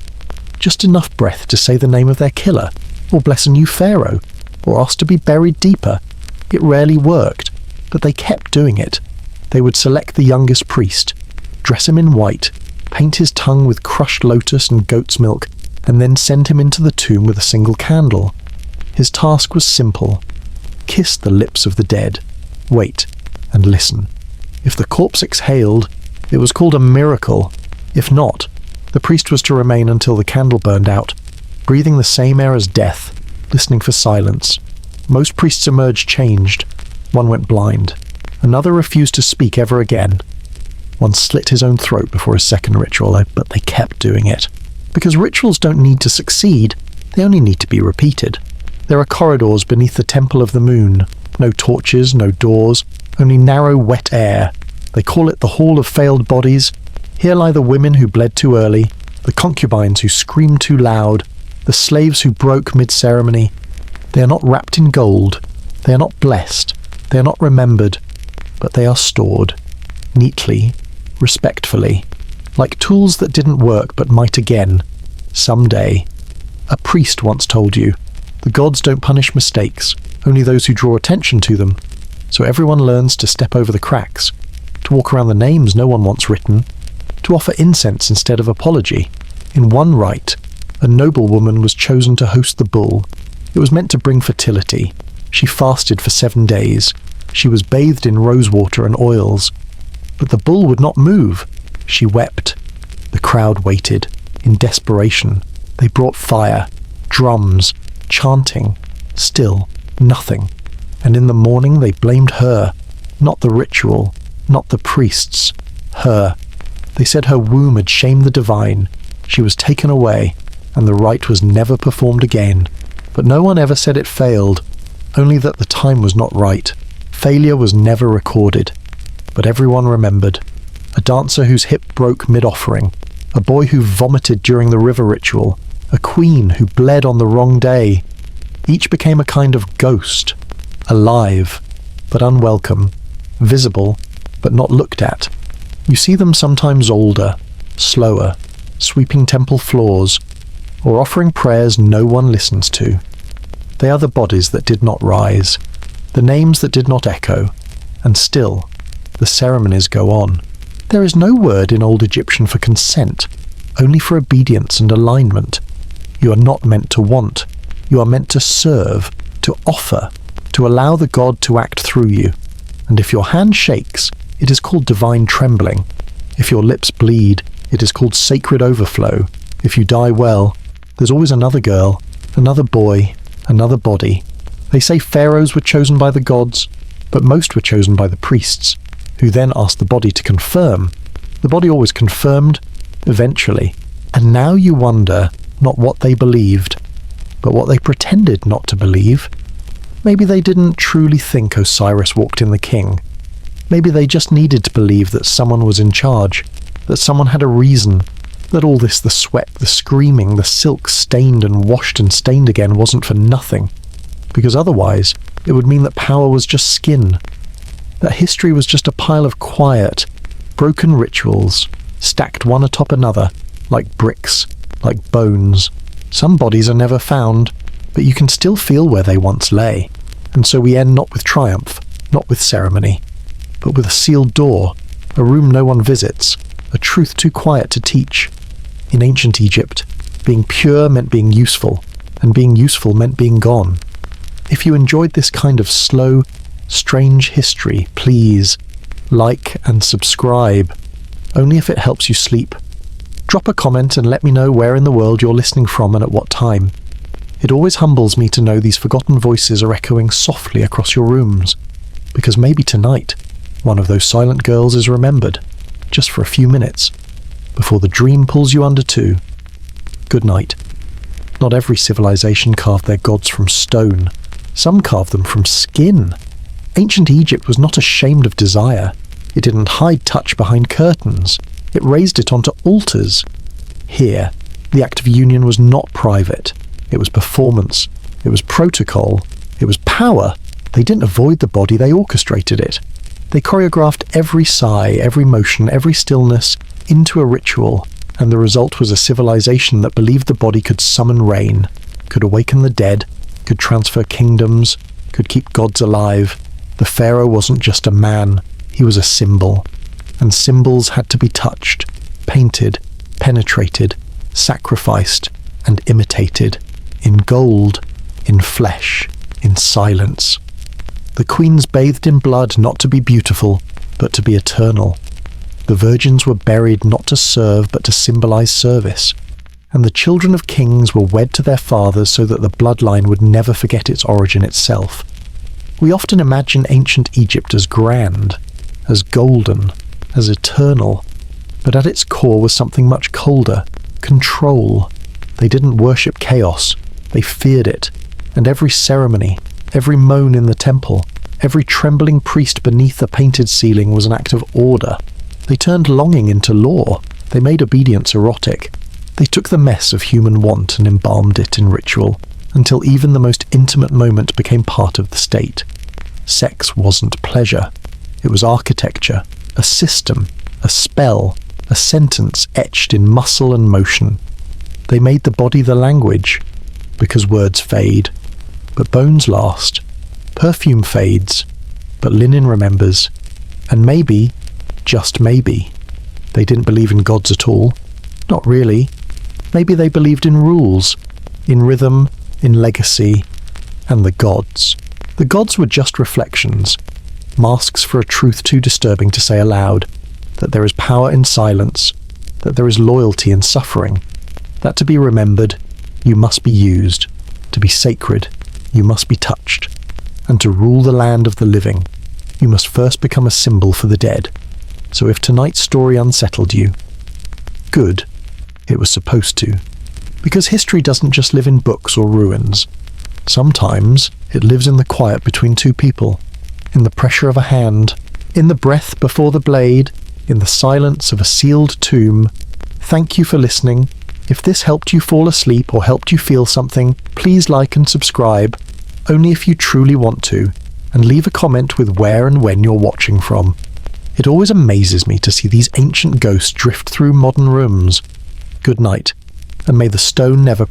Just enough breath to say the name of their killer, or bless a new pharaoh, or ask to be buried deeper. It rarely worked, but they kept doing it. They would select the youngest priest, dress him in white, paint his tongue with crushed lotus and goat's milk, and then send him into the tomb with a single candle. His task was simple. Kiss the lips of the dead. Wait, and listen. If the corpse exhaled, it was called a miracle. If not, the priest was to remain until the candle burned out, breathing the same air as death, listening for silence. Most priests emerged changed. One went blind. Another refused to speak ever again. One slit his own throat before his second ritual, but they kept doing it. Because rituals don't need to succeed, they only need to be repeated. There are corridors beneath the Temple of the Moon. No torches, no doors, only narrow, wet air. They call it the Hall of Failed Bodies. Here lie the women who bled too early, the concubines who screamed too loud, the slaves who broke mid-ceremony. They are not wrapped in gold. They are not blessed. They are not remembered. But they are stored, neatly, respectfully, like tools that didn't work but might again, someday. A priest once told you, the gods don't punish mistakes, only those who draw attention to them. So everyone learns to step over the cracks, to walk around the names no one wants written, to offer incense instead of apology. In one rite, a noblewoman was chosen to host the bull. It was meant to bring fertility. She fasted for 7 days. She was bathed in rosewater and oils. But the bull would not move. She wept. The crowd waited, in desperation. They brought fire, drums, chanting. Still, nothing. And in the morning they blamed her. Not the ritual, not the priests. Her. They said her womb had shamed the divine. She was taken away, and the rite was never performed again. But no one ever said it failed, only that the time was not right. Failure was never recorded. But everyone remembered. A dancer whose hip broke mid-offering, a boy who vomited during the river ritual, a queen who bled on the wrong day. Each became a kind of ghost, alive, but unwelcome, visible, but not looked at. You see them sometimes older, slower, sweeping temple floors, or offering prayers no one listens to. They are the bodies that did not rise, the names that did not echo, and still, the ceremonies go on. There is no word in Old Egyptian for consent, only for obedience and alignment. You are not meant to want. You are meant to serve, to offer, to allow the god to act through you. And if your hand shakes, it is called divine trembling. If your lips bleed, it is called sacred overflow. If you die well, there's always another girl, another boy, another body. They say pharaohs were chosen by the gods, but most were chosen by the priests, who then asked the body to confirm. The body always confirmed, eventually. And now you wonder not what they believed, but what they pretended not to believe. Maybe they didn't truly think Osiris walked in the king. Maybe they just needed to believe that someone was in charge, that someone had a reason, that all this, the sweat, the screaming, the silk stained and washed and stained again wasn't for nothing. Because otherwise, it would mean that power was just skin, that history was just a pile of quiet, broken rituals, stacked one atop another, like bricks, like bones. Some bodies are never found, but you can still feel where they once lay. And so we end not with triumph, not with ceremony, but with a sealed door, a room no one visits, a truth too quiet to teach. In ancient Egypt, being pure meant being useful, and being useful meant being gone. If you enjoyed this kind of slow, strange history, please like and subscribe, only if it helps you sleep. Drop a comment and let me know where in the world you're listening from and at what time. It always humbles me to know these forgotten voices are echoing softly across your rooms, because maybe tonight one of those silent girls is remembered, just for a few minutes, before the dream pulls you under too. Good night. Not every civilization carved their gods from stone. Some carved them from skin. Ancient Egypt was not ashamed of desire. It didn't hide touch behind curtains. It raised it onto altars. Here, the act of union was not private. It was performance. It was protocol. It was power. They didn't avoid the body, they orchestrated it. They choreographed every sigh, every motion, every stillness into a ritual, and the result was a civilization that believed the body could summon rain, could awaken the dead, could transfer kingdoms, could keep gods alive. The pharaoh wasn't just a man, he was a symbol. And symbols had to be touched, painted, penetrated, sacrificed, and imitated. In gold, in flesh, in silence. The queens bathed in blood not to be beautiful, but to be eternal. The virgins were buried not to serve, but to symbolize service. And the children of kings were wed to their fathers so that the bloodline would never forget its origin itself. We often imagine ancient Egypt as grand, as golden, as eternal, but at its core was something much colder, control. They didn't worship chaos, they feared it, and every ceremony, every moan in the temple, every trembling priest beneath the painted ceiling was an act of order. They turned longing into law, they made obedience erotic. They took the mess of human want and embalmed it in ritual, until even the most intimate moment became part of the state. Sex wasn't pleasure. It was architecture, a system, a spell, a sentence etched in muscle and motion. They made the body the language, because words fade, but bones last. Perfume fades, but linen remembers. And maybe, just maybe, they didn't believe in gods at all. Not really. Maybe they believed in rules, in rhythm, in legacy, and the gods. The gods were just reflections, masks for a truth too disturbing to say aloud. that there is power in silence, that there is loyalty in suffering, that to be remembered, you must be used, to be sacred, you must be touched, and to rule the land of the living, you must first become a symbol for the dead. So if tonight's story unsettled you, good, it was supposed to. Because history doesn't just live in books or ruins. Sometimes it lives in the quiet between two people, in the pressure of a hand, in the breath before the blade, in the silence of a sealed tomb. Thank you for listening. If this helped you fall asleep or helped you feel something, please like and subscribe, only if you truly want to, and leave a comment with where and when you're watching from. It always amazes me to see these ancient ghosts drift through modern rooms. Good night, and may the stone never